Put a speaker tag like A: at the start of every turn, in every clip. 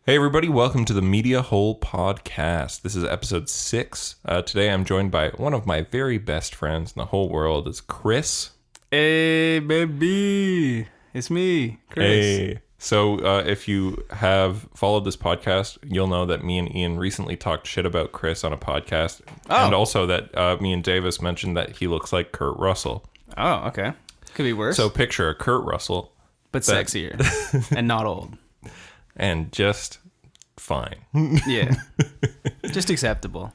A: Hey everybody, welcome to the Media Hole Podcast. This is episode 6. Today I'm joined by one of my very best friends in the whole world. It's Chris.
B: Hey baby, it's me, Chris.
A: Hey. So if you have followed this podcast, you'll know that me and Ian recently talked shit about Chris on a podcast.
B: Oh.
A: And also that me and Davis mentioned that he looks like Kurt Russell.
B: Oh, okay. Could be worse.
A: So picture a Kurt Russell.
B: but sexier and not old.
A: And just fine.
B: Yeah. Just acceptable.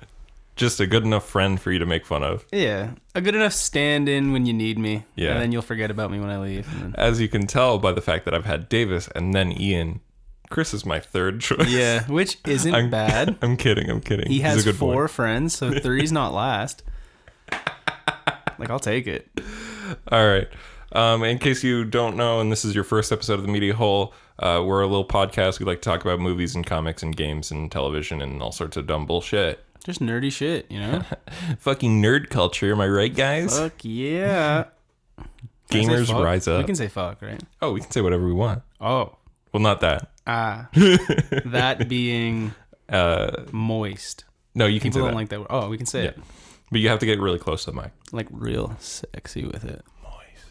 A: Just a good enough friend for you to make fun of.
B: Yeah. A good enough stand-in when you need me.
A: Yeah.
B: And then you'll forget about me when I leave. And then...
A: As you can tell by the fact that I've had Davis and then Ian, Chris is my third choice.
B: Yeah, which isn't bad.
A: I'm kidding. He
B: He has
A: He's a good
B: 4
A: boy.
B: friends, so 3's not last. Like, I'll take it.
A: All right. In case you don't know, and this is your first episode of the Media Hole, we're a little podcast. We like to talk about movies and comics and games and television and all sorts of dumb bullshit.
B: Just nerdy shit, you know?
A: Fucking nerd culture, am I right, guys?
B: Fuck yeah. Can I say
A: Gamers
B: fuck?
A: rise up.
B: We can say fuck, right?
A: Oh, we can say whatever we want.
B: Oh.
A: Well, not that.
B: That being moist.
A: No, you can
B: People
A: say
B: don't
A: that.
B: like that word. Oh, we can say it.
A: But you have to get really close to the mic.
B: Like real sexy with it.
A: Moist.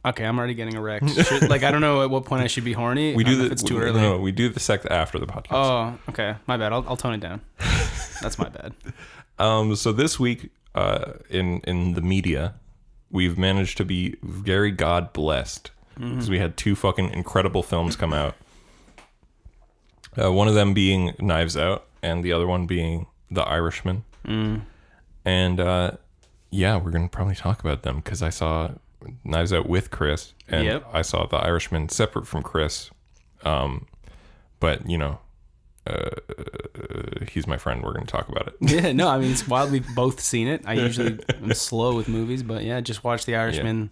B: Okay, I'm already getting erect. Like, I don't know at what point I should be horny.
A: We do
B: if it's too early.
A: No, we do the sex after the podcast.
B: Oh, okay. My bad. I'll tone it down. That's my bad.
A: So this week, in the media, we've managed to be very God blessed because we had 2 fucking incredible films come out. One of them being Knives Out, and the other one being The Irishman. And yeah, we're gonna probably talk about them because I saw Knives Out with Chris, and I saw The Irishman separate from Chris. But you know, he's my friend. We're gonna talk about it.
B: Yeah, no, I mean, it's wild we've both seen it. I usually am slow with movies, but yeah, just watched The Irishman,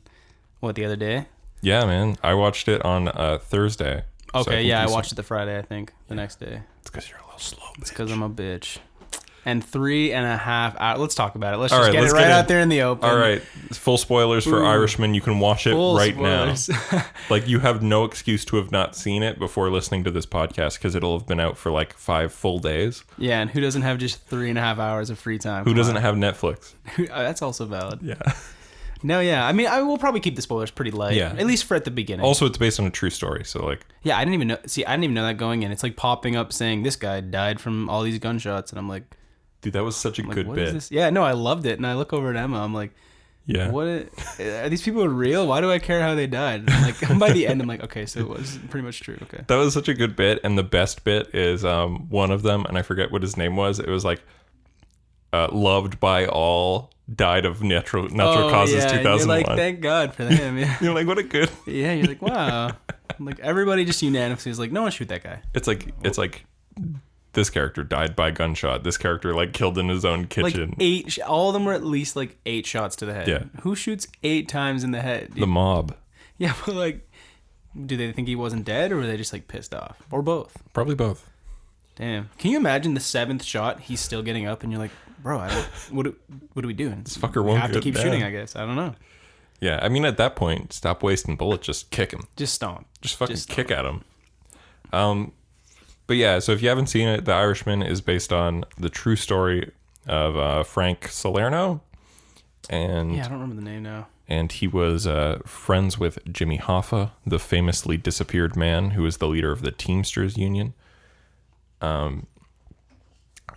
B: the other day?
A: Yeah, man. I watched it on Thursday.
B: Okay, I watched it the Friday, I think, the next day.
A: It's because you're a little slow, bitch.
B: It's because I'm a bitch. And 3.5 hours. Let's talk about it. Let's
A: All
B: just
A: right,
B: get
A: let's
B: it right
A: get in.
B: out there in the open.
A: All right. Full spoilers for Irishman. You can watch it
B: Full
A: right
B: spoilers.
A: now. Like, you have no excuse to have not seen it before listening to this podcast because it'll have been out for like 5 full days.
B: Yeah, and who doesn't have just 3.5 hours of free time?
A: Who doesn't have Netflix?
B: That's also valid.
A: Yeah.
B: No, yeah. I mean, I will probably keep the spoilers pretty light.
A: Yeah.
B: At least for at the beginning.
A: Also, it's based on a true story. So, like...
B: Yeah, I didn't even know. See, I didn't even know that going in. It's like popping up saying, this guy died from all these gunshots. And I'm like...
A: Dude, that was such a good
B: what
A: bit.
B: is this? Yeah, no, I loved it. And I look over at Emma. I'm like,
A: Yeah.
B: are these people real? Why do I care how they died? And like, by the end, I'm like, okay, so it was pretty much true. Okay.
A: That was such a good bit. And the best bit is one of them, and I forget what his name was. It was like, loved by all, died of natural causes, 2001.
B: You're like, thank God for him. Yeah.
A: You're like, what a good...
B: Yeah, you're like, wow. Like, everybody just unanimously is like, no one shoot that guy.
A: It's like this character died by gunshot. This character like killed in his own kitchen.
B: Like 8, all of them were at least like 8 shots to the head.
A: Yeah.
B: Who shoots 8 times in the head?
A: The mob.
B: Yeah, but like, do they think he wasn't dead, or were they just like pissed off, or both?
A: Probably both.
B: Damn. Can you imagine the 7th shot? He's still getting up, and you're like, bro, what are we doing?
A: This fucker
B: We
A: won't
B: have to
A: get
B: keep
A: down.
B: shooting, I guess. I don't know.
A: Yeah, I mean at that point, stop wasting bullets. Just kick him.
B: Just stomp.
A: Just fucking kick at him. But yeah, so if you haven't seen it, The Irishman is based on the true story of Frank Salerno, and
B: Yeah, I don't remember the name now.
A: and he was friends with Jimmy Hoffa, the famously disappeared man who was the leader of the Teamsters Union. And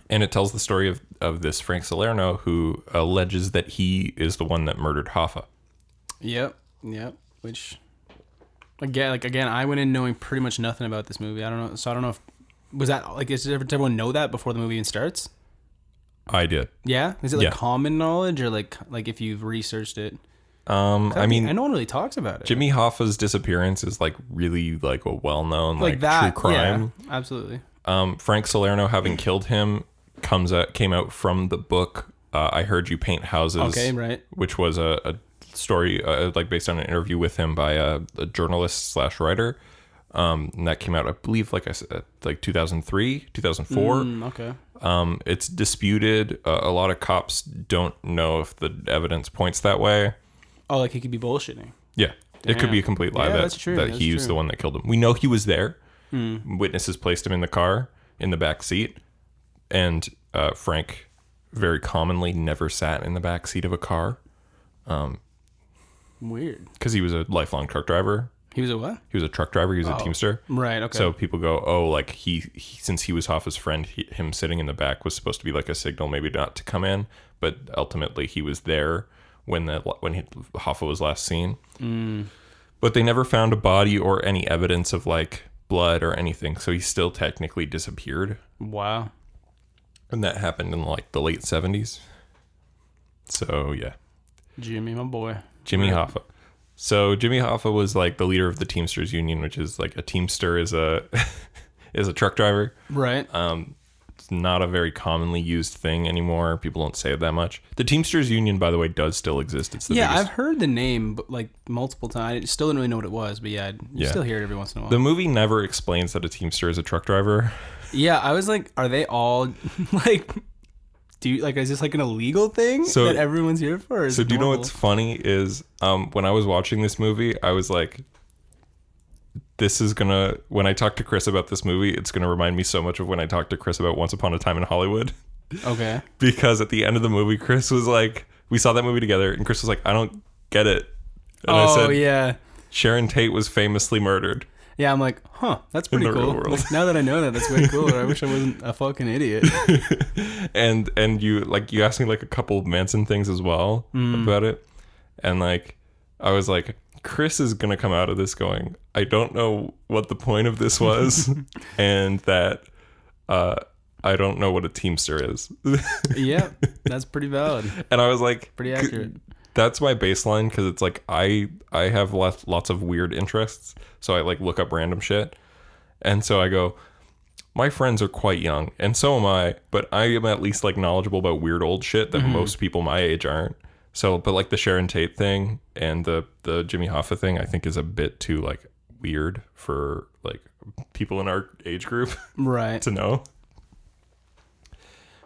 A: it tells the story of this Frank Salerno who alleges that he is the one that murdered Hoffa.
B: Yep. Which, again, I went in knowing pretty much nothing about this movie. I don't know. So I don't know if was that like, does everyone know that before the movie even starts?
A: I did.
B: Yeah. Is it like
A: Yeah.
B: common knowledge, or like if you've researched it?
A: I mean,
B: no one really talks about it.
A: Jimmy Hoffa's disappearance is like really like a well-known
B: like that
A: true crime.
B: Yeah, absolutely.
A: Frank Salerno having killed him came out from the book I Heard You Paint Houses.
B: Okay, right.
A: Which was a story like based on an interview with him by a journalist / writer. And that came out, I believe, like I said, like 2003, 2004.
B: Okay.
A: It's disputed. A lot of cops don't know if the evidence points that way.
B: Oh, like he could be bullshitting.
A: Yeah. It could be a complete lie
B: Yeah,
A: that,
B: that's true.
A: that
B: That's
A: he was
B: true.
A: the one that killed him. We know he was there. Witnesses placed him in the car, in the back seat. And Frank very commonly never sat in the back seat of a car.
B: Weird.
A: Because he was a lifelong truck driver.
B: He was a what?
A: He was a truck driver. He was a Teamster.
B: Right, okay.
A: So people go, oh, like he since he was Hoffa's friend, him sitting in the back was supposed to be like a signal, maybe not to come in. But ultimately, he was there when Hoffa was last seen. But they never found a body or any evidence of like blood or anything. So he still technically disappeared.
B: Wow.
A: And that happened in like the late 70s. So yeah.
B: Jimmy, my boy.
A: Jimmy Hoffa. So Jimmy Hoffa was like the leader of the Teamsters Union, which is like a Teamster is a is a truck driver.
B: Right.
A: It's not a very commonly used thing anymore. People don't say it that much. The Teamsters Union, by the way, does still exist. It's the biggest.
B: I've heard the name but like multiple times. I still didn't really know what it was, but you still hear it every once in a while.
A: The movie never explains that a Teamster is a truck driver.
B: Yeah, I was like, are they all like? Is this like an illegal thing that everyone's here for? Or
A: so do you know what's funny is when I was watching this movie, I was like, when I talk to Chris about this movie, it's going to remind me so much of when I talked to Chris about Once Upon a Time in Hollywood.
B: Okay.
A: Because at the end of the movie, Chris was like, we saw that movie together, and Chris was like, I don't get it. And I said,
B: yeah. Sharon
A: Tate was famously murdered.
B: Yeah, I'm like, that's pretty cool. Like, now that I know that, that's way cool. I wish I wasn't a fucking idiot.
A: and you asked me like a couple of Manson things as well about it. And like, I was like, Chris is going to come out of this going, I don't know what the point of this was. And that I don't know what a Teamster is.
B: Yeah, that's pretty valid.
A: And I was like,
B: pretty accurate.
A: That's my baseline, because it's like I have lots of weird interests, so I like look up random shit, and so I go, my friends are quite young, and so am I, but I am at least like knowledgeable about weird old shit that most people my age aren't. So, but like the Sharon Tate thing and the Jimmy Hoffa thing, I think is a bit too like weird for like people in our age group,
B: right,
A: to know.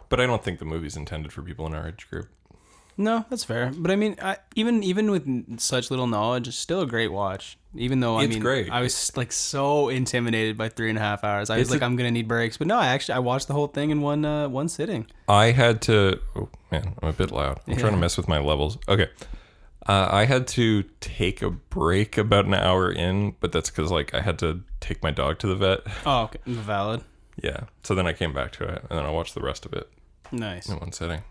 A: But I don't think the movie's intended for people in our age group.
B: No, that's fair. But I mean, even with such little knowledge, it's still a great watch. Even though
A: it's great.
B: I was like so intimidated by 3.5 hours. I was like, I'm gonna need breaks. But no, I watched the whole thing in one sitting.
A: I had to. Oh man, I'm a bit loud. I'm trying to mess with my levels. Okay, I had to take a break about an hour in, but that's because like I had to take my dog to the vet.
B: Oh, okay. Valid.
A: Yeah. So then I came back to it, and then I watched the rest of it.
B: Nice.
A: In one sitting.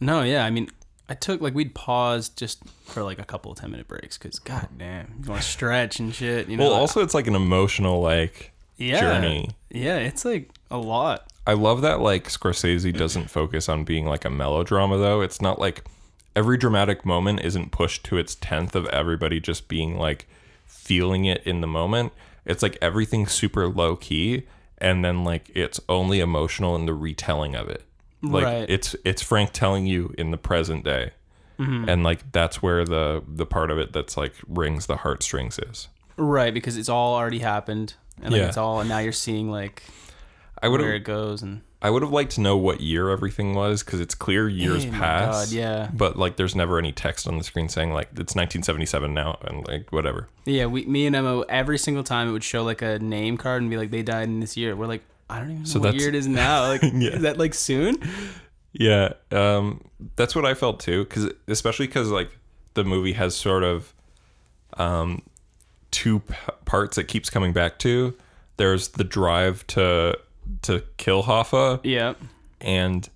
B: No, yeah, I mean, I took we'd pause just for like a couple of 10-minute breaks because goddamn, you want to stretch and shit. You know.
A: Well, also it's like an emotional journey.
B: Yeah, it's like a lot.
A: I love that like Scorsese doesn't focus on being like a melodrama though. It's not like every dramatic moment isn't pushed to its 10th of everybody just being like feeling it in the moment. It's like everything's super low key, and then like it's only emotional in the retelling of it. Like
B: right.
A: it's Frank telling you in the present day, and like that's where the part of it that's like rings the heartstrings is.
B: Right, because it's all already happened, and like it's all, and now you're seeing like where it goes. And
A: I would have liked to know what year everything was, because it's clear years past.
B: Yeah.
A: But like, there's never any text on the screen saying like it's 1977 now, and like whatever.
B: Yeah, me and Emma, every single time it would show like a name card and be like, they died in this year. We're like, I don't even know what year it is now. Like, is that like soon?
A: Yeah, that's what I felt too. Especially because like the movie has sort of two parts it keeps coming back to. There's the drive to kill Hoffa.
B: Yeah.
A: And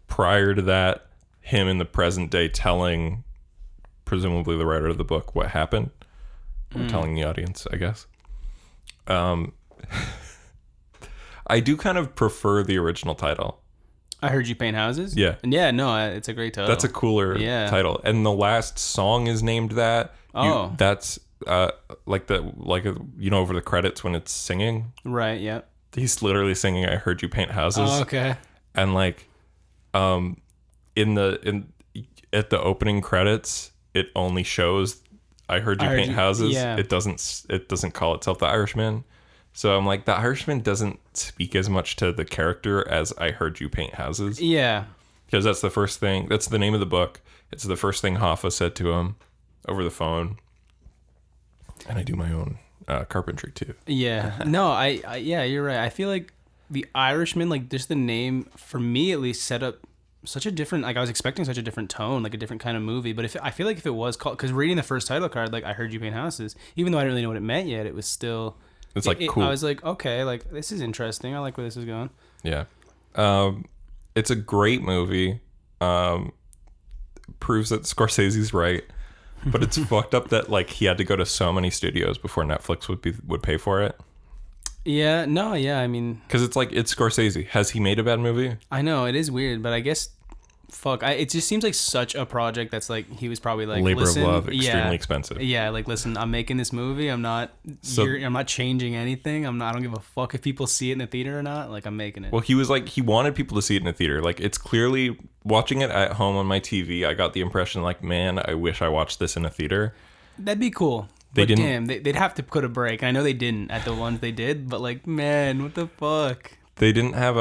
A: prior to that, him in the present day telling, presumably the writer of the book, what happened. Or telling the audience, I guess. I do kind of prefer the original title.
B: I Heard You Paint Houses?
A: Yeah.
B: And yeah, no, it's a great title.
A: That's a cooler title. And the last song is named that. That's over the credits when it's singing.
B: Right, yeah.
A: He's literally singing I Heard You Paint Houses.
B: Oh, okay.
A: And like at the opening credits, it only shows I Heard You Paint Houses.
B: Yeah.
A: It doesn't call itself The Irishman. So I'm like, The Irishman doesn't speak as much to the character as I Heard You Paint Houses.
B: Yeah.
A: Because that's the first thing. That's the name of the book. It's the first thing Hoffa said to him over the phone. And I do my own carpentry too.
B: Yeah. No, I yeah, you're right. I feel like The Irishman, like just the name for me at least, set up such a different, like I was expecting such a different tone, like a different kind of movie. But if I feel like if it was called, because reading the first title card, like I Heard You Paint Houses, even though I didn't really know what it meant yet, it was still,
A: it's like cool.
B: I was like, okay, like this is interesting. I like where this is going.
A: Yeah. It's a great movie. Proves that Scorsese's right, but it's fucked up that like he had to go to so many studios before Netflix would pay for it.
B: Yeah, no, yeah, I mean,
A: because it's like, it's Scorsese. Has he made a bad movie?
B: I know it is weird, but I guess, it just seems like such a project that's like he was probably like
A: labor of love, extremely expensive.
B: Yeah, like listen, I'm making this movie. I'm not changing anything. I don't give a fuck if people see it in the theater or not. Like I'm making it.
A: Well, he was like, he wanted people to see it in the theater. Like it's clearly, watching it at home on my TV, I got the impression like, man, I wish I watched this in a theater.
B: That'd be cool. But damn, they'd have to put a break. And I know they didn't at the ones they did, but like, man, what the fuck?
A: They didn't have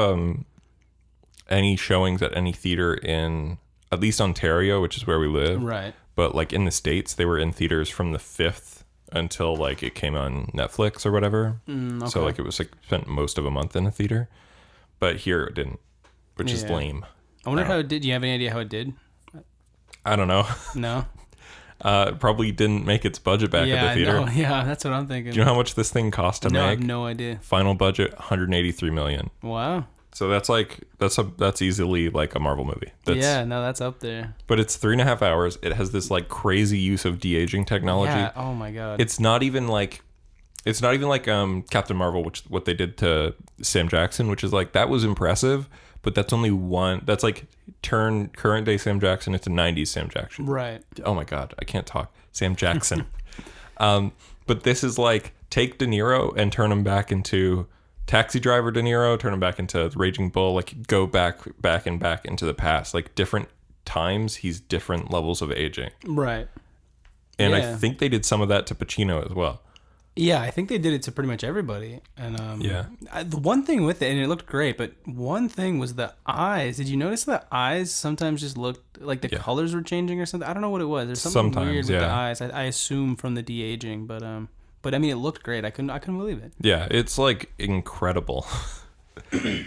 A: any showings at any theater in at least Ontario, which is where we live.
B: Right.
A: But like in the States, they were in theaters from the 5th until like it came on Netflix or whatever.
B: Okay.
A: So like it was like spent most of a month in a theater. But here it didn't, which is lame.
B: I wonder how it did. Do you have any idea how it did?
A: I don't know.
B: No.
A: Probably didn't make its budget back at the theater.
B: Yeah, that's what I'm thinking.
A: Do you know how much this thing cost to make?
B: I have no idea.
A: Final budget, $183 million.
B: Wow.
A: So that's like that's easily like a Marvel movie.
B: That's up there.
A: But it's 3.5 hours. It has this like crazy use of de-aging technology.
B: Yeah. Oh my god.
A: It's not even like Captain Marvel, which what they did to Sam Jackson, which is like, that was impressive, but that's only one. That's like turn current day Sam Jackson into 90s Sam Jackson.
B: Right.
A: Oh my god, I can't talk. Sam Jackson. But this is like, take De Niro and turn him back into Taxi Driver De Niro, turn him back into Raging Bull, like go back into the past, like different times, he's different levels of aging.
B: Right.
A: And I think they did some of that to Pacino as well.
B: Yeah, I think they did it to pretty much everybody. And the one thing with it, and it looked great, but one thing was the eyes. Did you notice the eyes sometimes just looked like the colors were changing or something? I don't know what it was. There's something weird with the eyes. I assume from the de-aging, but I mean, it looked great. I couldn't believe it.
A: Yeah, it's like incredible.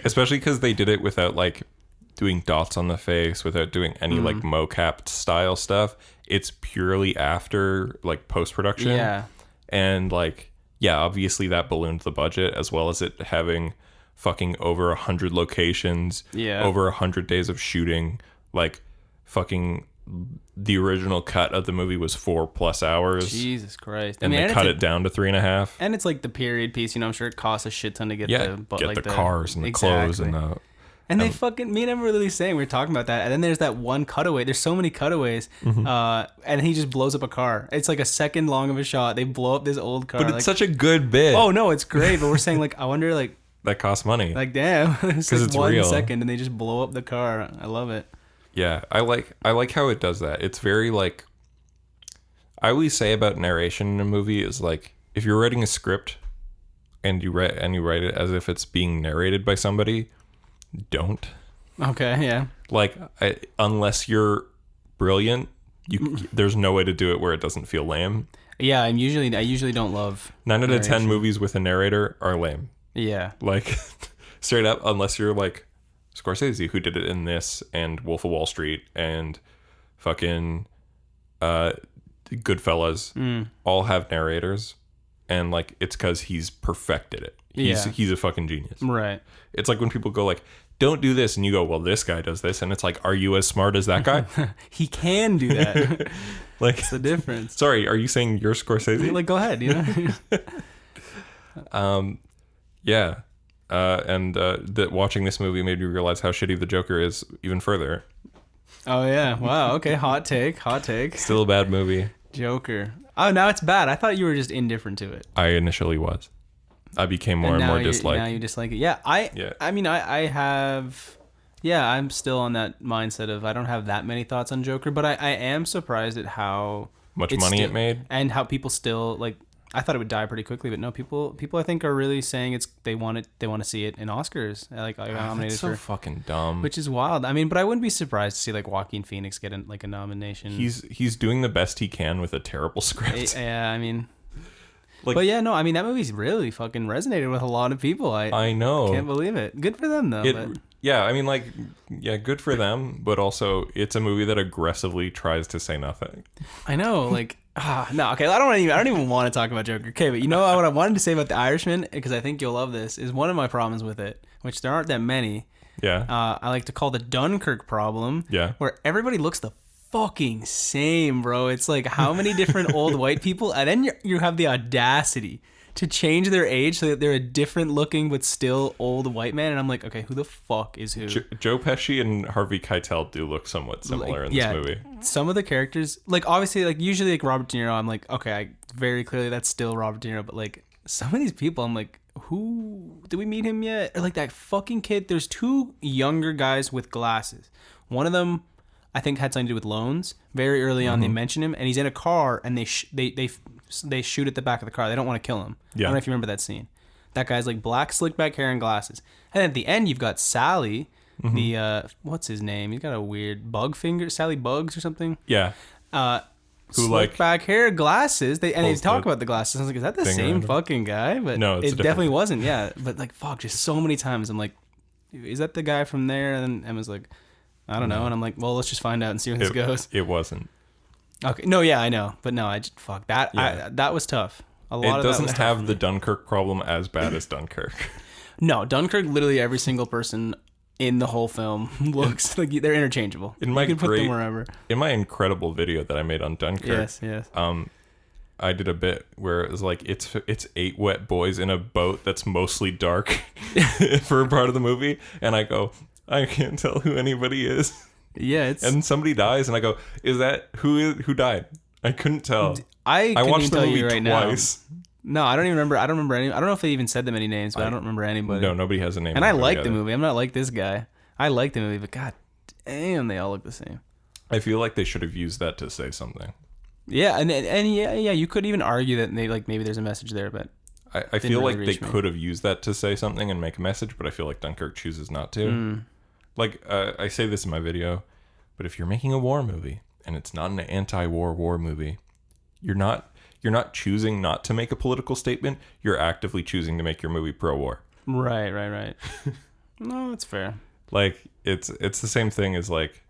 A: Especially because they did it without like doing dots on the face, without doing any like mocap style stuff. It's purely after like post-production.
B: Yeah.
A: And like, yeah, obviously that ballooned the budget, as well as it having fucking over 100 locations, over 100 days of shooting. Like fucking the original cut of the movie was 4+ hours.
B: Jesus Christ.
A: And they cut it down to 3.5.
B: And it's like the period piece, I'm sure it costs a shit ton to get
A: the cars and the clothes and the...
B: And they fucking, me and Emma were literally saying, we were talking about that, and then there's that one cutaway. There's so many cutaways, and he just blows up a car. It's like a second long of a shot. They blow up this old car.
A: But it's such a good bit.
B: Oh no, it's great. But we're saying like, I wonder like
A: that costs money.
B: Like damn, it's like
A: it's
B: 1
A: real.
B: second, and they just blow up the car. I love it.
A: Yeah, I like how it does that. It's very like, I always say about narration in a movie is like, if you're writing a script and you write it as if it's being narrated by somebody, don't.
B: Okay, yeah.
A: Like, unless you're brilliant, there's no way to do it where it doesn't feel lame.
B: Yeah, I usually don't love
A: 9 out of 10 movies with a narrator are lame.
B: Yeah.
A: Like, straight up, unless you're like Scorsese, who did it in this and Wolf of Wall Street and fucking Goodfellas, all have narrators, and like it's because he's perfected it. He's a fucking genius.
B: Right.
A: It's like when people go like, don't do this, and you go, well, this guy does this, and it's like, are you as smart as that guy?
B: He can do that.
A: Like,
B: that's the difference.
A: Sorry, are you saying you're Scorsese?
B: Like, go ahead,
A: Yeah. And that watching this movie made me realize how shitty the Joker is even further.
B: Oh yeah, wow. Okay, hot take.
A: Still a bad movie.
B: Joker. Oh, now it's bad. I thought you were just indifferent to it.
A: I initially was. I became more and more disliked.
B: Now you dislike it. Yeah, I mean, I have... Yeah, I'm still on that mindset of I don't have that many thoughts on Joker, but I am surprised at how...
A: much money it made.
B: And how people still, like... I thought it would die pretty quickly, but no, people I think are really saying they want to see it in Oscars. Like nominated
A: that's so fucking dumb.
B: Which is wild. I mean, but I wouldn't be surprised to see like Joaquin Phoenix get a nomination.
A: He's doing the best he can with a terrible script.
B: Yeah, I mean...
A: Like,
B: but yeah, no, I mean, that movie's really fucking resonated with a lot of people.
A: I know.
B: Can't believe it. Good for them, though.
A: Yeah, I mean, like, yeah, good for them, but also it's a movie that aggressively tries to say nothing.
B: I know, like, no, okay, I don't even want to talk about Joker. Okay, but you know what I wanted to say about The Irishman, because I think you'll love this, is one of my problems with it, which there aren't that many.
A: Yeah.
B: I like to call the Dunkirk problem.
A: Yeah.
B: Where everybody looks the fucking same, bro. It's like how many different old white people, and then you have the audacity to change their age so that they're a different looking but still old white man, and I'm like, okay, who the fuck is who?
A: Joe Pesci and Harvey Keitel do look somewhat similar in this movie.
B: Some of the characters, like obviously, like usually like Robert De Niro, I'm like, okay, very clearly that's still Robert De Niro, but like some of these people, I'm like, who, did we meet him yet? Or like that fucking kid, there's two younger guys with glasses. One of them, I think, had something to do with loans. Very early on, they mention him, and he's in a car, and they shoot at the back of the car. They don't want to kill him. Yeah. I don't know if you remember that scene. That guy's like black, slick back hair and glasses. And then at the end, you've got Sally, the what's his name? He's got a weird bug finger, Sally Bugs or something.
A: Yeah.
B: Who slick like back hair, glasses. They talk about the glasses. I was like, is that the same fucking guy? But no, it definitely wasn't. Yeah, but like, fuck, just so many times I'm like, is that the guy from there? And then Emma's like, I don't know. And I'm like, well, let's just find out and see where this goes.
A: It wasn't.
B: Okay. No, yeah, I know. But no, I just, fuck that. Yeah. That was tough. A lot
A: it doesn't have the Dunkirk problem as bad as Dunkirk.
B: No, Dunkirk, literally every single person in the whole film looks like they're interchangeable. You can put them wherever.
A: In my incredible video that I made on Dunkirk,
B: yes.
A: I did a bit where it was like it's 8 wet boys in a boat that's mostly dark for a part of the movie, and I go, I can't tell who anybody is.
B: Yeah,
A: and somebody dies, and I go, is that who died? I couldn't tell.
B: I
A: watched the movie twice.
B: No, I don't even remember. I don't remember any. I don't know if they even said that many names, but I don't remember anybody.
A: No, nobody has a name.
B: And I like the movie. I'm not like this guy. I like the movie, but god damn, they all look the same.
A: I feel like they should have used that to say something.
B: Yeah, and yeah, you could even argue that they like maybe there's a message there, but
A: I feel like they could have used that to say something and make a message, but I feel like Dunkirk chooses not to. Like I say this in my video, but if you're making a war movie and it's not an anti-war war movie, you're not choosing not to make a political statement. You're actively choosing to make your movie pro-war.
B: Right. No, that's fair.
A: Like it's the same thing as like,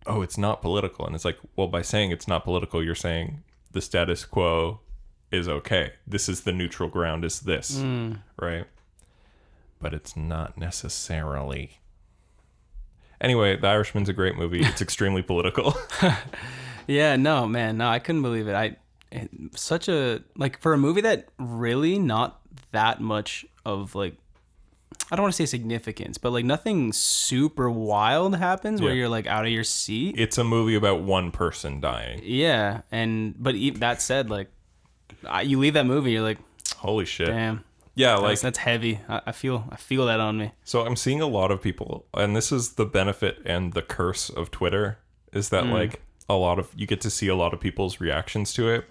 A: oh, it's not political, and it's like, well, by saying it's not political, you're saying the status quo is okay. This is the neutral ground. Is this right? But it's not necessarily. Anyway, The Irishman's a great movie. It's extremely political.
B: Yeah, no, man, no, I couldn't believe it. Such a, like, for a movie that really not that much of, like, I don't want to say significance, but like nothing super wild happens where you're like out of your seat.
A: It's a movie about one person dying.
B: Yeah, but that said, like, you leave that movie, you're like,
A: holy shit,
B: damn.
A: Yeah, like
B: that's heavy. I feel that on me.
A: So I'm seeing a lot of people, and this is the benefit and the curse of Twitter, is that like you get to see a lot of people's reactions to it.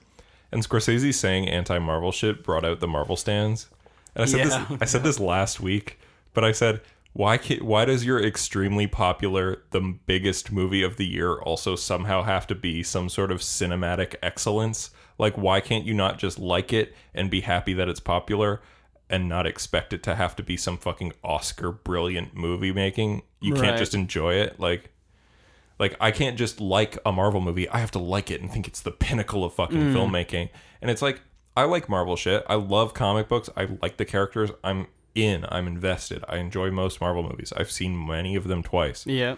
A: And Scorsese saying anti-Marvel shit brought out the Marvel stans. And I said this last week, but I said, why does your extremely popular, the biggest movie of the year also somehow have to be some sort of cinematic excellence? Like, why can't you not just like it and be happy that it's popular and not expect it to have to be some fucking Oscar brilliant movie making? You can't just enjoy it. Like I can't just like a Marvel movie. I have to like it and think it's the pinnacle of fucking filmmaking. And it's like, I like Marvel shit. I love comic books. I like the characters. I'm invested. I enjoy most Marvel movies. I've seen many of them twice.
B: Yeah.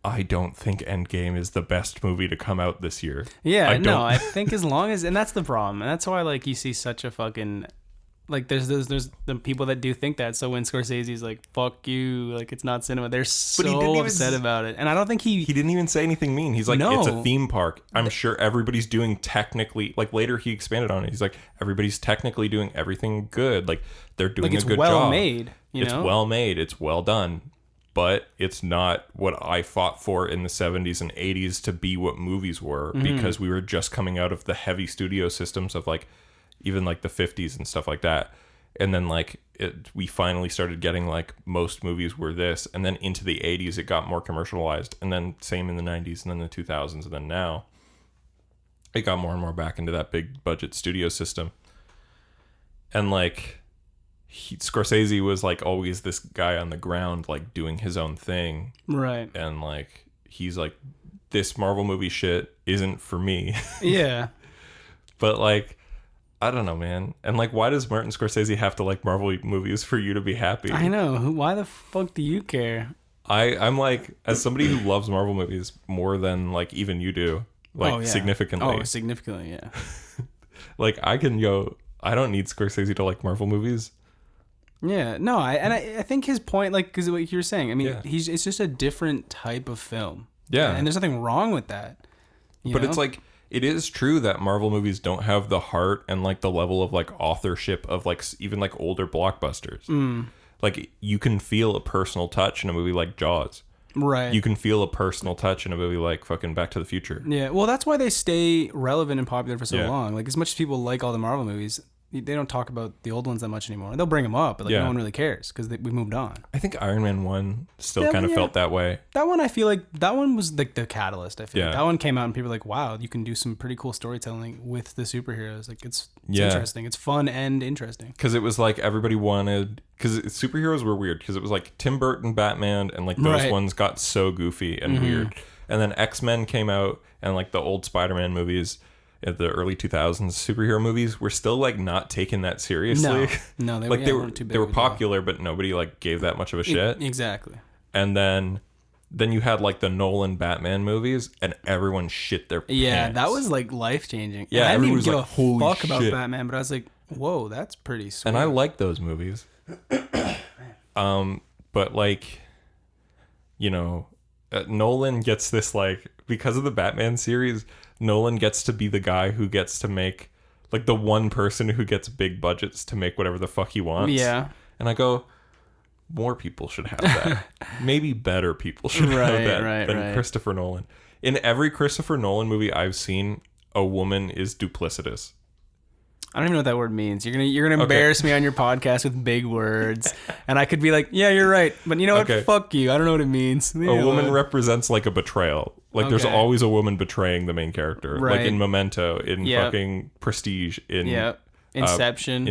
A: I don't think Endgame is the best movie to come out this year.
B: Yeah, I think as long as, and that's the problem. And that's why, like, you see such a fucking, like, there's the people that do think that. So when Scorsese's like, fuck you, like, it's not cinema, they're so upset about it. And I don't think he
A: didn't even say anything mean. He's like, it's a theme park. I'm sure everybody's doing technically, like, later he expanded on it. He's like, everybody's technically doing everything good. Like, they're doing a good job.
B: It's well made.
A: It's well made. It's well done. But it's not what I fought for in the 70s and 80s to be what movies were, because we were just coming out of the heavy studio systems of, like, even like the 50s and stuff like that. And then like we finally started getting like most movies were this, and then into the 80s it got more commercialized, and then same in the 90s and then the 2000s and then now. it got more and more back into that big budget studio system. And like Scorsese was like always this guy on the ground, like doing his own thing.
B: Right.
A: And like, he's like, this Marvel movie shit isn't for me.
B: Yeah.
A: But like, I don't know, man. And like, why does Martin Scorsese have to like Marvel movies for you to be happy?
B: I know. Why the fuck do you care?
A: I'm like, as somebody who loves Marvel movies more than like even you do, like significantly.
B: Oh, significantly, yeah.
A: Like I can go, I don't need Scorsese to like Marvel movies.
B: Yeah, no, I think his point, like, because what you were saying, I mean, it's just a different type of film.
A: Yeah.
B: And there's nothing wrong with that.
A: But it's like, it is true that Marvel movies don't have the heart and like the level of like authorship of like even like older blockbusters. Like you can feel a personal touch in a movie like Jaws.
B: Right.
A: You can feel a personal touch in a movie like fucking Back to the Future.
B: Yeah. Well, that's why they stay relevant and popular for so long. Like as much as people like all the Marvel movies, they don't talk about the old ones that much anymore. They'll bring them up, but like no one really cares because we moved on.
A: I think Iron Man 1 still kind of felt that way.
B: That one, I feel like that one was like the catalyst. I feel like that one came out and people were like, wow, you can do some pretty cool storytelling with the superheroes. Like it's interesting. It's fun and interesting.
A: Because it was like everybody wanted, because superheroes were weird because it was like Tim Burton Batman and like those ones got so goofy and weird. And then X-Men came out and like the old Spider-Man movies in the early 2000s, superhero movies were still like not taking that seriously.
B: No,
A: like they were popular, but nobody like gave that much of a shit.
B: Exactly.
A: And then you had like the Nolan Batman movies, and everyone shit their pants.
B: Yeah, that was like life changing.
A: Yeah,
B: I didn't even give
A: like,
B: a fuck about Batman, but I was like, whoa, that's pretty sweet.
A: And I like those movies. But like, you know, Nolan gets this like, because of the Batman series, Nolan gets to be the guy who gets to make, like, the one person who gets big budgets to make whatever the fuck he wants.
B: Yeah.
A: And I go, more people should have that. Maybe better people should have that than Christopher Nolan. In every Christopher Nolan movie I've seen, a woman is duplicitous.
B: I don't even know what that word means. You're gonna embarrass me on your podcast with big words, and I could be like, "Yeah, you're right," but you know what? Fuck you. I don't know what it means.
A: A woman represents like a betrayal. Like there's always a woman betraying the main character. Like in Memento, in fucking Prestige, in
B: Inception,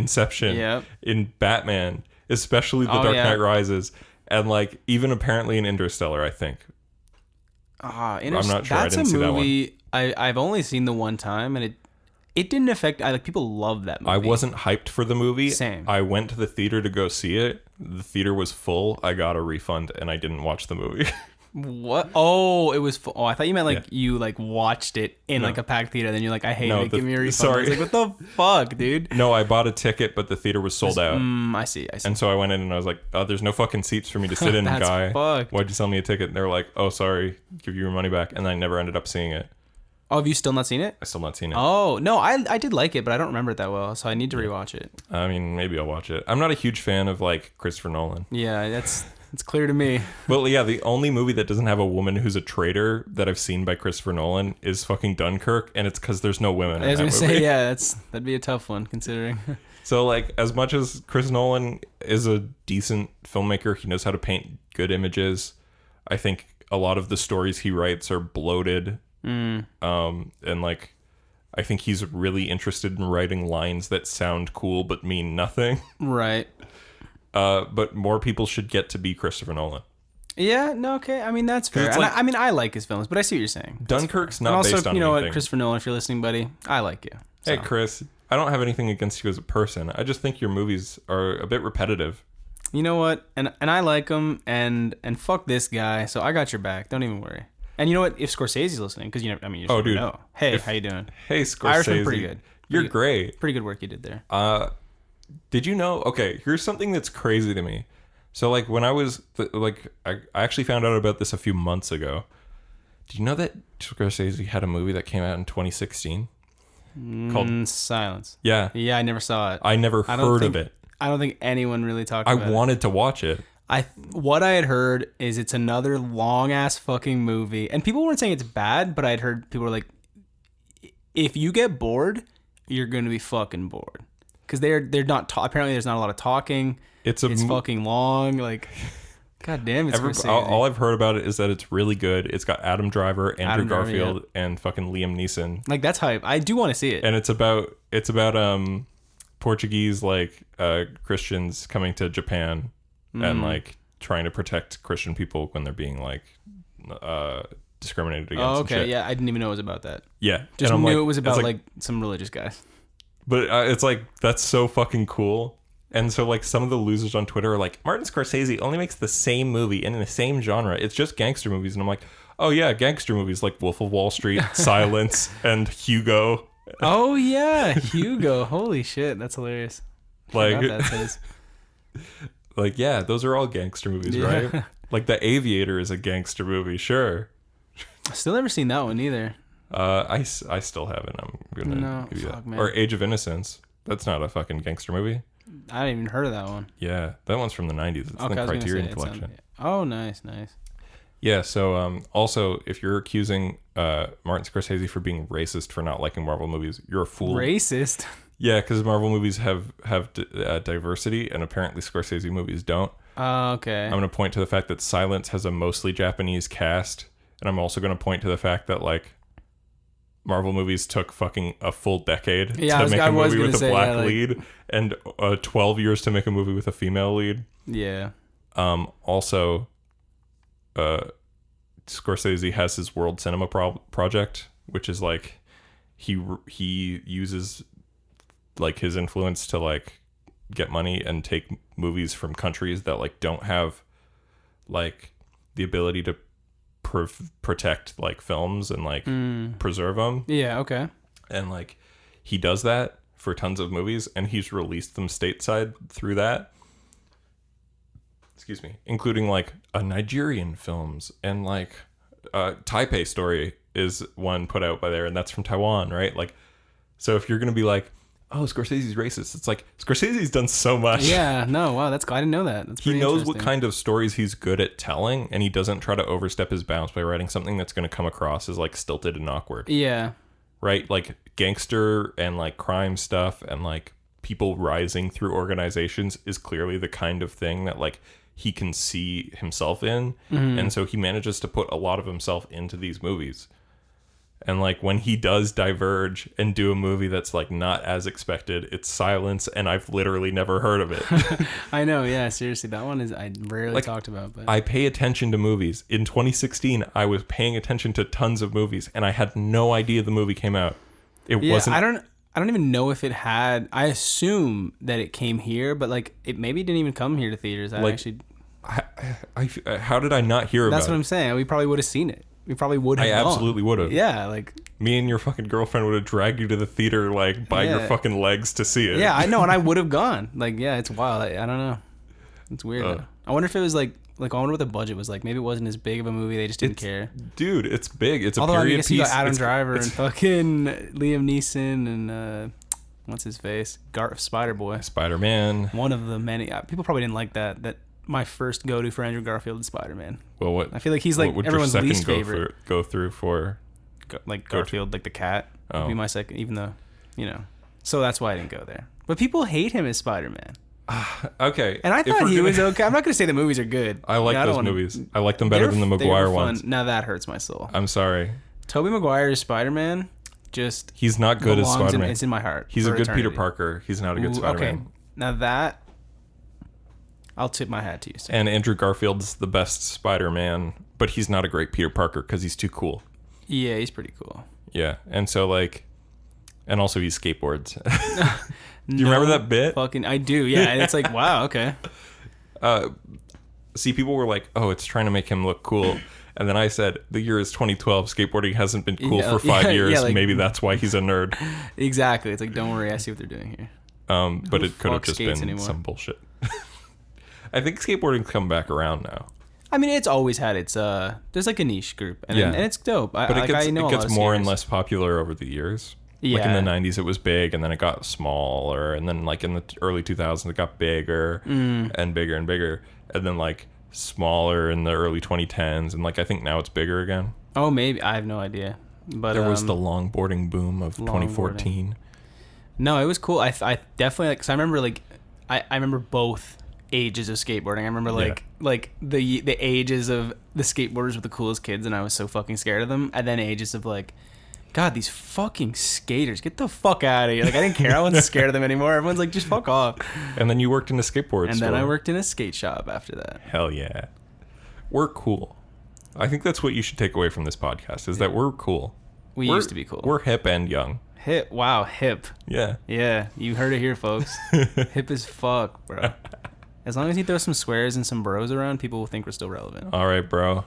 A: in Batman, especially The Dark Knight Rises, and like even apparently in Interstellar. I think. I'm not sure. I didn't see that one.
B: I've only seen the one time, and it didn't affect. Like people love that movie.
A: I wasn't hyped for the movie.
B: Same.
A: I went to the theater to go see it. The theater was full. I got a refund, and I didn't watch the movie.
B: What? Oh, it was full. Oh, I thought you meant like you like watched it in like a packed theater. Then you're like, I hate it. Give me a refund.
A: Sorry.
B: I was like, what the fuck, dude?
A: No, I bought a ticket, but the theater was sold out.
B: I see.
A: And so I went in and I was like, oh, there's no fucking seats for me to sit in, guy.
B: Fucked.
A: Why'd you sell me a ticket? And they were like, oh, sorry, give you your money back. And I never ended up seeing it.
B: Oh, have you still not seen it?
A: I still not seen it.
B: Oh, no, I did like it, but I don't remember it that well, so I need to rewatch it.
A: I mean, maybe I'll watch it. I'm not a huge fan of, like, Christopher Nolan.
B: Yeah, it's clear to me.
A: Well, yeah, the only movie that doesn't have a woman who's a traitor that I've seen by Christopher Nolan is fucking Dunkirk, and it's because there's no women in that movie. I was going to
B: say, yeah, that'd be a tough one, considering.
A: So, like, as much as Chris Nolan is a decent filmmaker, he knows how to paint good images. I think a lot of the stories he writes are bloated. And like I think he's really interested in writing lines that sound cool but mean nothing.
B: Right.
A: But more people should get to be Christopher Nolan.
B: Yeah, no, okay. I mean, that's fair. Like, I mean, I like his films, but I see what you're saying.
A: Dunkirk's not based on anything. You know what,
B: Christopher Nolan, if you're listening, buddy, I like you.
A: So. Hey, Chris, I don't have anything against you as a person. I just think your movies are a bit repetitive.
B: You know what? And I like them, and fuck this guy, so I got your back. Don't even worry. And you know what? If Scorsese's listening, because you just
A: dude.
B: know. Hey, how you doing?
A: Hey, Scorsese.
B: Irishman, pretty good.
A: You're great.
B: Pretty good work you did there.
A: Did you know? Okay, here's something that's crazy to me. So, like, when I was, I actually found out about this a few months ago. Do you know that Scorsese had a movie that came out in 2016? Called
B: Silence.
A: Yeah.
B: Yeah, I never saw it.
A: I never heard of it.
B: I don't think anyone really talked about it.
A: I wanted to watch it.
B: What I had heard is it's another long ass fucking movie, and people weren't saying it's bad, but I'd heard people were like, if you get bored, you're gonna be fucking bored because they're not apparently there's not a lot of talking. It's fucking long. Like God damn, it's Scorsese.
A: All I've heard about it is that it's really good. It's got Adam Driver, Andrew Garfield, and fucking Liam Neeson.
B: Like, that's hype. I do want to see it.
A: And it's about Portuguese like Christians coming to Japan and like trying to protect Christian people when they're being like discriminated against.
B: Oh, okay.
A: And shit.
B: Yeah, I didn't even know it was about that.
A: Yeah,
B: just knew it was about like some religious guys.
A: But it's like, that's so fucking cool. And so like some of the losers on Twitter are like, Martin Scorsese only makes the same movie in the same genre. It's just gangster movies. And I'm like, oh yeah, gangster movies like Wolf of Wall Street, Silence, and Hugo.
B: Oh yeah, Hugo. Holy shit, that's hilarious.
A: Like, like, yeah, those are all gangster movies, right? Like The Aviator is a gangster movie, sure.
B: Still never seen that one either.
A: I still haven't. I'm gonna give you that. Man. Or Age of Innocence. That's not a fucking gangster movie.
B: I haven't even heard of that one.
A: Yeah, that one's from the 90s. It's in the Criterion Collection.
B: Oh, nice.
A: Yeah, so also, if you're accusing Martin Scorsese for being racist for not liking Marvel movies, you're a fool.
B: Racist?
A: Yeah, because Marvel movies have diversity, and apparently Scorsese movies don't.
B: Oh, okay.
A: I'm going to point to the fact that Silence has a mostly Japanese cast, and I'm also going to point to the fact that, like, Marvel movies took fucking a full decade to make a movie with a black lead and 12 years to make a movie with a female lead.
B: Yeah.
A: Also, Scorsese has his World Cinema Project, which is like he uses like his influence to like get money and take movies from countries that like don't have like the ability to protect like films and like preserve them.
B: Yeah, okay.
A: And like he does that for tons of movies, and he's released them stateside through that. Excuse me, including like Nigerian films, and like Taipei Story is one put out by there, and that's from Taiwan, right? Like, so if you're gonna be like, oh, Scorsese's racist, it's like Scorsese's done so much.
B: Yeah, no, wow, that's cool. I didn't know that. That's
A: he knows what kind of stories he's good at telling, and he doesn't try to overstep his bounds by writing something that's going to come across as like stilted and awkward.
B: Yeah.
A: Right? Like gangster and like crime stuff and like people rising through organizations is clearly the kind of thing that like he can see himself in. Mm-hmm. And so he manages to put a lot of himself into these movies. And like when he does diverge and do a movie that's like not as expected, it's Silence, and I've literally never heard of it.
B: I know, yeah, seriously, that one is I rarely like, talked about. But
A: I pay attention to movies. In 2016, I was paying attention to tons of movies, and I had no idea the movie came out. It wasn't. I
B: don't even know if it had. I assume that it came here, but like it maybe didn't even come here to theaters.
A: How did I not hear about it?
B: That's what I'm saying. We probably would have seen it. We probably would have.
A: I absolutely would have.
B: Yeah, like
A: me and your fucking girlfriend would have dragged you to the theater like by your fucking legs to see it.
B: Yeah, I know, and I would have gone. Like, yeah, it's wild. I don't know. It's weird. I wonder if it was like I wonder what the budget was like. Maybe it wasn't as big of a movie. They just didn't care.
A: Dude, it's big. It's a
B: period
A: period
B: I guess
A: piece.
B: You got Adam Driver and fucking Liam Neeson and what's his face? Spider-Boy.
A: Spider-Man.
B: One of the many. People probably didn't like that. My first go-to for Andrew Garfield is Spider-Man.
A: Well, what
B: I feel like he's like everyone's least favorite.
A: Go through for
B: like Garfield, like the cat would be my second, even though, so that's why I didn't go there. But people hate him as Spider-Man.
A: Okay,
B: and I thought he was okay. I'm not gonna say the movies are good.
A: I like those movies. I like them better than the Maguire ones.
B: Now that hurts my soul.
A: I'm sorry.
B: Tobey Maguire's Spider-Man,
A: he's not good as Spider-Man.
B: It's in my heart.
A: He's a good Peter Parker. He's not a good Spider-Man.
B: Okay, now that. I'll tip my hat to you, sir.
A: And Andrew Garfield's the best Spider-Man, but he's not a great Peter Parker because he's too cool.
B: Yeah, he's pretty cool.
A: Yeah, and so like, and also he skateboards. Do you remember that bit?
B: Fucking, I do. Yeah, and it's like, wow, okay.
A: See, people were like, "Oh, it's trying to make him look cool," and then I said, "The year is 2012. Skateboarding hasn't been cool for 5 years. Yeah, like, maybe that's why he's a nerd."
B: Exactly. It's like, don't worry, I see what they're doing here.
A: But it could have just been some bullshit. I think skateboarding's come back around now.
B: I mean, it's always had its there's like a niche group, and it's dope. But
A: it gets more and less popular over the years.
B: Yeah.
A: Like in the 90s, it was big, and then it got smaller, and then like in the early 2000s, it got bigger and bigger and bigger, and then like smaller in the early 2010s, and like I think now it's bigger again.
B: Oh, maybe. I have no idea. But
A: there was the longboarding boom of 2014.
B: No, it was cool. I definitely like. Cause I remember like I remember both ages of skateboarding. I remember like the ages of the skateboarders with the coolest kids, and I was so fucking scared of them. And then ages of like, God, these fucking skaters, get the fuck out of here. Like, I didn't care. I wasn't scared of them anymore. Everyone's like, just fuck off.
A: And then you worked in a skateboard store.
B: And then I worked in a skate shop after that.
A: Hell yeah. We're cool. I think that's what you should take away from this podcast, is that we're cool.
B: We used to be cool.
A: We're hip and young.
B: Hip. Wow, hip.
A: Yeah.
B: Yeah, you heard it here, folks. Hip as fuck, bro. As long as you throw some swears and some bros around, people will think we're still relevant.
A: All right, bro.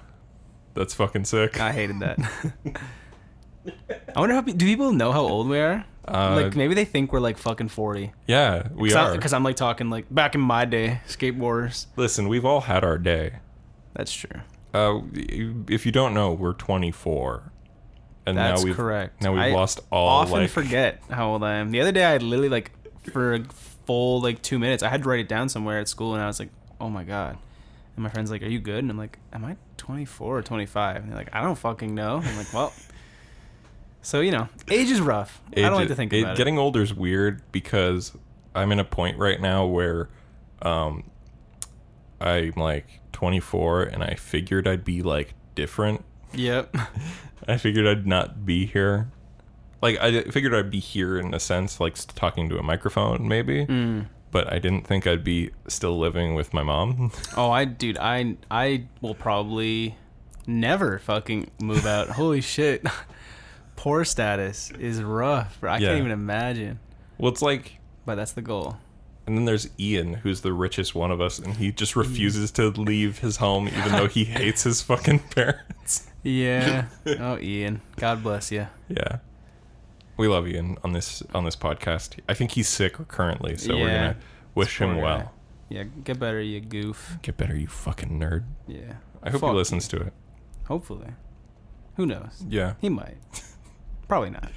A: That's fucking sick.
B: I hated that. I wonder do people know how old we are? Like, maybe they think we're like fucking 40.
A: Yeah, we are.
B: Because I'm like talking like back in my day, skateboarders.
A: Listen, we've all had our day.
B: That's true.
A: If you don't know, we're 24. And
B: that's correct.
A: Now we've lost all.
B: I often forget how old I am. The other day, I literally like for a full like 2 minutes, I had to write it down somewhere at school, and I was like, oh my God. And my friend's like, are you good? And I'm like, am I 24 or 25? And they're like, I don't fucking know. And I'm like, well. So, you know, age is rough. I don't like to think about it.
A: Getting older is weird because I'm in a point right now where I'm like 24 and I figured I'd be like different.
B: Yep.
A: I figured I'd not be here. Like, I figured I'd be here in a sense, like talking to a microphone maybe. But I didn't think I'd be still living with my mom.
B: Oh, I will probably never fucking move out. Holy shit. Poor status is rough, bro. I can't even imagine.
A: Well, it's like...
B: But that's the goal.
A: And then there's Ian, who's the richest one of us, and he just refuses to leave his home, even though he hates his fucking parents.
B: Yeah. Oh, Ian. God bless you.
A: Yeah. We love Ian on this podcast. I think he's sick currently, so we're going to wish him well.
B: Yeah, get better, you goof.
A: Get better, you fucking nerd.
B: Yeah.
A: I hope he listens to it.
B: Hopefully. Who knows?
A: Yeah.
B: He might. Probably not.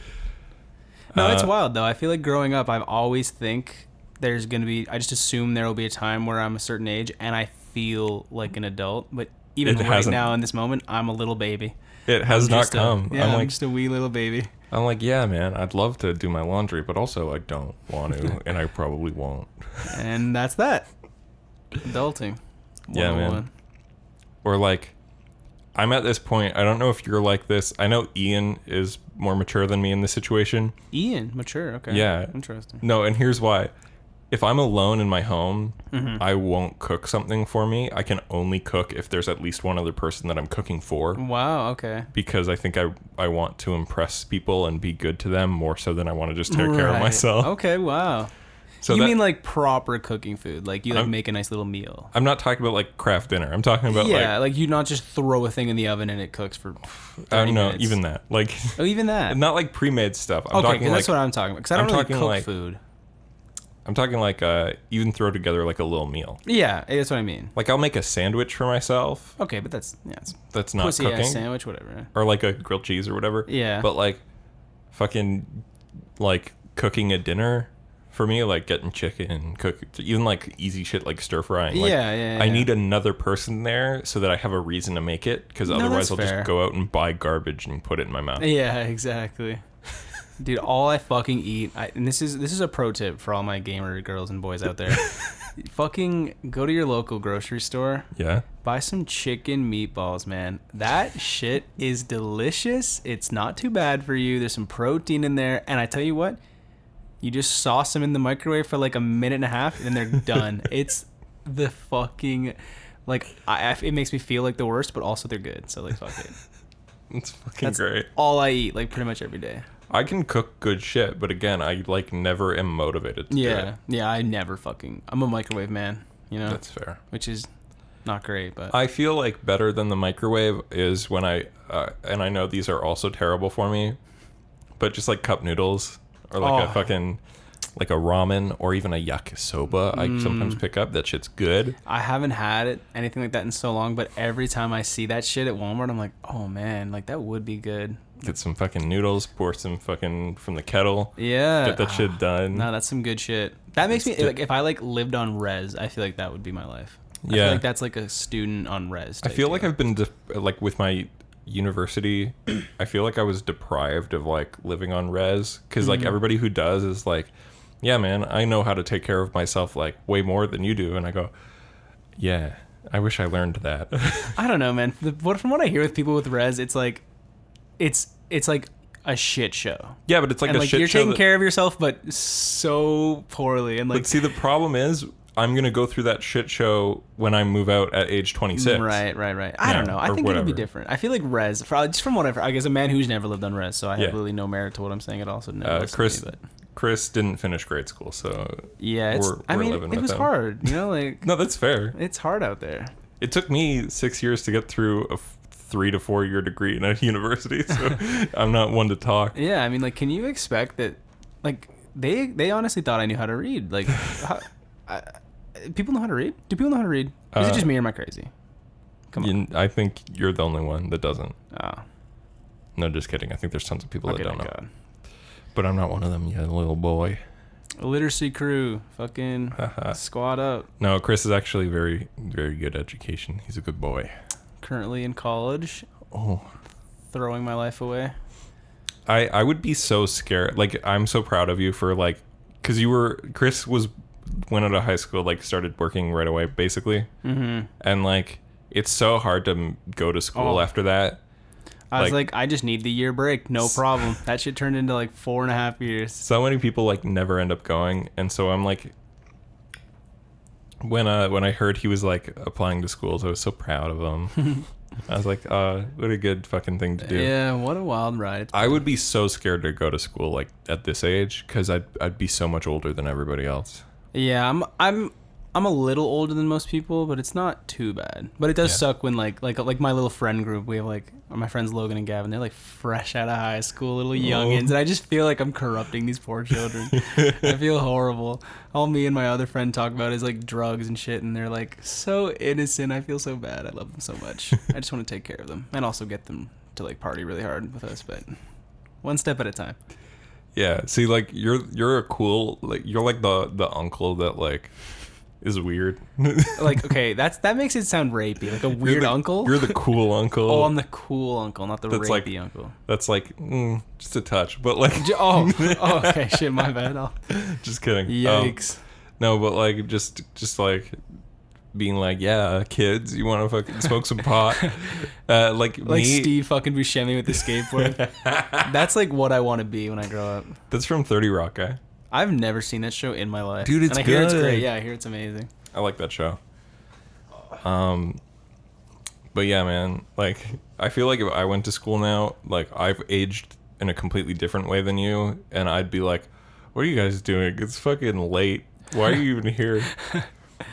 B: No, it's wild though. I feel like growing up, I've always think there's going to be, I just assume there will be a time where I'm a certain age and I feel like an adult. But even right now in this moment, I'm a little baby.
A: It has not come.
B: I'm just a wee little baby.
A: I'm like, yeah, man, I'd love to do my laundry, but also I don't want to, and I probably won't.
B: And that's that. Adulting.
A: Yeah, man. Or like, I'm at this point, I don't know if you're like this. I know Ian is more mature than me in this situation.
B: Ian, mature, okay.
A: Yeah.
B: Interesting.
A: No, and here's why. If I'm alone in my home, I won't cook something for me. I can only cook if there's at least one other person that I'm cooking for.
B: Wow, okay.
A: Because I think I want to impress people and be good to them more so than I want to just take care of myself.
B: Okay, wow. So you mean like proper cooking food? Like you like make a nice little meal?
A: I'm not talking about like craft dinner. I'm talking about
B: like you not just throw a thing in the oven and it cooks for 30 minutes.
A: Even that. Like
B: even that.
A: Not like pre-made stuff.
B: I'm talking that's what I'm talking about. Because I don't really cook food.
A: I'm talking like even throw together like a little meal.
B: Yeah, that's what I mean.
A: Like I'll make a sandwich for myself.
B: Okay, but that's
A: not
B: pussy
A: cooking.
B: Ass sandwich, whatever.
A: Or like a grilled cheese or whatever.
B: Yeah.
A: But like fucking like cooking a dinner for me, like getting chicken, even like easy shit like stir frying. Like, I need another person there so that I have a reason to make it, because otherwise I'll just go out and buy garbage and put it in my mouth.
B: Yeah, exactly. Dude, all I fucking eat, and this is a pro tip for all my gamer girls and boys out there. Fucking go to your local grocery store.
A: Yeah.
B: Buy some chicken meatballs, man. That shit is delicious. It's not too bad for you. There's some protein in there, and I tell you what. You just sauce them in the microwave for like a minute and a half, and then they're done. It's the fucking, like, it makes me feel like the worst, but also they're good. So, like, fuck it.
A: It's fucking great.
B: All I eat, like, pretty much every day.
A: I can cook good shit, but again, I, like, never am motivated to do it.
B: Yeah, I never I'm a microwave man, you know?
A: That's fair.
B: Which is not great, but.
A: I feel like better than the microwave is when and I know these are also terrible for me, but just like cup noodles. Or like a fucking, like a ramen or even a yakisoba I sometimes pick up. That shit's good.
B: I haven't had anything like that in so long, but every time I see that shit at Walmart, I'm like, oh man, like that would be good.
A: Get some fucking noodles, pour some fucking from the kettle.
B: Yeah.
A: Get that shit done.
B: No, that's some good shit. That makes me, like, if I like lived on res, I feel like that would be my life. I feel like that's like a student on res.
A: I feel like I've been, like with my university, I feel like I was deprived of like living on res, because like everybody who does is like, yeah man, I know how to take care of myself like way more than you do, and I go, Yeah, I wish I learned that.
B: I don't know, man. From what I hear with people with res, it's like a shit show.
A: Yeah, but it's like a shit show.
B: You're taking care of yourself, but so poorly. And
A: But see, the problem is, I'm gonna go through that shit show when I move out at age 26.
B: Right. I don't know. I think it'll be different. I feel like res, just from whatever. I guess a man who's never lived on res, so I have really no merit to what I'm saying at all. So
A: Chris didn't finish grade school, so
B: yeah, it was hard. You know, like
A: no, that's fair.
B: It's hard out there.
A: It took me 6 years to get through a 3 to 4 year degree in a university, so I'm not one to talk.
B: Yeah, I mean, like, can you expect that? Like, they honestly thought I knew how to read. Like, people know how to read? Do people know how to read? Is it just me or am I crazy? Come on.
A: I think you're the only one that doesn't.
B: Oh.
A: No, just kidding. I think there's tons of people that don't know.
B: God.
A: But I'm not one of them, you little boy.
B: Literacy crew, fucking squad up.
A: No, Chris is actually very, very good education. He's a good boy.
B: Currently in college.
A: Oh.
B: Throwing my life away.
A: I would be so scared. Like, I'm so proud of you for, like, because Chris went out of high school, like, started working right away, basically. Mm-hmm. And, like, it's so hard to go to school after that.
B: I was like, I just need the year break. No problem. That shit turned into like 4.5 years.
A: So many people like never end up going. And so I'm like, when I heard he was like applying to schools, I was so proud of him. I was like, what a good fucking thing to do.
B: Yeah, what a wild ride.
A: I would be so scared to go to school like at this age because I'd be so much older than everybody else.
B: Yeah, I'm a little older than most people, but it's not too bad. But it does suck when like my little friend group, we have like my friends Logan and Gavin, they're like fresh out of high school, little youngins, and I just feel like I'm corrupting these poor children. I feel horrible. All me and my other friend talk about is like drugs and shit, and they're like so innocent. I feel so bad. I love them so much. I just want to take care of them and also get them to like party really hard with us, but one step at a time.
A: Yeah. See, like you're a cool, like you're like the uncle that like is weird.
B: Like, okay, that makes it sound rapey. Like a weird uncle?
A: You're the cool uncle.
B: Oh, I'm the cool uncle, not the rapey
A: like,
B: uncle.
A: That's like, just a touch. But like...
B: okay, shit, my bad.
A: Just kidding.
B: Yikes.
A: No, but like, just like being like, yeah, kids, you want to fucking smoke some pot? Like me...
B: Steve fucking Buscemi with the skateboard. That's like what I want to be when I grow up.
A: That's from 30 Rock, guy.
B: I've never seen that show in my life.
A: Dude, it's
B: good.
A: And I
B: hear it's great. Yeah, I hear it's amazing.
A: I like that show. But yeah, man, like, I feel like if I went to school now, like, I've aged in a completely different way than you, and I'd be like, what are you guys doing? It's fucking late. Why are you even here?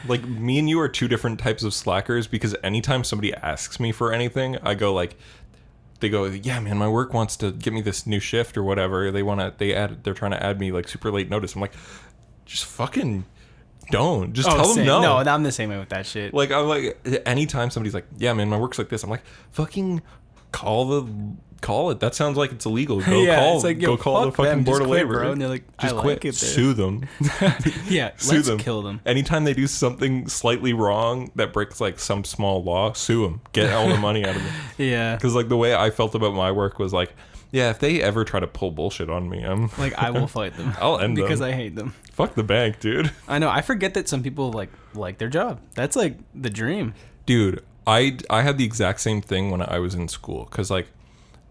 A: Like, me and you are two different types of slackers, because anytime somebody asks me for anything, I go like, they go, yeah, man, my work wants to give me this new shift or whatever. They're trying to add me like super late notice. I'm like, just fucking don't. Just tell them no.
B: No, I'm the same way with that shit.
A: Like, I'm like, anytime somebody's like, yeah, man, my work's like this, I'm like, fucking call it. That sounds like it's illegal. Go call the fucking board of labor,
B: bro. And they're like,
A: just
B: I
A: quit.
B: Like it
A: Sue them.
B: Yeah,
A: let's
B: kill them.
A: Anytime they do something slightly wrong that breaks like some small law, sue them. Get all the money out of them.
B: Yeah.
A: Because like the way I felt about my work was like, yeah, if they ever try to pull bullshit on me, I'm
B: like, I will fight them.
A: I'll end them
B: because I hate them.
A: Fuck the bank, dude.
B: I know. I forget that some people like their job. That's like the dream.
A: Dude, I had the exact same thing when I was in school, because like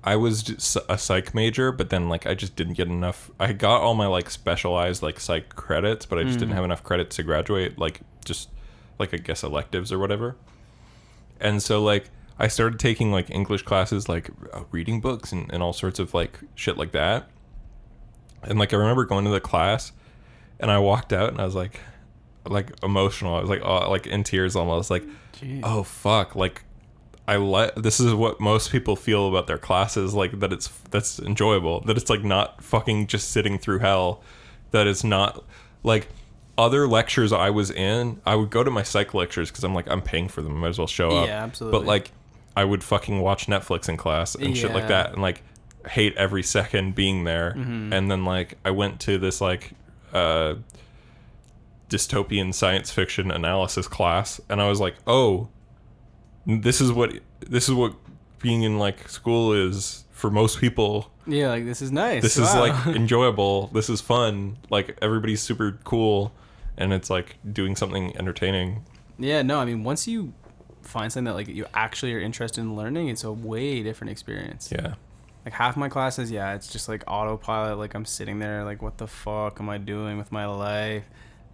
A: I was just a psych major, but then like I just didn't get enough. I got all my like specialized like psych credits, but I just didn't have enough credits to graduate, like just like I guess electives or whatever. And so like I started taking like English classes, like reading books and all sorts of like shit like that. And like I remember going to the class and I walked out and I was like emotional. I was like, oh, like in tears almost, like, jeez. Oh fuck, like this is what most people feel about their classes, like that's enjoyable, that it's like not fucking just sitting through hell, that it's not like other lectures I was in. I would go to my psych lectures because I'm like, I'm paying for them, I might as well show up.
B: Yeah, absolutely.
A: But like I would fucking watch Netflix in class and shit like that, and like hate every second being there. And then like I went to this like dystopian science fiction analysis class, and I was like, oh, this is what being in like school is for most people.
B: Yeah, like this is nice.
A: This is like enjoyable. This is fun. Like everybody's super cool, and it's like doing something entertaining.
B: Yeah, no, I mean, once you find something that like you actually are interested in learning, it's a way different experience.
A: Yeah.
B: Like half my classes, yeah, it's just like autopilot. Like I'm sitting there, like, what the fuck am I doing with my life?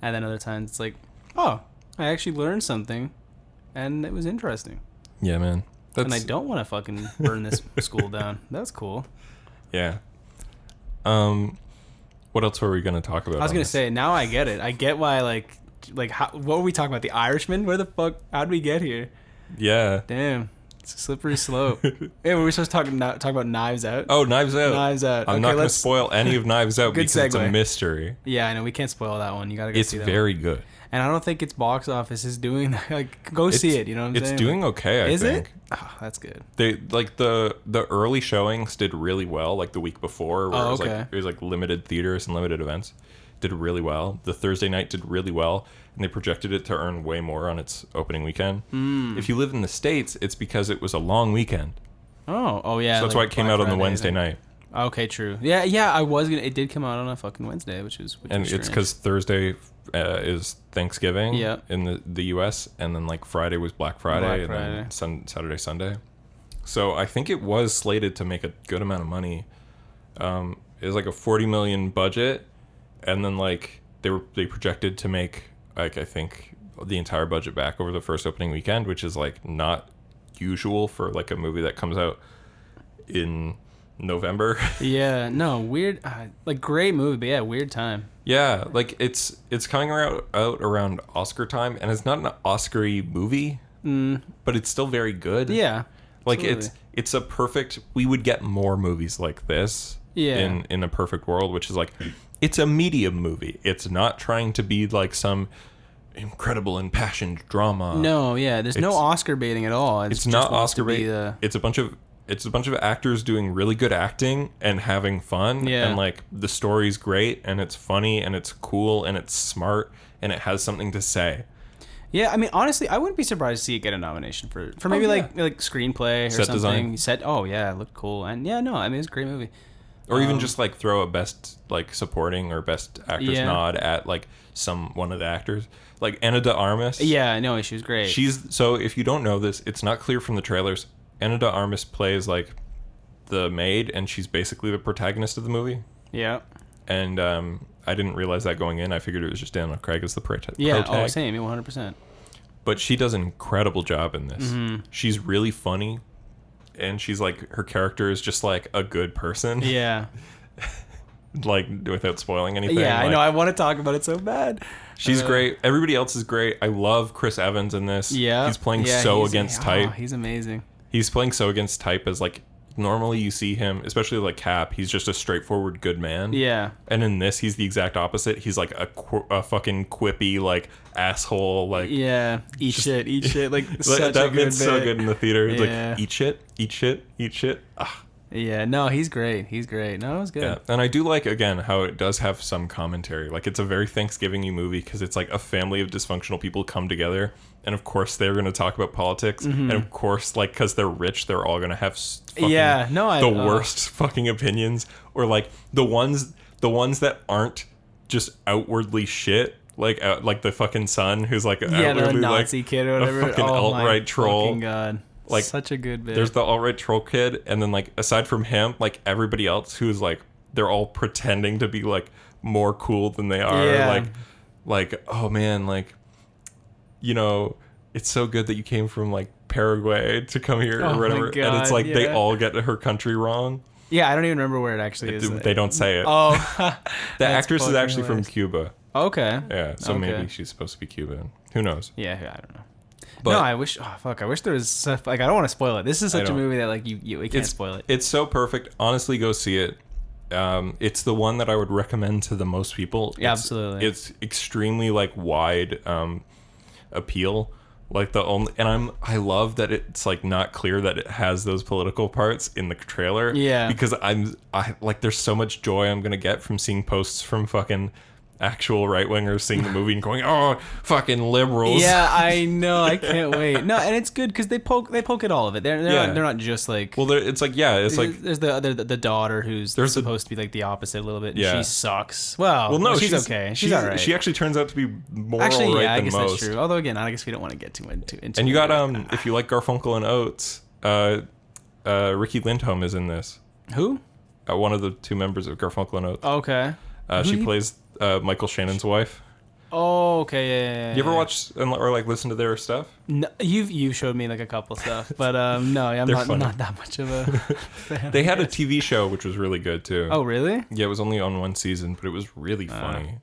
B: And then other times it's like, oh, I actually learned something, and it was interesting.
A: Yeah, man.
B: And I don't want to fucking burn this school down. That's cool.
A: Yeah. What else were we gonna talk about?
B: I was gonna say, now I get it. I get why, like how, what were we talking about? The Irishman? Where the fuck? How'd we get here?
A: Yeah.
B: Damn. It's a slippery slope. Hey, were we supposed to talk about Knives Out?
A: Oh, Knives Out.
B: Knives Out.
A: I'm not going to spoil any of Knives Out because it's a mystery.
B: Yeah, I know. We can't spoil that one. You got to go see that one.
A: It's very good.
B: And I don't think its box office is doing that. Like, go see it. You know what I'm saying?
A: It's doing okay, I think.
B: Is it? Oh, that's good.
A: They like the early showings did really well, like the week before, where it was like limited theaters and limited events. Did really well. The Thursday night did really well, and they projected it to earn way more on its opening weekend. If you live in the States, it's because it was a long weekend.
B: Oh yeah.
A: So that's why it came out on the Wednesday night.
B: Okay, true. Yeah. It did come out on a fucking Wednesday, which is
A: it's because Thursday is Thanksgiving in the U.S., and then like Friday was Black Friday, and then Saturday, Sunday. So I think it was slated to make a good amount of money. It was like a $40 million budget. And then like they projected to make like I think the entire budget back over the first opening weekend, which is like not usual for like a movie that comes out in November.
B: Yeah, no, weird, like great movie, but yeah, weird time.
A: Yeah, like it's coming out around Oscar time, and it's not an Oscar-y movie, but it's still very good.
B: Yeah,
A: like absolutely. It's a perfect. We would get more movies like this. Yeah. In a perfect world, which is like. It's a medium movie. It's not trying to be like some incredible impassioned drama.
B: No, yeah, there's no Oscar baiting at all.
A: It's not Oscar bait. It's a bunch of actors doing really good acting and having fun. Yeah. And like the story's great and it's funny and it's cool and it's smart and it has something to say.
B: Yeah, I mean, honestly, I wouldn't be surprised to see it get a nomination for maybe like screenplay or
A: set
B: something.
A: Design.
B: Oh yeah, it looked cool, and yeah, no, I mean it's a great movie.
A: Or even just like throw a best like supporting or best actress nod at like one of the actors, like Ana de Armas.
B: Yeah, no, she was great.
A: So if you don't know this, it's not clear from the trailers. Ana de Armas plays like the maid, and she's basically the protagonist of the movie.
B: Yeah.
A: And I didn't realize that going in. I figured it was just Daniel Craig as the protagonist.
B: Yeah, oh, same, 100%.
A: But she does an incredible job in this.
B: Mm-hmm.
A: She's really funny. And she's like, her character is just like a good person.
B: Yeah.
A: Like, without spoiling anything.
B: Yeah,
A: like,
B: I know. I want to talk about it so bad.
A: She's great. Everybody else is great. I love Chris Evans in this.
B: Yeah.
A: He's playing against type.
B: He's amazing.
A: He's playing so against type as like, normally you see him, especially like Cap, he's just a straightforward good man.
B: Yeah.
A: And in this, he's the exact opposite. He's like a fucking quippy, like, asshole, like...
B: Yeah. Eat shit. Like, such
A: that
B: a good
A: bit's
B: bit.
A: so good in the theater. It's
B: yeah.
A: like, eat shit. Ah.
B: Yeah, no, he's great. No, it was good.
A: Yeah. And I do like, again, how it does have some commentary. Like, it's a very Thanksgiving-y movie because it's like a family of dysfunctional people come together. And, of course, they're going to talk about politics. Mm-hmm. And, of course, like, because they're rich, they're all going to have the worst fucking opinions. Or, like, the ones that aren't just outwardly shit. Like the fucking son who's like...
B: the Nazi kid or whatever.
A: A fucking alt-right troll.
B: Fucking God.
A: Like,
B: such a good bit.
A: There's the alt-right troll kid, and then like aside from him, like everybody else who's like they're all pretending to be like more cool than they are.
B: Yeah.
A: Like oh man, like you know, it's so good that you came from like Paraguay to come here or whatever.
B: God,
A: and it's like they all get her country wrong.
B: Yeah, I don't even remember where it actually is.
A: They don't say it.
B: Oh,
A: the actress is actually from Cuba.
B: Okay.
A: Yeah, so maybe she's supposed to be Cuban. Who knows?
B: Yeah, I don't know. But, no, I wish. Oh fuck! I wish there was stuff. Like, I don't want to spoil it. This is such a movie that like we can't spoil it.
A: It's so perfect. Honestly, go see it. It's the one that I would recommend to the most people.
B: Yeah, absolutely.
A: It's extremely like wide appeal. Like I love that it's like not clear that it has those political parts in the trailer.
B: Yeah.
A: Because I like there's so much joy I'm gonna get from seeing posts from fucking actual right-wingers seeing the movie and going, "Oh, fucking liberals."
B: Yeah, I know. I can't wait. No, and it's good because they poke at all of it. They're not just like.
A: Well, it's like there's
B: the daughter who's supposed to be like the opposite a little bit. And she sucks. Well, no, she's okay. She's all right.
A: She actually turns out to be more right than most.
B: I guess that's true. Although again, I guess we don't want to get too into.
A: And you got if you like Garfunkel and Oates, Ricky Lindholm is in this.
B: Who?
A: One of the two members of Garfunkel and Oates.
B: Okay.
A: She plays Michael Shannon's wife.
B: Oh, okay, yeah.
A: You ever watch or like listen to their stuff?
B: No, you showed me like a couple stuff, but no, I'm not that much of a fan.
A: They had a TV show which was really good too.
B: Oh, really?
A: Yeah, it was only on one season, but it was really funny.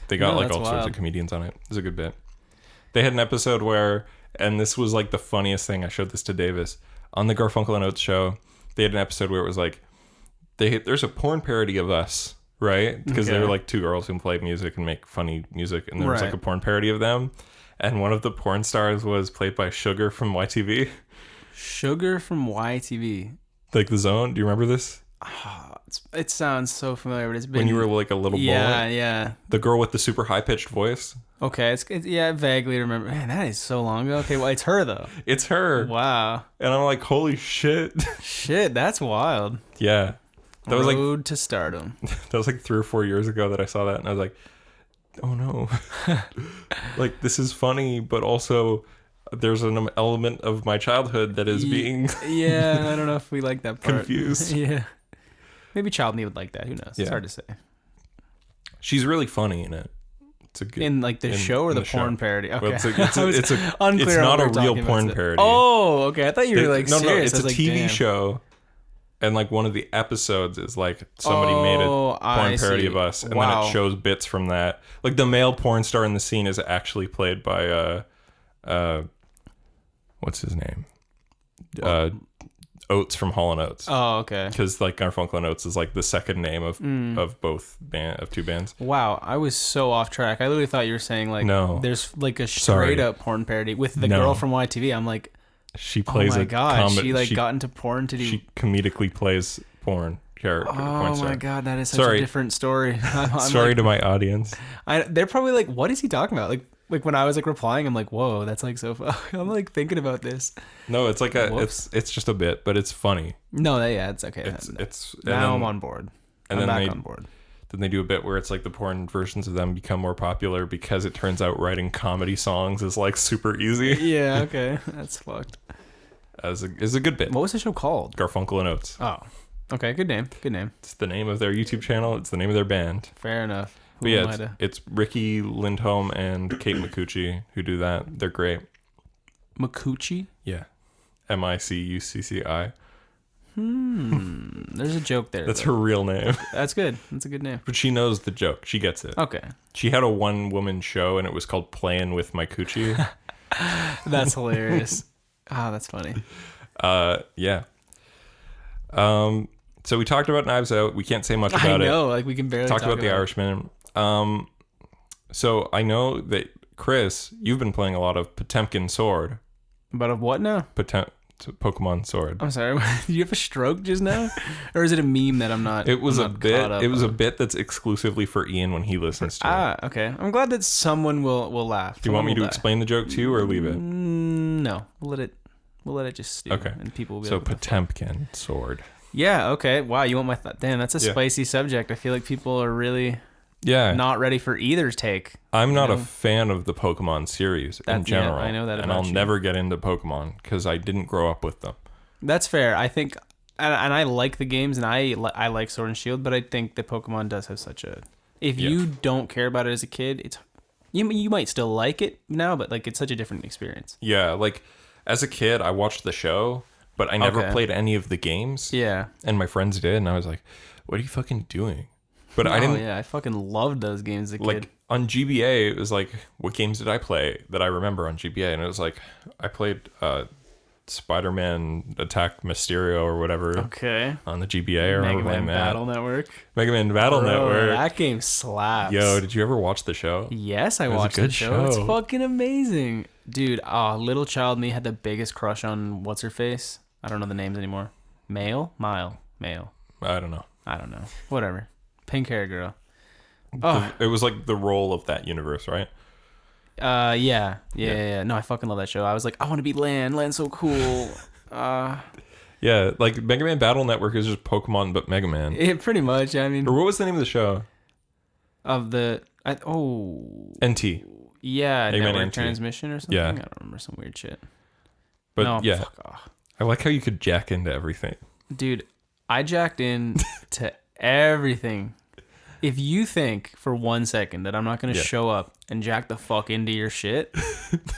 A: They got like all sorts of comedians on it. It was a good bit. They had an episode where, and this was like the funniest thing. I showed this to Davis on the Garfunkel and Oates show. They had an episode where it was like, there's a porn parody of us. Right? Because they were like two girls who play music and make funny music, and there was like a porn parody of them. And one of the porn stars was played by Sugar from YTV.
B: Sugar from YTV.
A: Like The Zone. Do you remember this?
B: Oh, it sounds so familiar, but it's been...
A: When you were like a little boy.
B: Yeah.
A: The girl with the super high-pitched voice.
B: Okay, it's I vaguely remember. Man, that is so long ago. Okay, well, it's her, though.
A: It's her.
B: Wow.
A: And I'm like, holy shit.
B: Shit, that's wild.
A: Yeah. That was
B: Road to Stardom.
A: That was like 3 or 4 years ago that I saw that, and I was like, oh no. Like, this is funny, but also there's an element of my childhood that is being
B: yeah, I don't know if we like that part.
A: Confused.
B: Yeah. Maybe Child Me would like that. Who knows? It's hard to say.
A: She's really funny in it. It's a good,
B: in like the show or the porn parody? Okay.
A: Well, it's not a real porn parody.
B: Oh, okay. I thought you were like serious.
A: No, it's a TV show. And like one of the episodes is like somebody made a porn parody of us, and then it shows bits from that. Like the male porn star in the scene is actually played by what's his name? Oates from Hall & Oates.
B: Oh, okay.
A: Because like Garfunkel and Oates is like the second name of two bands.
B: Wow, I was so off track. I literally thought you were saying like there's like a straight up porn parody with the girl from YTV. I'm like. She plays she got into porn to do.
A: She comedically plays porn character.
B: Oh my god, that is such a different story.
A: Sorry to my audience.
B: They're probably like, what is he talking about? Like when I was like replying, I'm like, whoa, that's like so fun. I'm like thinking about this.
A: No, it's like it's just a bit, but it's funny.
B: No, it's okay. I'm on board. I'm back on board.
A: Then they do a bit where it's like the porn versions of them become more popular because it turns out writing comedy songs is like super easy.
B: Yeah, okay. That's fucked.
A: It's a good bit.
B: What was the show called?
A: Garfunkel and Oates.
B: Oh, okay. Good name.
A: It's the name of their YouTube channel. It's the name of their band.
B: Fair enough.
A: But yeah, it's Ricky Lindholm and Kate Micucci who do that. They're great.
B: Micucci?
A: Yeah. Micucci.
B: There's a joke there.
A: That's her real name.
B: That's good. That's a good name.
A: But she knows the joke. She gets it.
B: Okay.
A: She had a one-woman show, and it was called Playing with My Coochie.
B: That's hilarious. That's funny.
A: Yeah. So we talked about Knives Out. We can't say much about it.
B: I know. Like, we can barely
A: talk about The Irishman. So I know that, Chris, you've been playing a lot of Potemkin Sword.
B: But of what now?
A: Pokemon Sword.
B: I'm sorry. Did you have a stroke just now, or is it a meme that I'm not?
A: It was a bit. It was a bit that's exclusively for Ian when he listens to it.
B: Okay. I'm glad that someone will laugh.
A: Do you want me to explain the joke to you, or leave it?
B: No. We'll let it just stew.
A: Okay.
B: And people will be
A: so Potemkin Sword.
B: Yeah. Okay. Wow. You want my thought? Damn, that's a spicy subject. I feel like people are really.
A: Yeah.
B: Not ready for either take.
A: I'm not a fan of the Pokemon series in general.
B: I know that about
A: and I'll never get into Pokemon because I didn't grow up with them. That's
B: fair. I think, and I like the games, and I like Sword and Shield, but I think that Pokemon does have such a. If you don't care about it as a kid, it's you might still like it now, but like it's such a different experience.
A: Yeah, like as a kid, I watched the show, but I never played any of the games.
B: Yeah,
A: and my friends did, and I was like, "What are you fucking doing?" But I didn't.
B: Yeah, I fucking loved those games as a kid.
A: Like on GBA, it was like, what games did I play that I remember on GBA? And it was like, I played Spider-Man Attack Mysterio or whatever.
B: Okay.
A: On the GBA or
B: Mega Man Battle Network.
A: Mega Man Battle Network.
B: That game slaps.
A: Yo, did you ever watch the show?
B: Yes, I watched the show. It's fucking amazing. Dude, little child me had the biggest crush on what's her face? I don't know the names anymore. Male? Mile.
A: I don't know.
B: Whatever. Pink hair girl.
A: It was like the role of that universe, right?
B: Yeah. No, I fucking love that show. I was like, I want to be Lan. Lan's so cool.
A: Yeah, like Mega Man Battle Network is just Pokemon but Mega Man.
B: Pretty much. I mean,
A: or what was the name of the show? NT.
B: Yeah,
A: Mega Man
B: network
A: NT.
B: transmission or something.
A: Yeah.
B: I don't remember, some weird shit.
A: But
B: no,
A: yeah,
B: fuck off.
A: I like how you could jack into everything.
B: Dude, I jacked in to everything. If you think for 1 second that I'm not going to show up and jack the fuck into your shit,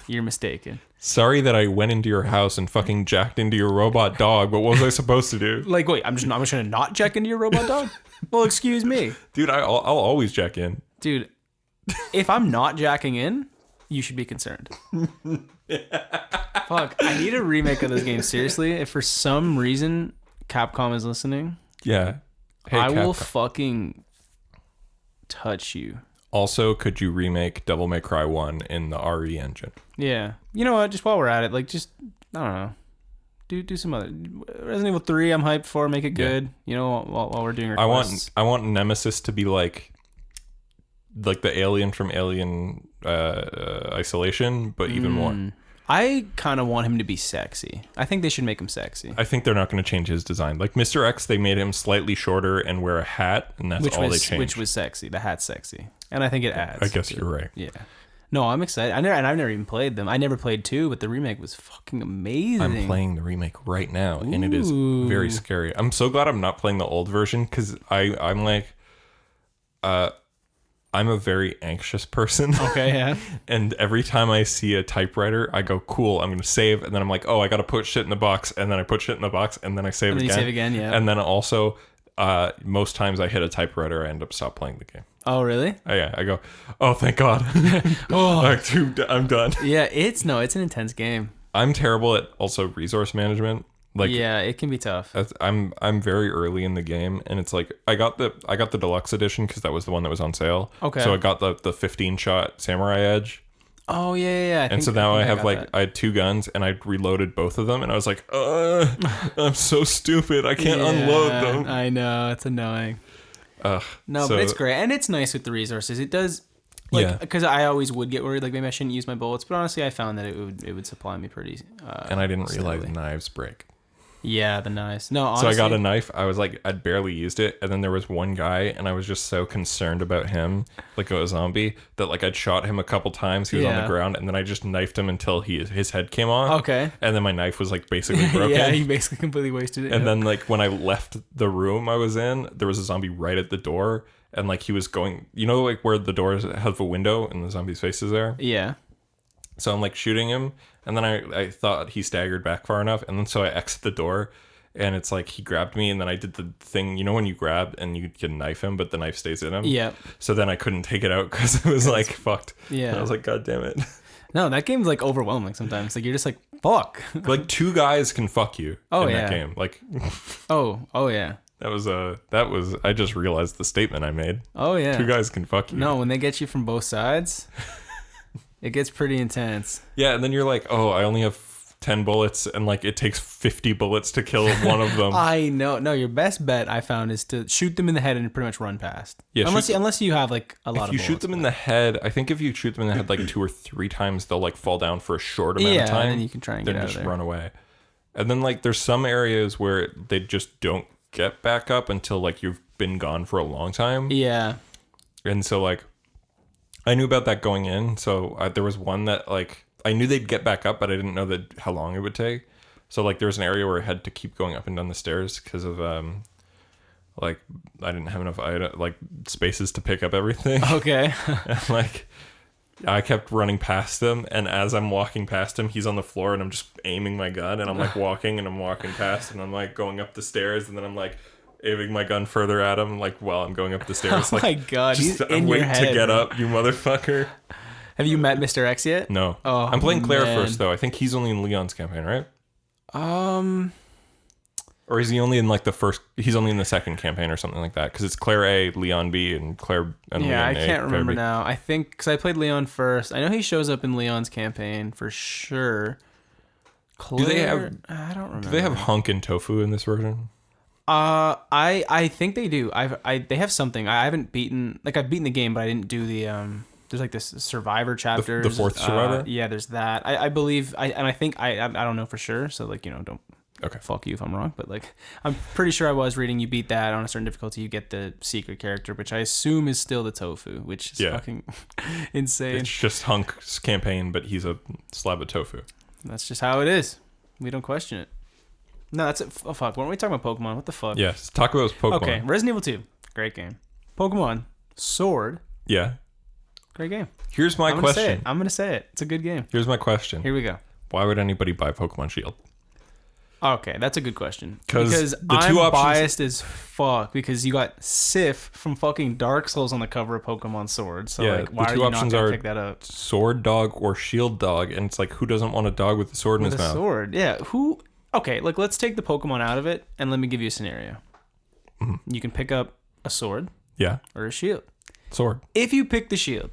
B: you're mistaken.
A: Sorry that I went into your house and fucking jacked into your robot dog, but what was I supposed to do?
B: Like, wait, I'm just going to not jack into your robot dog? Well, excuse me.
A: Dude, I'll always jack in.
B: Dude, if I'm not jacking in, you should be concerned. Fuck, I need a remake of this game. Seriously, if for some reason Capcom is listening,
A: yeah, hey,
B: I will fucking touch you.
A: Also, could you remake Devil May Cry 1 in the RE engine?
B: Yeah. You know what? Just while we're at it, like, just, I don't know. Do some other. Resident Evil 3, I'm hyped for. Make it good. You know, while we're doing requests.
A: I want Nemesis to be like the alien from Alien Isolation, but even more.
B: I kind of want him to be sexy. I think they should make him sexy.
A: I think they're not going to change his design. Like Mr. X, they made him slightly shorter and wear a hat, and that's all they changed.
B: Which was sexy. The hat's sexy. And I think it adds.
A: I guess you're right.
B: Yeah. No, I'm excited. I've never even played them. I never played 2, but the remake was fucking amazing.
A: I'm playing the remake right now, and it is very scary. I'm so glad I'm not playing the old version, because I'm like, I'm a very anxious person.
B: Okay, yeah.
A: And every time I see a typewriter, I go, cool, I'm going to save. And then I'm like, oh, I got to put shit in the box. And then I put shit in the box, and then I save again.
B: You save again, yeah.
A: And then also, most times I hit a typewriter, I end up stop playing the game.
B: Oh, really?
A: Oh, yeah, I go, oh, thank God. I'm done.
B: Yeah, it's an intense game.
A: I'm terrible at also resource management. Like,
B: yeah, it can be tough.
A: I'm very early in the game, and it's like I got the deluxe edition because that was the one that was on sale.
B: Okay.
A: So I got the 15-shot Samurai Edge.
B: Oh yeah.
A: And so now I have I had 2 guns, and I reloaded both of them, and I was like, I'm so stupid. I can't unload them.
B: I know, it's annoying. No, but it's great, and it's nice with the resources. It does. Because I always would get worried, like maybe I shouldn't use my bullets, but honestly, I found that it would supply me pretty.
A: And I didn't realize knives break.
B: Yeah, the knives. No, honestly,
A: so I got a knife. I was like, I'd barely used it, and then there was one guy, and I was just so concerned about him, like a zombie, that like I'd shot him a couple times. He was on the ground, and then I just knifed him until his head came off.
B: Okay.
A: And then my knife was like basically broken.
B: Yeah, he basically completely wasted it.
A: And then like when I left the room I was in, there was a zombie right at the door, and like he was going, you know, like where the doors have a window and the zombie's face is there.
B: Yeah.
A: So I'm like shooting him, and then I thought he staggered back far enough, and then so I exit the door, and it's like he grabbed me, and then I did the thing, you know, when you grab and you can knife him, but the knife stays in him.
B: Yeah.
A: So then I couldn't take it out because it was like fucked. Yeah. And I was like, God damn it.
B: No, that game's like overwhelming sometimes. Like you're just like, fuck.
A: Like 2 guys can fuck you in that game. Like.
B: Oh yeah.
A: That was. I just realized the statement I made.
B: Oh yeah.
A: 2 guys can fuck you.
B: No, when they get you from both sides. It gets pretty intense.
A: Yeah, and then you're like, oh, I only have 10 bullets, and like it takes 50 bullets to kill one of them.
B: I know. No, your best bet I found is to shoot them in the head and pretty much run past. Yeah, unless you have like a lot of bullets. If you
A: shoot them in the head, I think if you shoot them in the head like 2 or 3 times, they'll like fall down for a short amount of time.
B: And then you can try and get out of there.
A: Then just run away. And then like there's some areas where they just don't get back up until like you've been gone for a long time.
B: Yeah.
A: And so like I knew about that going in, so there was one that like I knew they'd get back up, but I didn't know that how long it would take. So like there was an area where I had to keep going up and down the stairs because of like I didn't have enough like spaces to pick up everything.
B: Okay.
A: And, like I kept running past him, and as I'm walking past him, he's on the floor, and I'm just aiming my gun, and I'm like walking, and I'm walking past, and I'm like going up the stairs, and then I'm like aiming my gun further at him, like while I'm going up the stairs.
B: Oh
A: like,
B: my God,
A: just
B: he's in your head,
A: to get up, you motherfucker.
B: Have you met Mr. X yet?
A: No.
B: Oh,
A: I'm playing Claire first, though. I think he's only in Leon's campaign, right? Or is he only in like the first? He's only in the second campaign or something like that, because it's Claire A, Leon B, and Claire and Leon A.
B: I can't remember now. I think because I played Leon first. I know he shows up in Leon's campaign for sure. Claire,
A: do they have?
B: I don't remember.
A: Do they have Hunk and Tofu in this version?
B: I think they do. They have something. I haven't beaten, like, I've beaten the game, but I didn't do the there's like this Survivor chapters.
A: The fourth Survivor.
B: Yeah, there's that. I believe. I think I don't know for sure. So like, don't.
A: Okay.
B: Fuck you if I'm wrong, but like, I'm pretty sure I was reading you beat that on a certain difficulty. You get the secret character, which I assume is still the tofu, which is fucking insane.
A: It's just Hunk's campaign, but he's a slab of tofu.
B: That's just how it is. We don't question it. No, that's it. Oh, fuck. Weren't we talking about Pokemon? What the fuck?
A: Yes. Talk about Pokemon.
B: Okay. Resident Evil 2. Great game. Pokemon. Sword.
A: Yeah.
B: Great game.
A: Here's my question.
B: I'm going to say it. It's a good game.
A: Here's my question.
B: Here we go.
A: Why would anybody buy Pokemon Shield?
B: Okay, that's a good question.
A: Because the
B: I'm
A: two options...
B: biased as fuck because you got Sif from fucking Dark Souls on the cover of Pokemon Sword. So like, why are you not going to pick that up?
A: Sword dog or shield dog, and it's like, who doesn't want a dog with a sword in his mouth?
B: Sword, yeah. Who? Okay, like let's take the Pokemon out of it, and let me give you a scenario. You can pick up a sword, or a shield.
A: Sword.
B: If you pick the shield,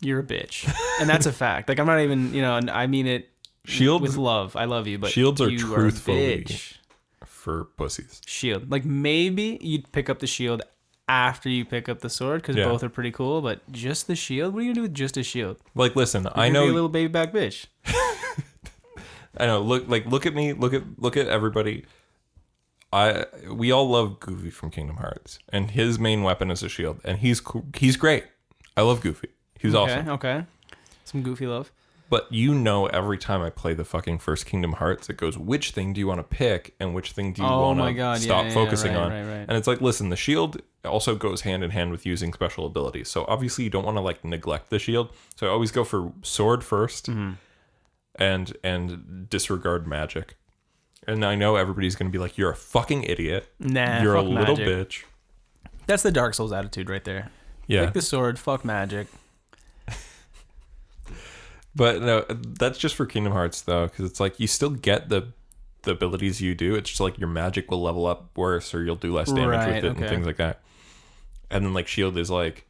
B: you're a bitch, and that's a fact. Like I'm not even, I mean it. Shield with love. I love you, but
A: shields are
B: you
A: truthfully
B: are a bitch.
A: For pussies.
B: Shield. Like maybe you'd pick up the shield after you pick up the sword because both are pretty cool, but just the shield? What are you gonna do with just a shield?
A: Like, listen,
B: I know. Be a little baby back bitch.
A: I know. Look at me. Look at everybody. We all love Goofy from Kingdom Hearts, and his main weapon is a shield, and he's he's great. I love Goofy. He's awesome.
B: Okay. Some Goofy love.
A: But every time I play the fucking first Kingdom Hearts, it goes, which thing do you want to pick and which thing do you want to stop focusing on? Right. And it's like, listen, the shield also goes hand in hand with using special abilities. So obviously you don't want to like neglect the shield. So I always go for sword first and disregard magic. And I know everybody's going to be like, you're a fucking idiot.
B: Nah,
A: you're a
B: fuck
A: little
B: magic.
A: bitch.
B: That's the Dark Souls attitude right there.
A: Yeah.
B: Pick the sword, fuck magic.
A: But no, that's just for Kingdom Hearts though, because it's like you still get the abilities you do. It's just like your magic will level up worse, or you'll do less damage with it and things like that. And then like Shield is like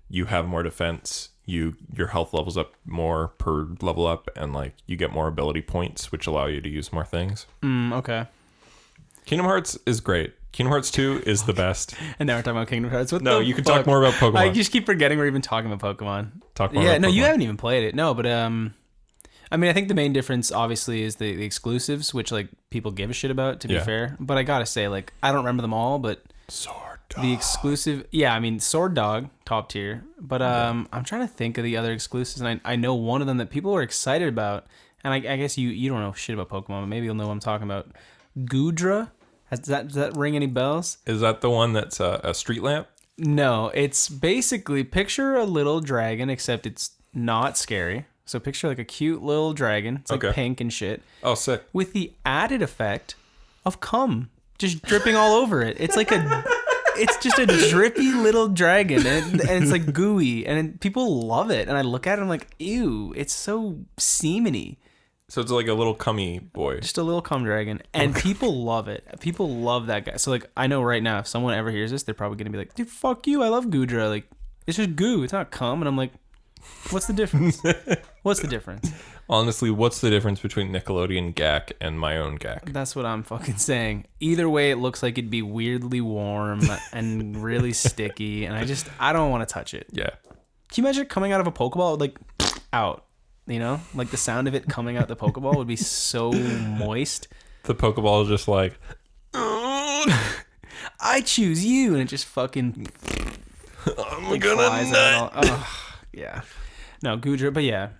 A: you have more defense, your health levels up more per level up, and like you get more ability points, which allow you to use more things.
B: Okay.
A: Kingdom Hearts is great. Kingdom Hearts 2 is the best.
B: And now we're talking about Kingdom Hearts.
A: You can talk more about Pokemon.
B: I just keep forgetting we're even talking about Pokemon.
A: Talk more about Pokemon.
B: You haven't even played it. No, but I mean, I think the main difference obviously is the exclusives, which like people give a shit about, to be fair. But I gotta say, like, I don't remember them all, but
A: Sword Dog.
B: The exclusive, Sword Dog, top tier. But I'm trying to think of the other exclusives, and I know one of them that people are excited about, and I guess you don't know shit about Pokemon, but maybe you'll know what I'm talking about. Goodra. Does that ring any bells?
A: Is that the one that's a street lamp?
B: No, it's basically picture a little dragon, except it's not scary. So picture like a cute little dragon. It's like pink and shit.
A: Oh, sick.
B: With the added effect of cum just dripping all over it. It's like it's just a drippy little dragon, and it's like gooey, and people love it. And I look at it, I'm like, ew, it's so semeny.
A: So it's like a little cummy boy.
B: Just a little cum dragon. And people love it. People love that guy. So like, I know right now, if someone ever hears this, they're probably going to be like, dude, fuck you. I love Goodra. Like, it's just goo. It's not cum. And I'm like, what's the difference? What's the difference?
A: Honestly, what's the difference between Nickelodeon Gak and my own Gak?
B: That's what I'm fucking saying. Either way, it looks like it'd be weirdly warm and really sticky. And I don't want to touch it.
A: Yeah.
B: Can you imagine it coming out of a Pokeball? Like, out. You know, like the sound of it coming out the Pokeball would be so moist.
A: The Pokeball is just like,
B: I choose you, and it just fucking
A: I'm gonna nut.
B: Yeah. No, Goodra, but yeah.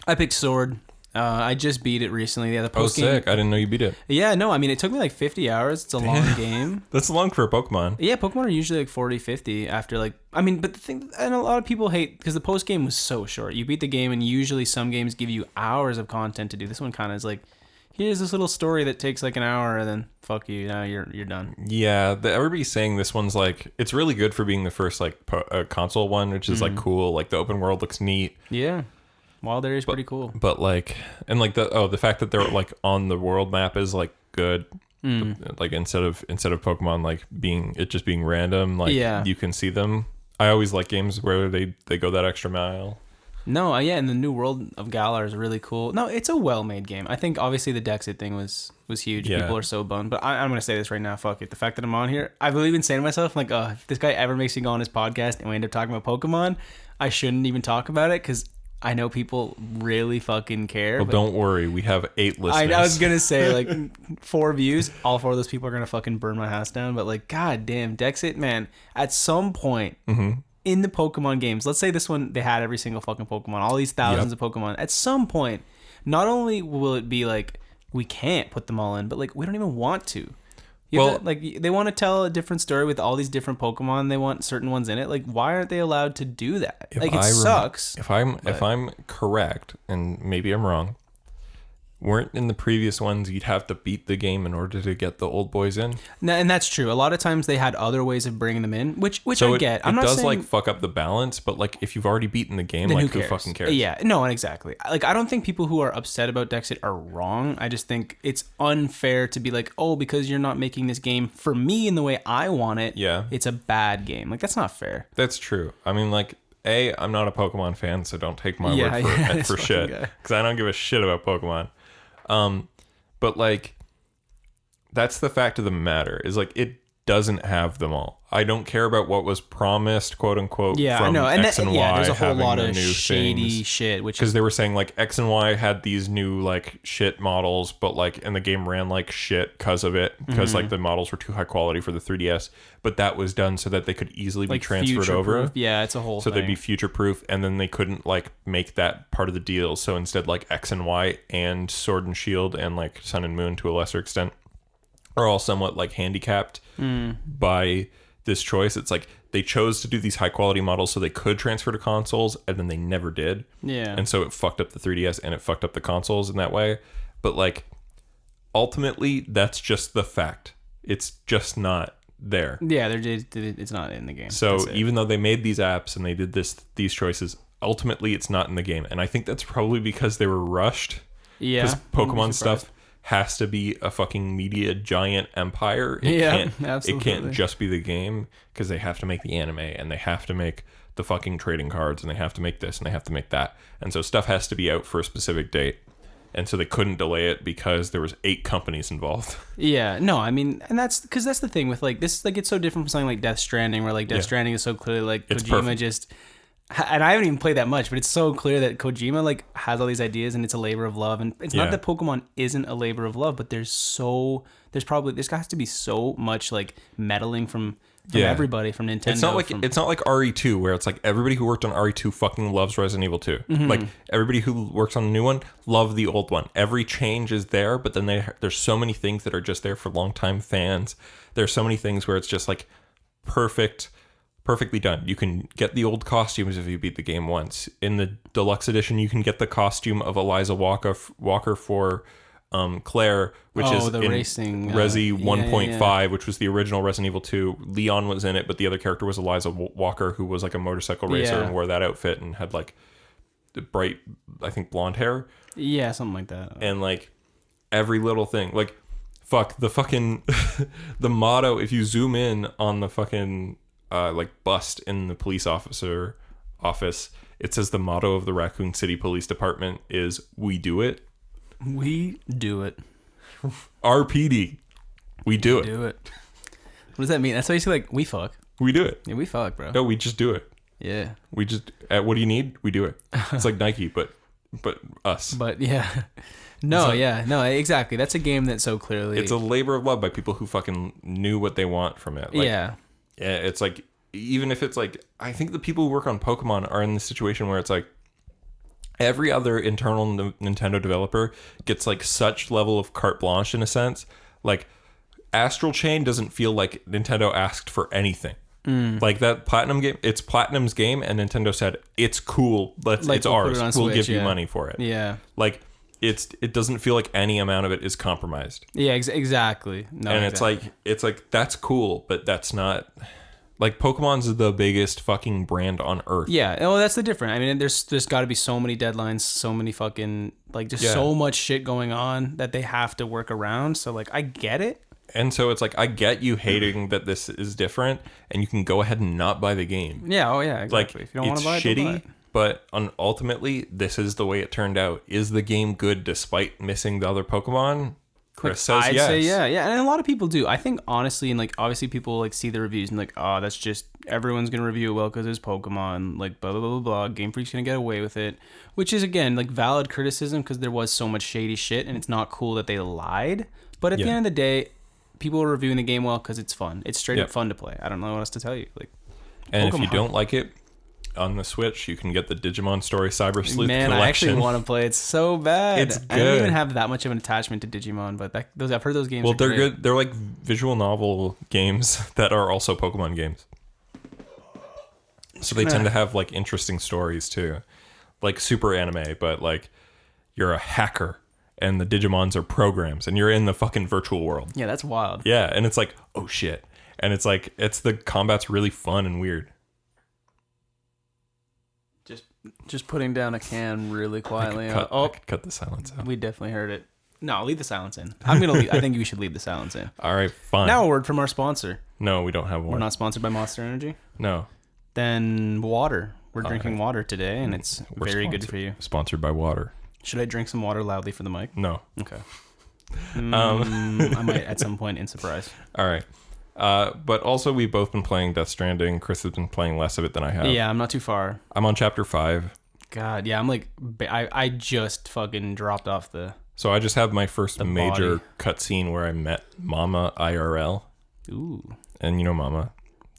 B: I picked Sword. I just beat it recently. Yeah, the post game.
A: Oh, sick. I didn't know you beat it.
B: Yeah, no, I mean, it took me like 50 hours. It's a long game.
A: That's long for a Pokemon.
B: Yeah, Pokemon are usually like 40, 50 after like, I mean, but the thing, and a lot of people hate, because the post game was so short. You beat the game, and usually some games give you hours of content to do. This one kind of is like, here's this little story that takes like an hour, and then fuck you, now you're done.
A: Yeah, everybody's saying this one's like, it's really good for being the first like console one, which is like cool. Like the open world looks neat.
B: Yeah. Wild area is pretty cool.
A: But like, and like the fact that they're like on the world map is like good. Like instead of Pokemon like just being random, like you can see them. I always like games where they go that extra mile.
B: No, yeah, and the new world of Galar is really cool. No, it's a well-made game. I think obviously the Dexit thing was huge. Yeah. People are so bummed, but I'm gonna say this right now. Fuck it. The fact that I'm on here, I've really been saying to myself, like, oh, if this guy ever makes me go on his podcast and we end up talking about Pokemon, I shouldn't even talk about it because I know people really fucking care.
A: Well, don't worry. We have 8 listeners.
B: I was gonna say like 4 views. All 4 of those people are gonna fucking burn my house down. But like, god damn, Dexit, man. At some point. In the Pokemon games, let's say this one, they had every single fucking Pokemon, all these thousands of Pokemon. At some point, not only will it be like, we can't put them all in, but like, we don't even want to. Like, they want to tell a different story with all these different Pokemon. They want certain ones in it. Like, why aren't they allowed to do that? Like, it sucks.
A: If I'm correct, and maybe I'm wrong, weren't in the previous ones you'd have to beat the game in order to get the old boys in?
B: No, and that's true. A lot of times they had other ways of bringing them in, which so I get.
A: I'm not saying, like, fuck up the balance, but like, if you've already beaten the game, like, who fucking cares?
B: Yeah, no, exactly. Like, I don't think people who are upset about Dexit are wrong. I just think it's unfair to be like, oh, because you're not making this game for me in the way I want it, it's a bad game. Like, that's not fair.
A: That's true. I mean, like, I'm not a Pokemon fan, so don't take my word for shit, because I don't give a shit about Pokemon. But like, that's the fact of the matter, is like, it doesn't have them all. I don't care about what was promised, quote unquote, from
B: I know. And
A: X and Y.
B: There's a whole lot of
A: new
B: shady shit,
A: because they were saying like X and Y had these new like shit models, but like, and the game ran like shit because of it, because like the models were too high quality for the 3DS. But that was done so that they could easily be transferred over.
B: Yeah, it's a whole
A: so
B: thing.
A: They'd be future proof, and then they couldn't like make that part of the deal. So instead, like X and Y and Sword and Shield and like Sun and Moon to a lesser extent are all somewhat like handicapped by this choice. It's like they chose to do these high quality models so they could transfer to consoles, and then they never did. Yeah. And so it fucked up the 3DS and it fucked up the consoles in that way. But like, ultimately, that's just the fact. It's just not there.
B: Yeah, it's not in the game.
A: So even though they made these apps and they did these choices, ultimately it's not in the game. And I think that's probably because they were rushed. Yeah. Because Pokemon stuff has to be a fucking media giant empire. Absolutely. It can't just be the game, because they have to make the anime, and they have to make the fucking trading cards, and they have to make this, and they have to make that. And so stuff has to be out for a specific date. And so they couldn't delay it because there was 8 companies involved.
B: Yeah, no, I mean, and that's because that's the thing with like this, like, it's so different from something like Death Stranding, where like Death Stranding is so clearly like Kojima just, and I haven't even played that much, but it's so clear that Kojima like has all these ideas and it's a labor of love. And it's not that Pokemon isn't a labor of love, but there has to be so much like meddling from everybody, from Nintendo.
A: It's not like RE2, where it's like everybody who worked on RE2 fucking loves Resident Evil 2. Like, everybody who works on the new one love the old one. Every change is there, but then there's so many things that are just there for longtime fans. There's so many things where it's just like perfectly done. You can get the old costumes if you beat the game once. In the deluxe edition, you can get the costume of Eliza Walker for Claire, which is
B: the
A: in
B: racing
A: Resi 1.5, which was the original Resident Evil 2. Leon was in it, but the other character was Eliza Walker, who was like a motorcycle racer and wore that outfit and had like bright, I think, blonde hair.
B: Yeah, something like that.
A: And like every little thing, like the fucking the motto, if you zoom in on the fucking like bust in the police officer office, it says the motto of the Raccoon City Police Department is "We do it."
B: We do it.
A: RPD. We do it.
B: What does that mean? That's why you say like, we fuck.
A: We do it.
B: Yeah, we fuck, bro.
A: No, we just do it.
B: Yeah.
A: We just, what do you need? We do it. It's like Nike, but us.
B: But yeah. No, no, exactly. That's a game that so clearly.
A: It's a labor of love by people who fucking knew what they want from it. Like, yeah. It's like, even if it's like, I think the people who work on Pokemon are in the situation where it's like, every other internal Nintendo developer gets like such level of carte blanche in a sense. Like, Astral Chain doesn't feel like Nintendo asked for anything. Like that Platinum game, it's Platinum's game, and Nintendo said, it's cool, it's ours. We'll give you money for it.
B: Yeah.
A: Like, it doesn't feel like any amount of it is compromised.
B: Yeah, exactly. No,
A: and
B: exactly.
A: it's like that's cool, but that's not. Like, Pokemon's the biggest fucking brand on Earth.
B: Yeah, well, that's the difference. I mean, there's got to be so many deadlines, so many fucking, like, just so much shit going on that they have to work around. So, like, I get it.
A: And so it's like, I get you hating that this is different, and you can go ahead and not buy the game.
B: Yeah, oh yeah, exactly.
A: Like, if you don't want to buy it, don't buy it. but ultimately, this is the way it turned out. Is the game good despite missing the other Pokemon? Chris says
B: I'd
A: yes.
B: say yeah, and a lot of people do. I think honestly, and like obviously people like see the reviews and like, oh, that's just everyone's gonna review it well because it's Pokemon, like blah blah blah blah. Game Freak's gonna get away with it, which is again like valid criticism because there was so much shady shit, and it's not cool that they lied. But at the end of the day, people are reviewing the game well because it's fun. It's straight up fun to play. I don't know what else to tell you. Like,
A: and Pokemon. If you don't like it. On the Switch, you can get the Digimon Story Cyber Sleuth collection.
B: I actually want to play it so bad.
A: It's good.
B: I don't even have that much of an attachment to Digimon, but I've heard those games.
A: Well, they're good. They're like visual novel games that are also Pokemon games. So they tend to have like interesting stories too, like super anime. But like, you're a hacker, and the Digimons are programs, and you're in the fucking virtual world.
B: Yeah, that's wild.
A: Yeah, and it's like, oh shit, and it's like the combat's really fun and weird.
B: Just putting down a can really quietly.
A: I could cut the silence out.
B: We definitely heard it. No, leave the silence in. I'm gonna leave. I think you should leave the silence in.
A: All right, fine.
B: Now a word from our sponsor.
A: No, we don't have one.
B: We're not sponsored by Monster Energy.
A: No.
B: Then water. We're drinking water today, and it's very good for you.
A: Sponsored by water.
B: Should I drink some water loudly for the mic?
A: No.
B: Okay. I might at some point in surprise.
A: All right. But also we've both been playing Death Stranding. Chris has been playing less of it than I have.
B: Yeah, I'm not too far.
A: I'm on chapter 5.
B: God, yeah, I'm like, I just fucking dropped off the...
A: So I just have my first major cutscene where I met Mama IRL.
B: Ooh.
A: And you know Mama.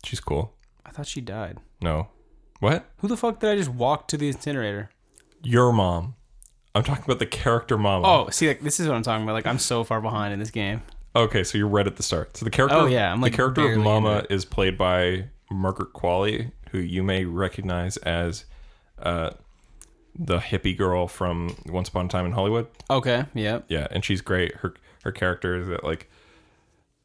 A: She's cool.
B: I thought she died.
A: No. What?
B: Who the fuck did I just walk to the incinerator?
A: Your mom. I'm talking about the character Mama.
B: Oh, see, like, this is what I'm talking about. Like, I'm so far behind in this game.
A: Okay, so you're right at the start. So the character,
B: I'm like
A: the character of Mama is played by Margaret Qualley, who you may recognize as the hippie girl from Once Upon a Time in Hollywood.
B: Okay, yeah.
A: Yeah, and she's great. Her character is that like,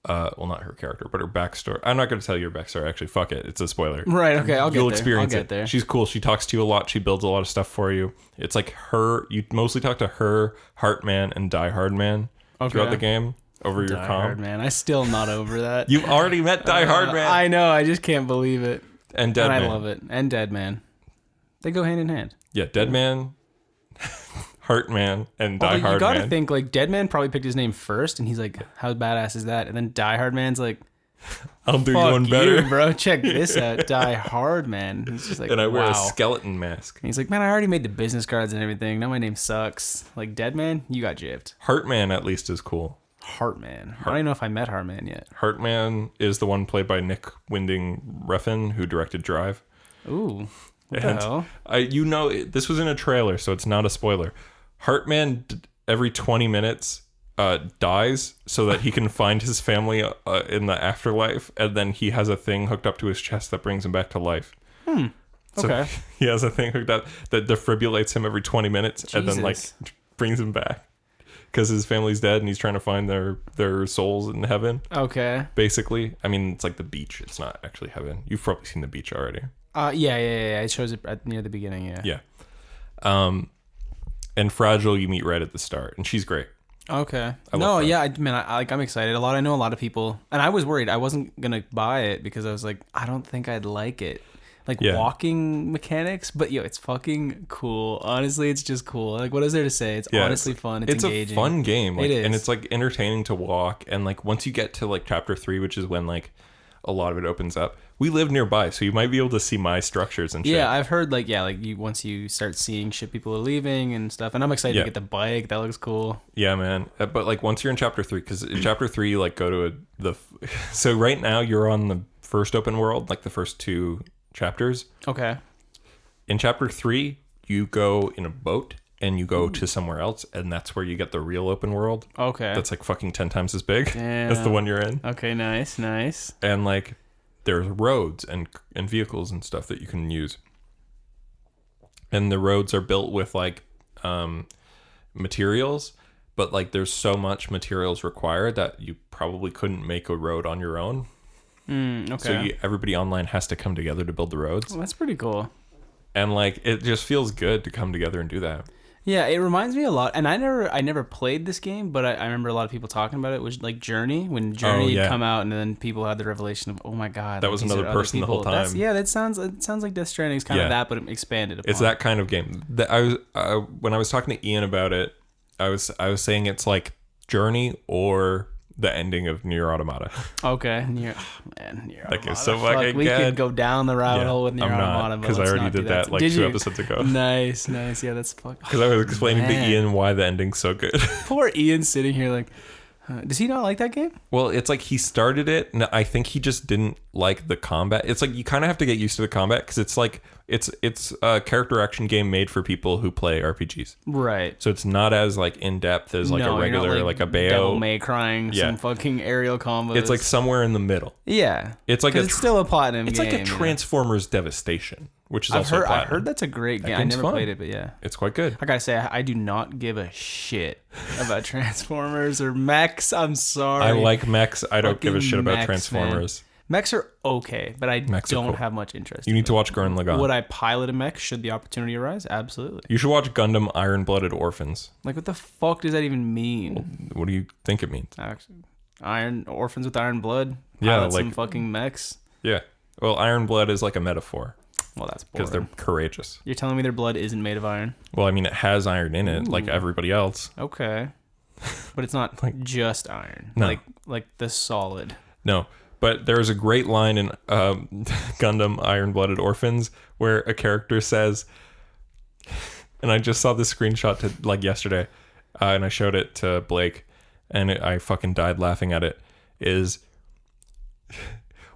A: well, not her character, but her backstory. I'm not going to tell you her backstory. Actually, fuck it. It's a spoiler.
B: Right, okay,
A: You'll experience it. She's cool. She talks to you a lot. She builds a lot of stuff for you. It's like you mostly talk to her, Heartman, and Die Hard Man throughout the game. Over your
B: Die
A: comm.
B: Hard Man. I still not over that.
A: You've already met Die Hard Man.
B: I know. I just can't believe it.
A: And Dead Man.
B: I love it. And Dead Man. They go hand in hand.
A: Yeah, Dead Man, Heart Man, and Die Hard Man.
B: You gotta think, like, Dead Man probably picked his name first, and he's like, how badass is that? And then Die Hard Man's like,
A: I'll do you one better.
B: Bro, check this out. Die Hard Man. He's just like,
A: and I wear a skeleton mask.
B: And he's like, man, I already made the business cards and everything. Now my name sucks. Like, Dead Man, you got gypped.
A: Heart Man at least is cool.
B: Heartman. I don't even know if I met Heartman yet.
A: Heartman is the one played by Nick Winding Refn, who directed Drive.
B: Ooh. What the hell?
A: This was in a trailer, so it's not a spoiler. Heartman, every 20 minutes, dies so that he can find his family in the afterlife, and then he has a thing hooked up to his chest that brings him back to life.
B: Okay.
A: So he has a thing hooked up that defibrillates him every 20 minutes,
B: Jesus.
A: and then like brings him back. Because his family's dead and he's trying to find their souls in heaven. Okay. Basically. I mean, it's like the beach. It's not actually heaven. You've probably seen the beach already.
B: Yeah. It shows it near the beginning, yeah.
A: Yeah. And Fragile you meet right at the start. And she's great.
B: Okay. I'm excited. I know a lot of people. And I was worried. I wasn't going to buy it because I was like, I don't think I'd like it. Walking mechanics, but it's fucking cool. Honestly, it's just cool. Like, what is there to say? It's honestly fun. It's engaging.
A: A fun game.
B: It is.
A: And it's like entertaining to walk. And like once you get to like chapter 3, which is when like a lot of it opens up, we live nearby, so you might be able to see my structures and shit.
B: Yeah, I've heard once you start seeing shit people are leaving and stuff, and I'm excited to get the bike. That looks cool.
A: Yeah, man. But like once you're in chapter 3, because in chapter 3 you like go to so right now you're on the first open world, like the first 2 chapters.
B: Okay.
A: In chapter 3, you go in a boat and you go to somewhere else, and that's where you get the real open world.
B: Okay.
A: That's like fucking 10 times as big.
B: Damn.
A: That's the one you're in.
B: Okay, nice.
A: And like there's roads and vehicles and stuff that you can use. And the roads are built with like materials, but like there's so much materials required that you probably couldn't make a road on your own.
B: Okay.
A: So everybody online has to come together to build the roads.
B: Well, that's pretty cool.
A: And like it just feels good to come together and do that.
B: Yeah, it reminds me a lot, and I never played this game, but I remember a lot of people talking about it. It was like Journey, when Journey had come out, and then people had the revelation of, oh my god,
A: that was another person the whole time.
B: That sounds like Death Stranding is kind of that, but it expanded upon.
A: It's that kind of game. When I was talking to Ian about it, I was saying it's like Journey or the ending of Nier Automata.
B: Okay, Nier
A: Like,
B: Automata.
A: it's so fucking
B: we
A: good.
B: could go down the rabbit hole with Nier Automata,
A: because I already did that like 2 episodes ago.
B: Nice. Yeah, that's fucking.
A: Because I was explaining to Ian why the ending's so good.
B: Poor Ian sitting here like, does he not like that game?
A: Well, it's like he started it, and I think he just didn't like the combat. It's like you kind of have to get used to the combat, because it's like it's a character action game made for people who play RPGs.
B: Right.
A: So it's not as like in depth as like a regular like a Bayo.
B: Devil May Crying, some fucking aerial combos.
A: It's like somewhere in the middle.
B: Yeah.
A: It's like
B: it's still a platinum
A: game. It's like a Transformers Devastation, which is also platinum.
B: I've heard that's a great game. I never played it, but yeah.
A: It's quite good.
B: I gotta say, I do not give a shit about Transformers or mechs. I'm sorry.
A: I like mechs. I don't give a shit about Transformers.
B: Man. Mechs are okay, but I don't have much interest.
A: You need to watch Gurren Lagann.
B: Would I pilot a mech should the opportunity arise? Absolutely.
A: You should watch Gundam Iron-Blooded Orphans.
B: Like, what the fuck does that even mean?
A: Well, what do you think it means?
B: Actually, orphans with iron blood.
A: Pilot
B: some fucking mechs.
A: Yeah. Well, iron blood is like a metaphor.
B: Well, that's boring.
A: Because they're courageous.
B: You're telling me their blood isn't made of iron?
A: Well, I mean, it has iron in it, like everybody else.
B: Okay. But it's not just iron.
A: No.
B: Like the solid.
A: No. But there's a great line in Gundam Iron-Blooded Orphans where a character says, and I just saw this screenshot like yesterday, and I showed it to Blake, and I fucking died laughing at it, is,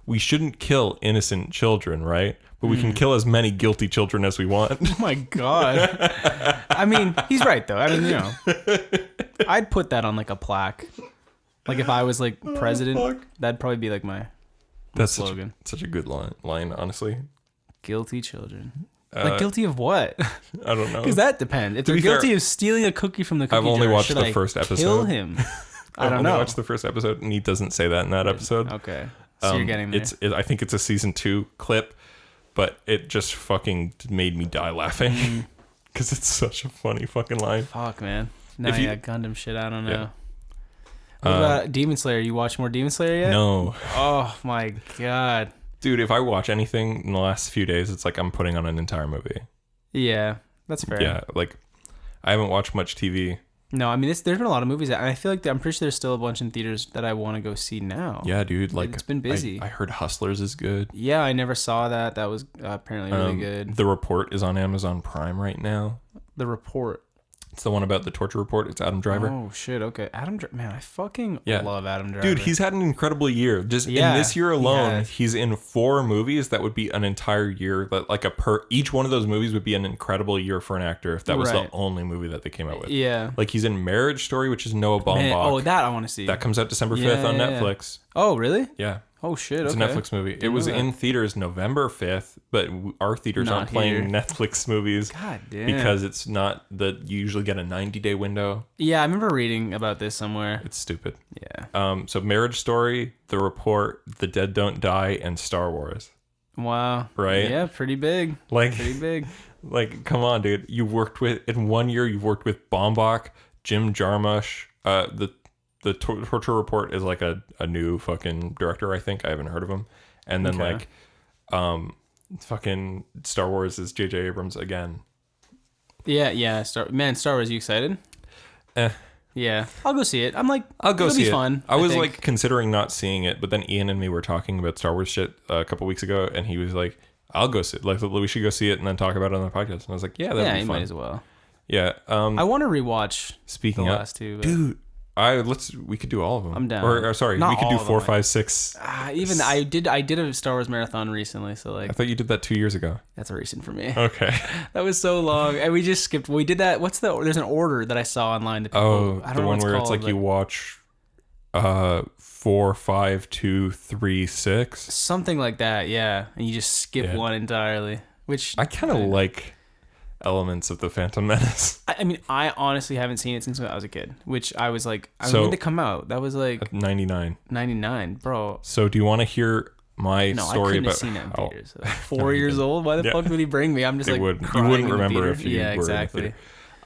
A: we shouldn't kill innocent children, right? But we can kill as many guilty children as we want.
B: Oh my god. I mean, he's right though. I mean, I'd put that on like a plaque. Like if I was like president, that'd probably be like my slogan.
A: Such a good line, honestly.
B: Guilty children. Like guilty of what?
A: I don't know.
B: Because that depends. If they're guilty of stealing a cookie from the cookie
A: I've only
B: jar,
A: watched
B: should
A: the
B: I
A: first episode.
B: Kill him. I don't know.
A: I've only watched the first episode, and he doesn't say that in that episode.
B: Okay. So you're getting there.
A: I think it's a season 2 clip, but it just fucking made me die laughing because it's such a funny fucking line.
B: Fuck, man. Now Gundam shit. I don't know. Yeah. What about Demon Slayer? You watch more Demon Slayer yet?
A: No.
B: Oh my god.
A: Dude, if I watch anything in the last few days, it's like I'm putting on an entire movie.
B: Yeah, that's fair.
A: Yeah, like I haven't watched much TV.
B: No, I mean, there's been a lot of movies, and I feel like I'm pretty sure there's still a bunch in theaters that I want to go see now.
A: Yeah, dude. Like
B: it's been busy.
A: I heard Hustlers is good.
B: Yeah, I never saw that. That was apparently really good.
A: The Report is on Amazon Prime right now.
B: The Report.
A: It's the one about the torture report. It's Adam Driver.
B: Oh, shit. Okay. Man, I fucking love Adam Driver.
A: Dude, he's had an incredible year. Just in this year alone, he's in 4 movies. That would be an entire year. Like each one of those movies would be an incredible year for an actor if that was the only movie that they came out with.
B: Yeah.
A: Like he's in Marriage Story, which is Noah Baumbach.
B: Oh, that I want to see.
A: That comes out December 5th on Netflix.
B: Oh, really?
A: Yeah.
B: Oh, shit.
A: It's a Netflix movie. It was in theaters November 5th, but our theaters aren't playing Netflix movies.
B: God damn.
A: Because it's not you usually get a 90-day window.
B: Yeah, I remember reading about this somewhere.
A: It's stupid.
B: Yeah.
A: So Marriage Story, The Report, The Dead Don't Die, and Star Wars.
B: Wow.
A: Right?
B: Yeah, pretty big. Pretty big.
A: Like, come on, dude. In 1 year, you've worked with Baumbach, Jim Jarmusch, the Torture Report is like a new fucking director, I think. I haven't heard of him. And then fucking Star Wars is J.J. Abrams again.
B: Yeah. Star Wars, you excited? Yeah. I'll go see it.
A: I'll go see it.
B: It'll be fun.
A: I was like considering not seeing it, but then Ian and me were talking about Star Wars shit a couple weeks ago, and he was like, I'll go see it. Like, we should go see it and then talk about it on the podcast. And I was like, yeah, that'd be fun.
B: Might as well.
A: Yeah.
B: I want to rewatch
A: the
B: last 2. But...
A: Dude. We could do all of them.
B: I'm down.
A: Or sorry, we could do 4, 5, 6.
B: Even I did a Star Wars marathon recently, so like
A: I thought you did that 2 years ago.
B: That's recent for me.
A: Okay.
B: That was so long, and we just skipped. We did that. There's an order that I saw online that people. I don't know
A: one
B: what
A: where
B: it's
A: like you watch 4, 5, 2, 3, 6.
B: Something like that, yeah. And you just skip one entirely, which
A: I kind of like elements of the Phantom Menace.
B: I mean, I honestly haven't seen it since I was a kid, which I was like, when did it come out? That was like
A: 99.
B: 99, bro.
A: So do you want to hear my story about
B: seen it in theaters. 4 years old? Why the fuck would he bring me? I'm just
A: you
B: like
A: wouldn't remember if you
B: were
A: exactly.
B: In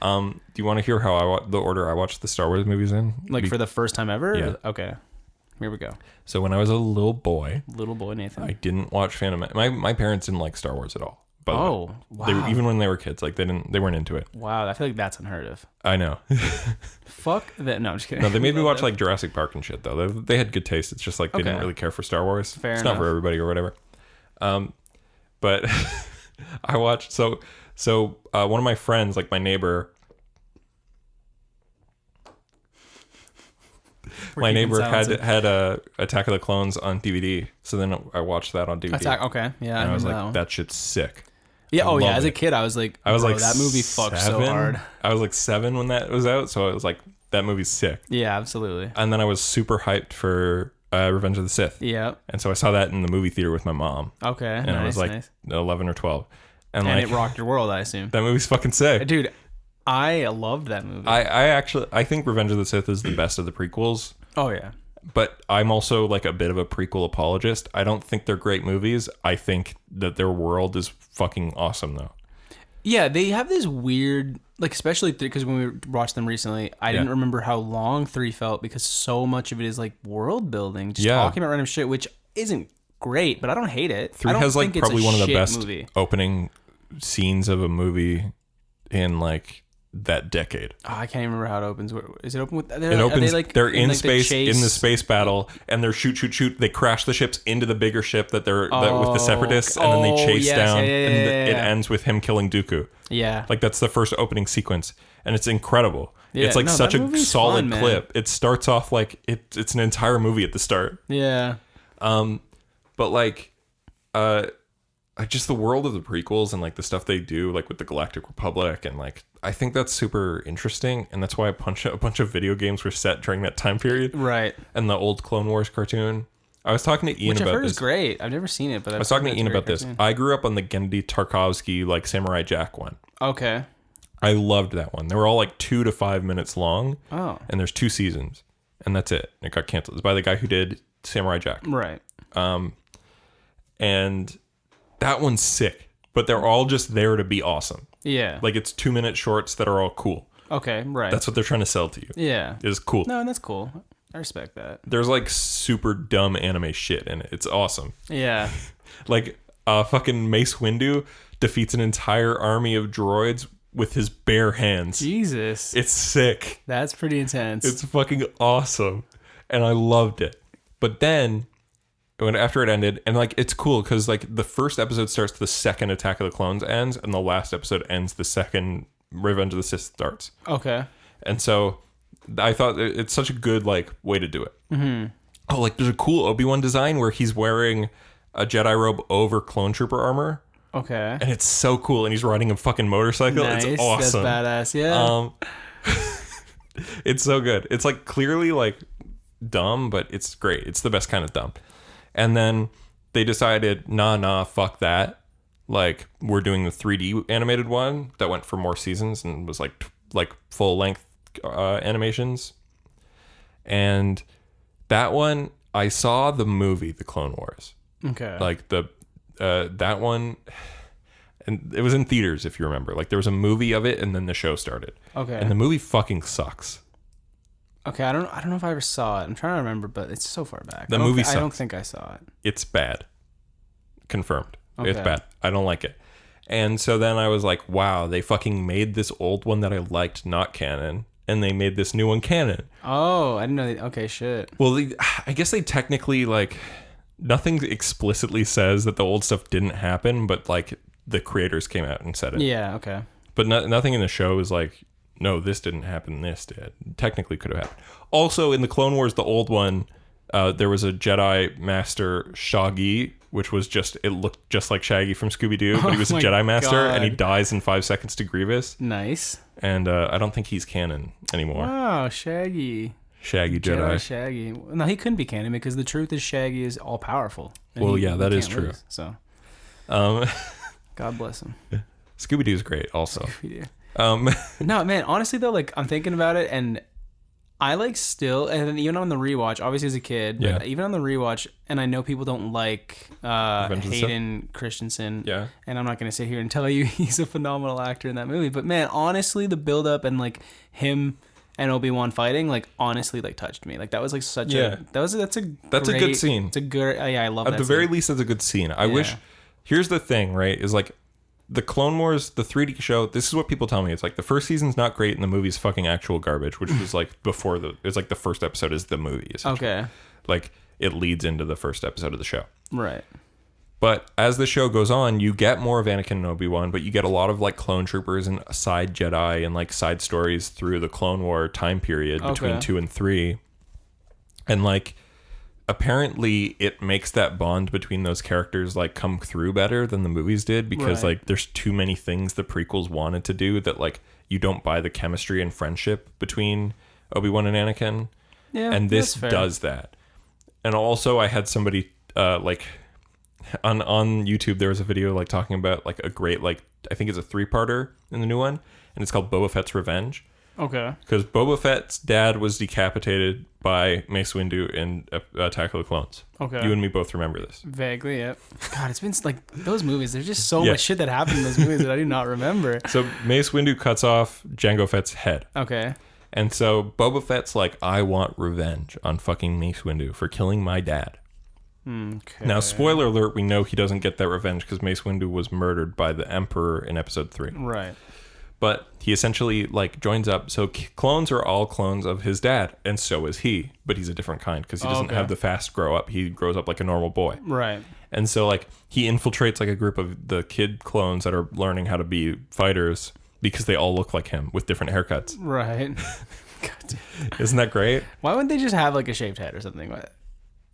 B: the
A: Do you want to hear how the order I watched the Star Wars movies in?
B: Like for the first time ever?
A: Yeah.
B: Okay. Here we go.
A: So when I was a little boy,
B: Nathan,
A: I didn't watch Phantom. My parents didn't like Star Wars at all.
B: Oh, wow.
A: Even when they were kids, like they weren't into it.
B: Wow, I feel like that's unheard of.
A: I know.
B: Fuck that. No, I'm just kidding.
A: No, they made me watch like Jurassic Park and shit though. They had good taste. It's just like they didn't really care for Star Wars.
B: Fair
A: it's
B: enough.
A: Not for everybody or whatever. But I watched so one of my friends, like my neighbor. My neighbor had Attack of the Clones on DVD, so then I watched that on DVD.
B: Okay, yeah,
A: and I was like, that shit's sick.
B: Yeah, as a kid, I was like, that movie fucked so hard.
A: I was like 7 when that was out, so I was like, that movie's sick.
B: Yeah, absolutely.
A: And then I was super hyped for Revenge of the Sith.
B: Yeah.
A: And so I saw that in the movie theater with my mom.
B: Okay,
A: and I was like 11 or 12, and
B: it rocked your world, I assume.
A: That movie's fucking sick,
B: dude. I loved that movie.
A: I think Revenge of the Sith is the best of the prequels.
B: Oh yeah.
A: But I'm also like a bit of a prequel apologist. I don't think they're great movies. I think that their world is fucking awesome though.
B: Yeah, they have this weird, like, especially because when we watched them recently, I didn't remember how long 3 felt because so much of it is like world building, just talking about random shit, which isn't great, but I don't hate it.
A: 3 has like probably one of the best opening scenes of a movie in like that decade.
B: Oh, I can't even remember how it opens. Is it open with?
A: It opens. They're in space in the space battle, and they're shoot. They crash the ships into the bigger ship that with the separatists, and then they chase down. And it ends with him killing Dooku.
B: Yeah,
A: like that's the first opening sequence, and it's incredible. Yeah, it's like such a solid clip. It starts off like it's an entire movie at the start.
B: Yeah.
A: But like, just the world of the prequels and like the stuff they do, like with the Galactic Republic, and like I think that's super interesting, and that's why a bunch of video games were set during that time period,
B: right? And
A: the old Clone Wars cartoon. I was talking to Ian about this. Which I've heard is
B: great. I've never seen it, but
A: I was talking to Ian about this. I grew up on the Genndy Tartakovsky like Samurai Jack one.
B: Okay.
A: I loved that one. They were all like 2 to 5 minutes long.
B: Oh.
A: And there's 2 seasons, and that's it. It got canceled. It's by the guy who did Samurai Jack.
B: Right.
A: And that one's sick, but they're all just there to be awesome.
B: Yeah.
A: Like it's 2-minute shorts that are all cool.
B: Okay, right.
A: That's what they're trying to sell to you.
B: Yeah.
A: It's cool.
B: No, that's cool. I respect that.
A: There's like super dumb anime shit in it. It's awesome.
B: Yeah.
A: Like fucking Mace Windu defeats an entire army of droids with his bare hands.
B: Jesus.
A: It's sick.
B: That's pretty intense.
A: It's fucking awesome. And I loved it. But then after it ended, and like it's cool because like the first episode starts, the second Attack of the Clones ends, and the last episode ends, the second Revenge of the Sith starts.
B: Okay.
A: And so I thought it's such a good like way to do it.
B: Mm-hmm.
A: Oh, like there's a cool Obi-Wan design where he's wearing a Jedi robe over clone trooper armor.
B: Okay.
A: And it's so cool, and he's riding a fucking motorcycle.
B: Nice.
A: It's awesome.
B: That's badass. Yeah.
A: It's so good. It's like clearly like dumb, but it's great. It's the best kind of dumb. And then they decided, nah, fuck that. Like, we're doing the 3D animated one that went for more seasons and was like full length animations. And that one, I saw the movie, The Clone Wars.
B: Okay.
A: Like that one, and it was in theaters, if you remember. Like there was a movie of it, and then the show started.
B: Okay.
A: And the movie fucking sucks.
B: Okay, I don't know if I ever saw it. I'm trying to remember, but it's so far back.
A: The movie sucks.
B: I don't think I saw it.
A: It's bad. Confirmed.
B: Okay.
A: It's bad. I don't like it. And so then I was like, wow, they fucking made this old one that I liked not canon, and they made this new one canon.
B: Oh, I didn't know. Okay, shit.
A: Well, I guess they technically, like, nothing explicitly says that the old stuff didn't happen, but, like, the creators came out and said it.
B: Yeah, okay.
A: But nothing in the show is like, no, this didn't happen, this did. Technically could have happened. Also, in the Clone Wars, the old one, there was a Jedi Master, Shaggy, which was it looked just like Shaggy from Scooby-Doo, but he was a Jedi Master, and he dies in 5 seconds to Grievous.
B: Nice.
A: And I don't think he's canon anymore.
B: Wow, Shaggy.
A: Shaggy Jedi.
B: Shaggy. No, he couldn't be canon because the truth is Shaggy is all-powerful.
A: Well, yeah, that is true.
B: Lose, so, God bless him.
A: Scooby-Doo is great also.
B: Scooby-Doo. No, man, honestly though, like I'm thinking about it, and I like still, and then even on the rewatch, obviously as a kid, but even on the rewatch, and I know people don't like Hayden Christensen.
A: Yeah.
B: And I'm not going to sit here and tell you he's a phenomenal actor in that movie. But man, honestly, the build up and like him and Obi-Wan fighting, like honestly, like touched me. Like that was like such a, that's a
A: good scene.
B: It's a good, I love that.
A: At the very least, that's a good scene. I wish, here's the thing, right? Is like, the Clone Wars, the 3D show, this is what people tell me. It's like the first season's not great and the movie's fucking actual garbage, which was like it's like the first episode is the movie, essentially. Okay. Like, it leads into the first episode of the show.
B: Right.
A: But as the show goes on, you get more of Anakin and Obi-Wan, but you get a lot of like clone troopers and side Jedi and like side stories through the Clone War time period between 2 and 3. And like, apparently it makes that bond between those characters like come through better than the movies did, because like there's too many things the prequels wanted to do that like you don't buy the chemistry and friendship between Obi-Wan and Anakin. Yeah, and this does that. And also I had somebody like on YouTube, there was a video like talking about like a great, like I think it's a 3-parter in the new one, and it's called Boba Fett's Revenge. Okay. Because Boba Fett's dad was decapitated by Mace Windu in Attack of the Clones. Okay. You and me both remember this.
B: Vaguely, yeah. God, it's been like those movies. There's just so much shit that happened in those movies that I do not remember.
A: So Mace Windu cuts off Jango Fett's head. Okay. And so Boba Fett's like, I want revenge on fucking Mace Windu for killing my dad. Okay. Now, spoiler alert, we know he doesn't get that revenge because Mace Windu was murdered by the Emperor in Episode 3. Right. But he essentially like joins up. So clones are all clones of his dad, and so is he. But he's a different kind because he doesn't have the fast grow up. He grows up like a normal boy. Right. And so like he infiltrates like a group of the kid clones that are learning how to be fighters because they all look like him with different haircuts. Right. God. Isn't that great?
B: Why wouldn't they just have like a shaved head or something?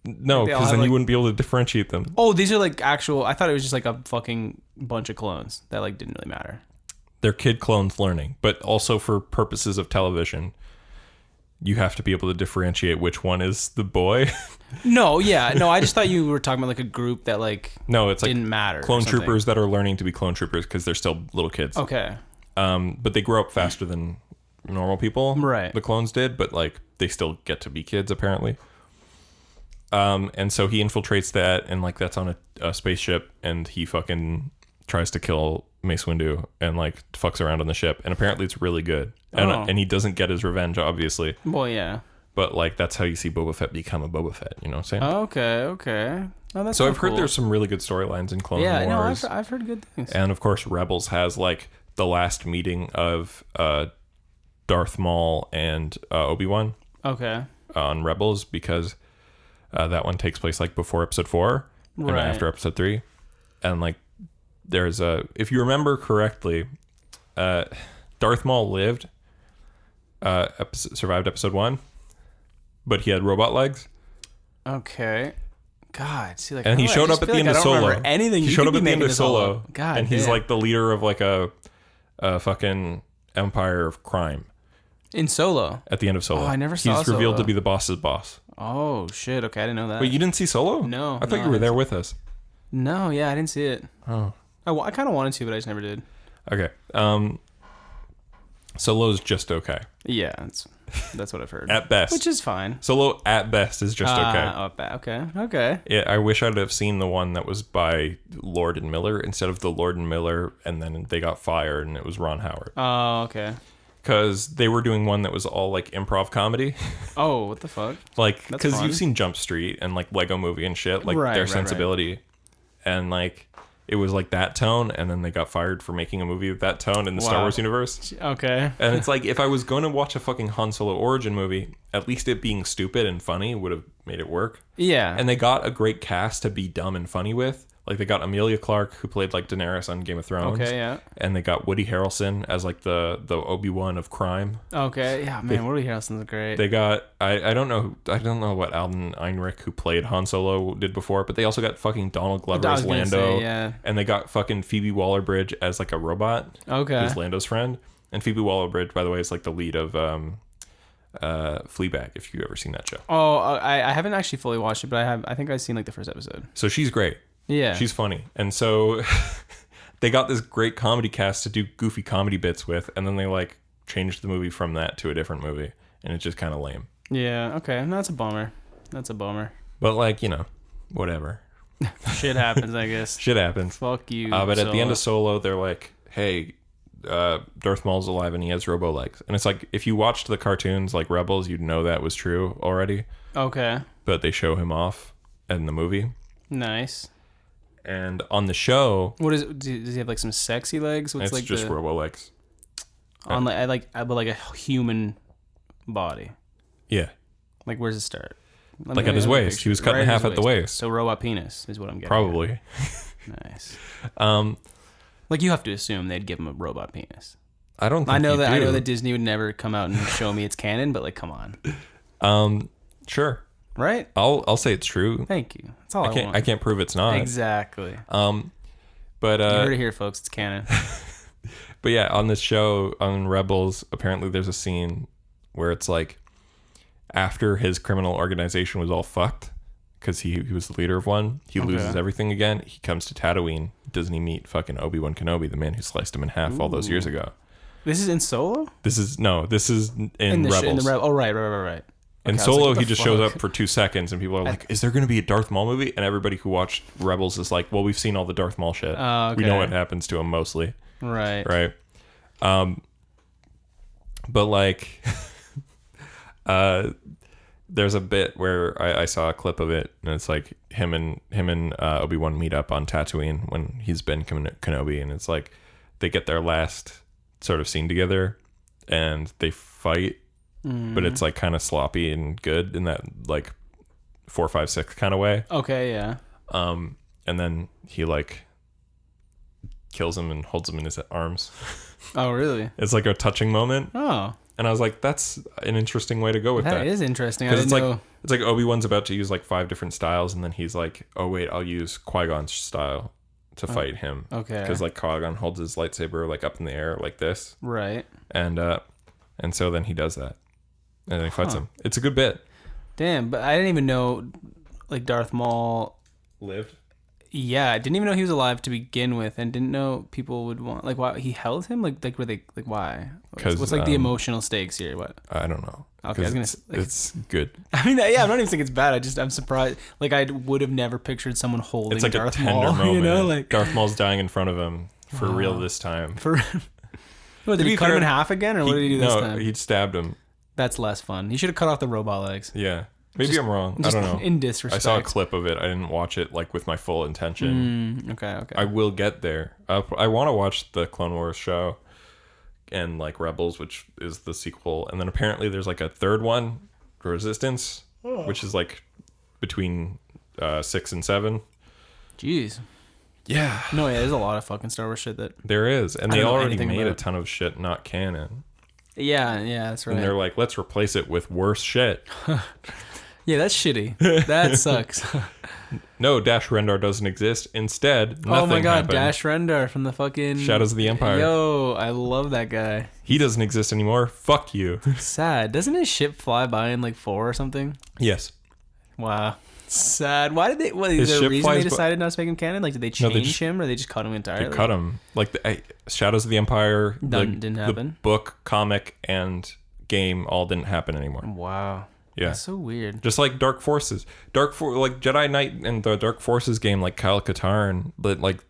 A: No, because then you wouldn't be able to differentiate them.
B: Oh, these are like actual. I thought it was just like a fucking bunch of clones that like didn't really matter.
A: They're kid clones learning, but also for purposes of television, you have to be able to differentiate which one is the boy.
B: No, I just thought you were talking about like a group that like
A: it's
B: didn't
A: like
B: matter.
A: Clone troopers that are learning to be clone troopers because they're still little kids. Okay. But they grow up faster than normal people. Right. The clones did, but like they still get to be kids apparently. And so he infiltrates that, and like that's on a spaceship, and he fucking tries to kill Mace Windu and like fucks around on the ship, and apparently it's really good. And he doesn't get his revenge, obviously.
B: Well, yeah.
A: But like that's how you see Boba Fett become a Boba Fett. You know what I'm saying?
B: Okay. Oh, that's
A: so I've heard there's some really good storylines in Clone Wars.
B: Yeah, no, I've heard good things.
A: And of course, Rebels has like the last meeting of Darth Maul and Obi-Wan. Okay. On Rebels, because that one takes place like before Episode 4 and after Episode 3, and like there's if you remember correctly, Darth Maul lived, survived Episode 1, but he had robot legs.
B: Okay. God, see, like,
A: and he showed up at the end of Solo.
B: Anything
A: he showed up at the end of Solo.
B: God,
A: and he's like the leader of like a fucking empire of crime.
B: In Solo.
A: At the end of Solo.
B: Oh, I never saw Solo.
A: He's revealed to be the boss's boss.
B: Oh shit! Okay, I didn't know that.
A: Wait, you didn't see Solo?
B: No,
A: I thought you were there with us.
B: No, yeah, I didn't see it. Oh, I kind of wanted to, but I just never did.
A: Okay. Solo's just okay.
B: Yeah, that's what I've heard.
A: At best,
B: which is fine.
A: Solo at best is just okay.
B: Okay.
A: Yeah, I wish I'd have seen the one that was by Lord and Miller instead of the Lord and Miller, and then they got fired, and it was Ron Howard.
B: Oh, okay.
A: Because they were doing one that was all like improv comedy.
B: Oh, what the fuck?
A: Like, because you've seen Jump Street and like Lego Movie and shit, like their sensibility. And like, it was like that tone, and then they got fired for making a movie with that tone in the Star Wars universe.
B: Okay.
A: And it's like, if I was going to watch a fucking Han Solo origin movie, at least it being stupid and funny would have made it work. Yeah. And they got a great cast to be dumb and funny with. Like, they got Emilia Clarke, who played like Daenerys on Game of Thrones. Okay, yeah. And they got Woody Harrelson as like the Obi-Wan of crime.
B: Okay, yeah, man, Woody Harrelson's great.
A: They got I don't know what Alden Ehrenreich, who played Han Solo, did before, but they also got fucking Donald Glover as Lando.
B: Yeah.
A: And they got fucking Phoebe Waller-Bridge as like a robot. Okay. Who's Lando's friend. And Phoebe Waller-Bridge, by the way, is like the lead of Fleabag, if you've ever seen that show.
B: Oh, I haven't actually fully watched it, but I think I've seen like the first episode.
A: So she's great.
B: Yeah.
A: She's funny. And so they got this great comedy cast to do goofy comedy bits with, and then they like changed the movie from that to a different movie, and it's just kind of lame.
B: Yeah. Okay. No, that's a bummer. That's a bummer.
A: But like, whatever.
B: Shit happens, I guess.
A: Shit happens.
B: Fuck you.
A: But at the end of Solo, they're like, hey, Darth Maul's alive and he has robo legs. And it's like, if you watched the cartoons like Rebels, you'd know that was true already.
B: Okay.
A: But they show him off in the movie.
B: Nice.
A: And on the show,
B: what is? Does he have like some sexy legs?
A: What's like just robo legs?
B: On like a human body.
A: Yeah.
B: Like where's it start?
A: Like at his waist. He was cut in half at the waist.
B: So robot penis is what I'm getting.
A: Probably.
B: Nice. Like you have to assume they'd give him a robot penis.
A: I don't think
B: I know that Disney would never come out and show me it's canon, but like come on.
A: Sure.
B: Right?
A: I'll say it's true.
B: Thank you. That's all I want.
A: I can't prove it's not.
B: Exactly.
A: But
B: you heard it here, folks. It's canon.
A: But yeah, on this show on Rebels, apparently there's a scene where it's like after his criminal organization was all fucked because he was the leader of one, he loses everything again. He comes to Tatooine. Doesn't he meet fucking Obi-Wan Kenobi, the man who sliced him in half all those years ago?
B: This is in Solo?
A: This is in Rebels.
B: Right.
A: In Solo, he just shows up for 2 seconds, and people are like, is there going to be a Darth Maul movie? And everybody who watched Rebels is like, well, we've seen all the Darth Maul shit.
B: Okay.
A: We know what happens to him mostly.
B: Right.
A: But like, there's a bit where I saw a clip of it, and it's like him and Obi-Wan meet up on Tatooine when he's been Kenobi, and it's like they get their last sort of scene together, and they fight. But it's like kind of sloppy and good in that like 4, 5, 6 kind of way.
B: Okay, yeah.
A: And then he like kills him and holds him in his arms.
B: Oh, really?
A: It's like a touching moment.
B: Oh.
A: And I was like, that's an interesting way to go with that.
B: That is interesting.
A: Because it's like Obi-Wan's about to use like 5 different styles, and then he's like, oh wait, I'll use Qui-Gon's style to fight him. Okay. Because like Qui-Gon holds his lightsaber like up in the air like this.
B: Right.
A: And so then he does that. And then he fights him. It's a good bit.
B: Damn, but I didn't even know, like, Darth Maul
A: lived.
B: Yeah, I didn't even know he was alive to begin with, and didn't know people would want, like, why he held him. Like were they like why? What's like the emotional stakes here? What?
A: I don't know.
B: Okay, I was gonna. Like,
A: it's good.
B: I mean, yeah, I'm not even saying it's bad. I'm surprised. Like, I would have never pictured someone holding.
A: It's like
B: Darth
A: a tender
B: Maul,
A: moment.
B: You know, like
A: Darth Maul's dying in front of him for real this time.
B: What, did he cut him in half again, or what did he do this time?
A: No, he stabbed him.
B: That's less fun. He should have cut off the robot legs.
A: Yeah. Maybe I'm wrong. I don't know.
B: In disrespect.
A: I saw a clip of it. I didn't watch it like with my full intention.
B: Okay.
A: I will get there. I want to watch the Clone Wars show and like Rebels, which is the sequel. And then apparently there's like a third one, Resistance, which is like between 6 and 7.
B: Jeez.
A: Yeah.
B: No, yeah, there's a lot of fucking Star Wars shit that...
A: There is. And they already made a ton of shit not canon.
B: Yeah, that's right.
A: And they're like, let's replace it with worse shit.
B: Yeah, that's shitty. That sucks.
A: No, Dash Rendar doesn't exist. Instead, nothing
B: Oh my god,
A: happened.
B: Dash Rendar from the fucking...
A: Shadows of the Empire.
B: Yo, I love that guy.
A: He doesn't exist anymore. Fuck you.
B: Sad. Doesn't his ship fly by in like 4 or something?
A: Yes.
B: Wow. Sad. Why did they... What, is there a reason they decided not to make him canon? Like, did they change him, or they just cut him entirely?
A: They cut him. Like, Shadows of the Empire...
B: Didn't happen?
A: The book, comic, and game all didn't happen anymore.
B: Wow.
A: Yeah.
B: That's so weird.
A: Just like Dark Forces. Like Jedi Knight and the Dark Forces game, like Kyle Katarn, but like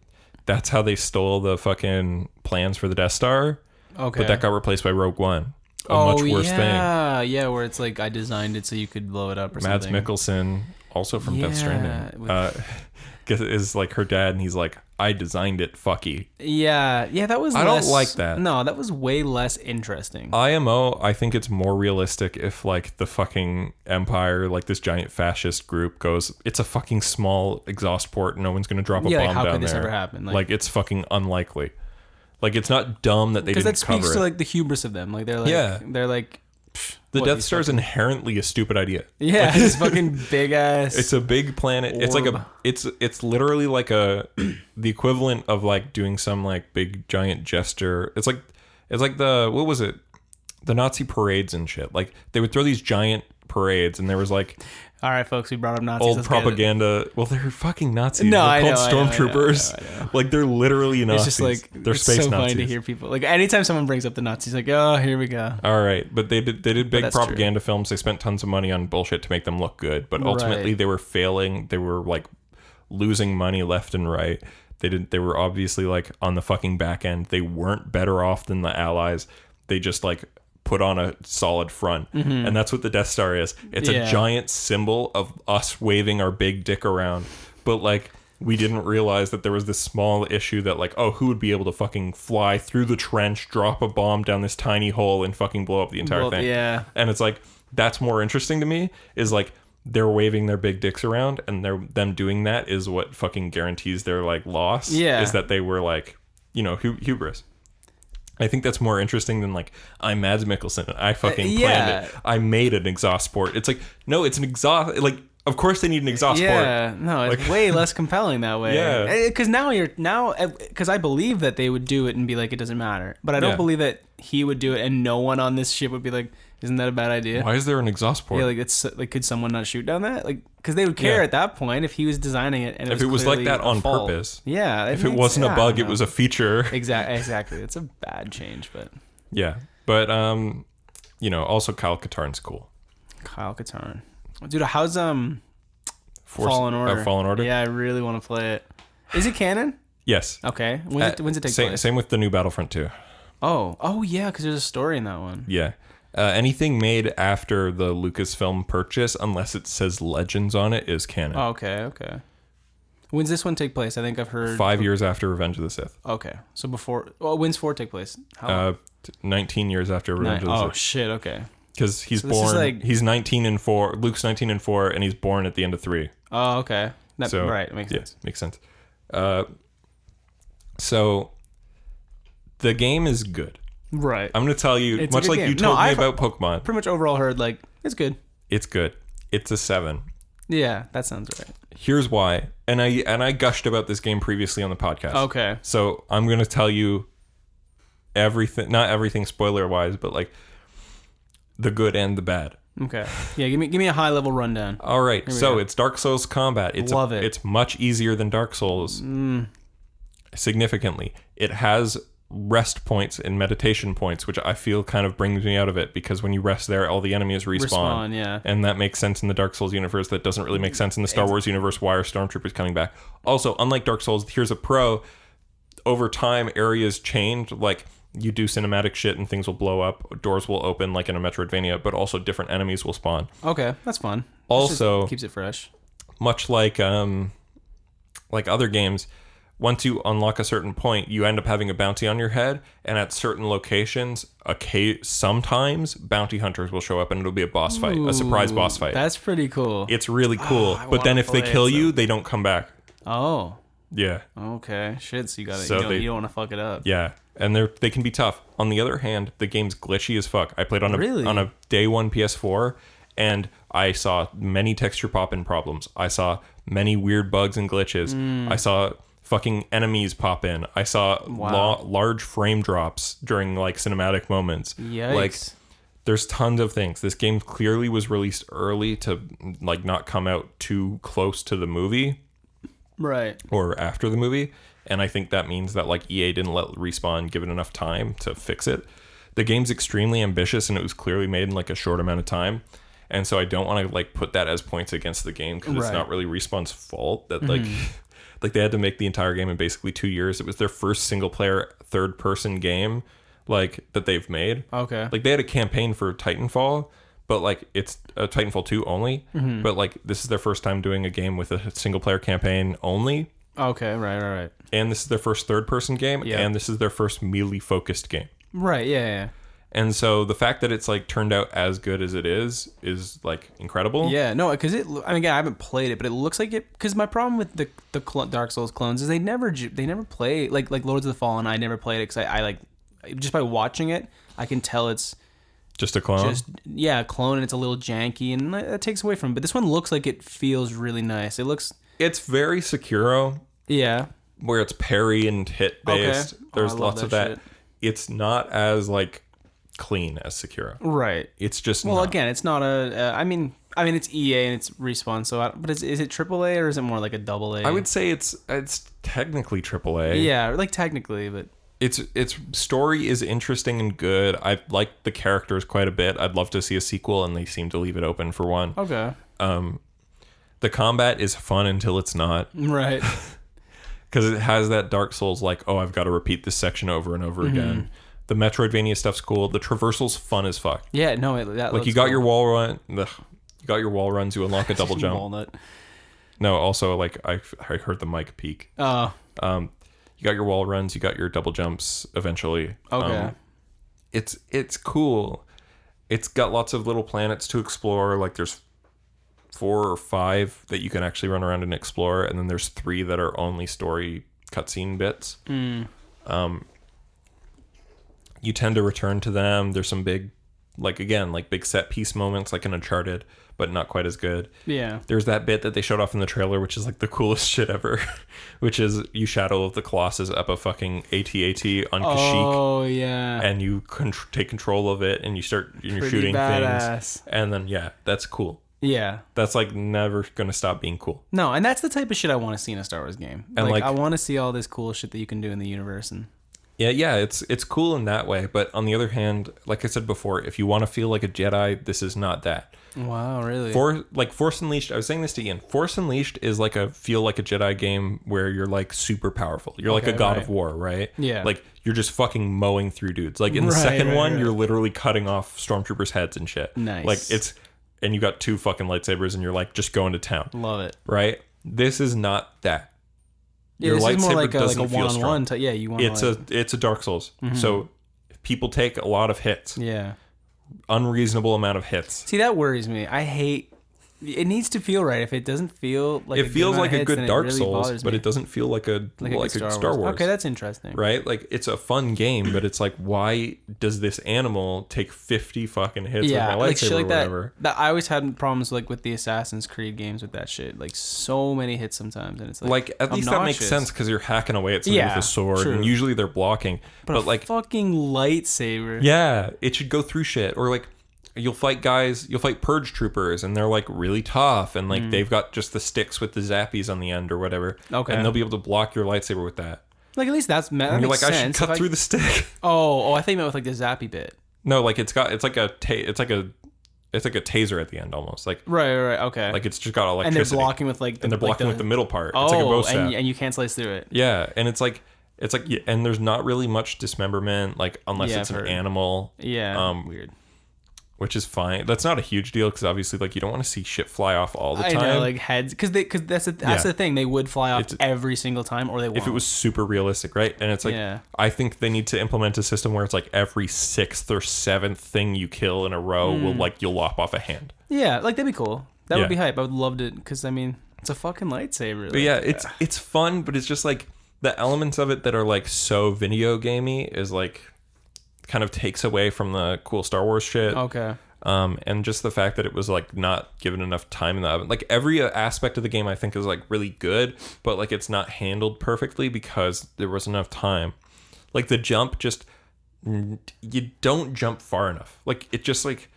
A: that's how they stole the fucking plans for the Death Star.
B: Okay.
A: But that got replaced by Rogue One. Much worse thing.
B: Yeah, where it's like I designed it so you could blow it up or
A: Mads
B: something.
A: Mikkelsen, also from Death Stranding, is like her dad, and he's like, I designed it, fucky.
B: Yeah, that was...
A: I don't like that.
B: No, that was way less interesting.
A: IMO, I think it's more realistic if like the fucking Empire, like this giant fascist group goes, it's a fucking small exhaust port, no one's gonna drop a bomb down there.
B: How could this ever happen?
A: Like it's fucking unlikely. Like it's not dumb that they didn't cover it. Because that speaks
B: to like the hubris of them. Like they're like
A: the Death Star is inherently a stupid idea.
B: Yeah, like, it's fucking big ass.
A: It's a big planet. Orb. It's like it's literally like the equivalent of like doing some like big giant gesture. It's like the what was it? The Nazi parades and shit. Like they would throw these giant parades, and there was like
B: all right, folks, we brought up Nazis.
A: Old propaganda. Well, they're fucking Nazis.
B: No,
A: they're
B: I
A: called
B: know,
A: stormtroopers.
B: I know.
A: Like they're literally Nazis.
B: It's just like
A: they're
B: it's
A: space
B: so
A: Nazis.
B: funny to hear people like anytime someone brings up the Nazis, like, oh, here we go.
A: All right, but they did big propaganda films. They spent tons of money on bullshit to make them look good, but ultimately they were failing. They were like losing money left and right. They were obviously like on the fucking back end. They weren't better off than the Allies. They just like put on a solid front, and that's what the Death Star is. It's a giant symbol of us waving our big dick around, but like we didn't realize that there was this small issue that like, oh, who would be able to fucking fly through the trench, drop a bomb down this tiny hole, and fucking blow up the entire thing.
B: Yeah.
A: And it's like, that's more interesting to me, is like they're waving their big dicks around, and them doing that is what fucking guarantees their like loss. Is that they were like, you know, hubris. I think that's more interesting than like, I'm Mads Mikkelsen and I fucking planned it. I made an exhaust port. It's like, no, it's an exhaust. Like, of course they need an exhaust port.
B: Yeah, no, it's like, way less compelling that way.
A: Yeah,
B: because because I believe that they would do it and be like, it doesn't matter. But I don't believe that he would do it and no one on this ship would be like, isn't that a bad idea?
A: Why is there an exhaust port?
B: Yeah, like it's like, could someone not shoot down that? Like, because they would care at that point if he was designing it and
A: if it was like that on purpose.
B: Yeah,
A: if it wasn't a bug, it was a feature.
B: Exactly. It's a bad change, but
A: yeah, but you know, also Kyle Katarn's cool.
B: Kyle Katarn, dude, how's Fallen Order?
A: Fallen Order.
B: Yeah, I really want to play it. Is it canon?
A: Yes.
B: Okay. When's it take place?
A: Same with the new Battlefront 2.
B: Oh yeah, because there's a story in that one.
A: Yeah. Anything made after the Lucasfilm purchase, unless it says Legends on it, is canon.
B: Oh, okay. When's this one take place? I think I've heard
A: 5 years after Revenge of the Sith.
B: Okay, so before. Well, when's 4 take place?
A: 19 years after Revenge of the Sith.
B: Oh shit! Okay.
A: Because he's born. He's 19 in 4. Luke's 19 in 4, and he's born at the end of 3.
B: Oh, okay. Right, makes sense.
A: Makes sense. So the game is good.
B: Right.
A: I'm going to tell you, much like game. You told me about Pokemon.
B: Pretty much overall heard, like, it's good.
A: It's good. It's a 7.
B: Yeah, that sounds right.
A: Here's why. And I gushed about this game previously on the podcast.
B: Okay.
A: So I'm going to tell you everything, not everything spoiler-wise, but like the good and the bad.
B: Okay. Yeah, give me a high-level rundown.
A: All right. So it's Dark Souls combat.
B: Love it.
A: It's much easier than Dark Souls. Significantly. It has rest points and meditation points, which I feel kind of brings me out of it, because when you rest there, all the enemies respawn.
B: Yeah.
A: And that makes sense in the Dark Souls universe. That doesn't really make sense in the Star Wars universe. Why are stormtroopers coming back? Also, unlike Dark Souls, here's a pro. Over time, areas change. Like, you do cinematic shit and things will blow up. Doors will open like in a Metroidvania, but also different enemies will spawn.
B: Okay, that's fun.
A: Also,
B: keeps it fresh. Much
A: like other games, once you unlock a certain point, you end up having a bounty on your head, and at certain locations, sometimes bounty hunters will show up, and it'll be a boss fight, a surprise boss fight.
B: That's pretty cool.
A: It's really cool. But then if they kill you, they don't come back.
B: Oh.
A: Yeah.
B: Okay. Shit. So you don't want to fuck it up.
A: Yeah, and they can be tough. On the other hand, the game's glitchy as fuck. I played on a day one PS4, and I saw many texture pop-in problems. I saw many weird bugs and glitches. I saw fucking enemies pop in. I saw large frame drops during like cinematic moments.
B: Yikes.
A: Like, there's tons of things. This game clearly was released early to like not come out too close to the movie.
B: Right.
A: Or after the movie. And I think that means that like EA didn't let Respawn give it enough time to fix it. The game's extremely ambitious, and it was clearly made in like a short amount of time. And so I don't want to like put that as points against the game, because it's not really Respawn's fault that like they had to make the entire game in basically 2 years. It was their first single player third person game like that they've made.
B: Okay.
A: Like they had a campaign for Titanfall, but like it's Titanfall 2 only. But like this is their first time doing a game with a single player campaign only.
B: Okay, right.
A: And this is their first third person game, and this is their first melee focused game.
B: Right, yeah.
A: And so the fact that it's like turned out as good as it is like incredible.
B: Yeah, no, because again, I haven't played it, but it looks like it. Because my problem with the Dark Souls clones is they never play like Lords of the Fallen. I never played it because I like just by watching it, I can tell it's
A: just a clone.
B: A clone, and it's a little janky, and that takes away from it. But this one looks like it feels really nice.
A: It's very Sekiro.
B: Yeah.
A: Where it's parry and hit based.
B: Okay.
A: There's lots of that. Shit. It's not as like clean as Sekiro.
B: Right.
A: It's just
B: again, it's not a. I mean, it's EA and it's Respawn. So, but is it AAA or is it more like a AA?
A: I would say it's technically AAA.
B: Yeah, like technically, but
A: its story is interesting and good. I like the characters quite a bit. I'd love to see a sequel, and they seem to leave it open for one.
B: Okay.
A: The combat is fun until it's not.
B: Right.
A: Because it has that Dark Souls like, oh, I've got to repeat this section over and over again. The Metroidvania stuff's cool. The traversal's fun as fuck.
B: Yeah, no, that
A: like you got your wall run. You got your wall runs. You unlock a double jump.
B: Walnut.
A: No, also like I heard the mic peak.
B: Oh.
A: You got your wall runs. You got your double jumps. Eventually.
B: Okay.
A: It's cool. It's got lots of little planets to explore. Like there's 4 or 5 that you can actually run around and explore, and then there's 3 that are only story cutscene bits. You tend to return to them. There's some big, big set piece moments, like in Uncharted, but not quite as good.
B: Yeah.
A: There's that bit that they showed off in the trailer, which is like the coolest shit ever, which is you Shadow of the Colossus up a fucking AT-AT on Kashyyyk.
B: Oh, yeah.
A: And you take control of it, and you're shooting things. And then, yeah, that's cool.
B: Yeah.
A: That's like never going to stop being cool.
B: No, and that's the type of shit I want to see in a Star Wars game. And like I want to see all this cool shit that you can do in the universe. And
A: yeah, it's cool in that way. But on the other hand, like I said before, if you want to feel like a Jedi, this is not that.
B: Wow, really?
A: Force Unleashed, I was saying this to Ian, Force Unleashed is like a feel like a Jedi game where you're like super powerful. You're like a god of war, right?
B: Yeah.
A: Like you're just fucking mowing through dudes. Like in the second one, you're literally cutting off stormtroopers' heads and shit.
B: Nice.
A: Like and you got 2 fucking lightsabers and you're like just going to town.
B: Love it.
A: Right? This is not that.
B: Yeah,
A: your
B: this is more
A: lightsaber doesn't
B: like a
A: feel strong.
B: one-on-one. Yeah, you want.
A: It's a Dark Souls. So people take a lot of hits.
B: Yeah.
A: Unreasonable amount of hits.
B: See, that worries me. I hate. It needs to feel right. If it doesn't feel like
A: it feels like a good Dark Souls, but it doesn't feel like a Star Wars.
B: Okay, that's interesting.
A: Right? Like it's a fun game, but it's like, why does this animal take 50 fucking hits with my lightsaber or whatever?
B: That I always had problems like with the Assassin's Creed games with that shit. Like so many hits sometimes, and it's like
A: at least that makes sense because you're hacking away at something with a sword, and usually they're blocking. But like
B: fucking lightsaber.
A: Yeah, it should go through shit. Or like you'll fight purge troopers, and they're like really tough, and like they've got just the sticks with the zappies on the end or whatever. Okay, and they'll be able to block your lightsaber with that.
B: Like at least that
A: you're
B: makes
A: like,
B: sense.
A: I should cut through the stick.
B: Oh, I think you meant with like the zappy bit.
A: No, like it's like a taser at the end almost. Like
B: right, okay.
A: Like it's just got electricity.
B: And they're blocking with like
A: with the middle part.
B: Oh,
A: it's like a bow staff.
B: And you can't slice through it.
A: Yeah, and it's like, and there's not really much dismemberment, like unless it's an animal.
B: Yeah, weird.
A: Which is fine. That's not a huge deal because obviously, like, you don't want to see shit fly off all the time.
B: I know, like heads, because that's the thing. They would fly off every single time, or they won't.
A: If it was super realistic, right? And it's like, I think they need to implement a system where it's like every 6th or 7th thing you kill in a row will you'll lop off a hand.
B: Yeah, like that'd be cool. That would be hype. I would love it because I mean, it's a fucking lightsaber.
A: But it's fun, but it's just like the elements of it that are like so video gamey is like kind of takes away from the cool Star Wars shit.
B: Okay.
A: And just the fact that it was like not given enough time in the oven. Like every aspect of the game I think is like really good, but like it's not handled perfectly because there wasn't enough time. Like the jump you don't jump far enough. Like it just like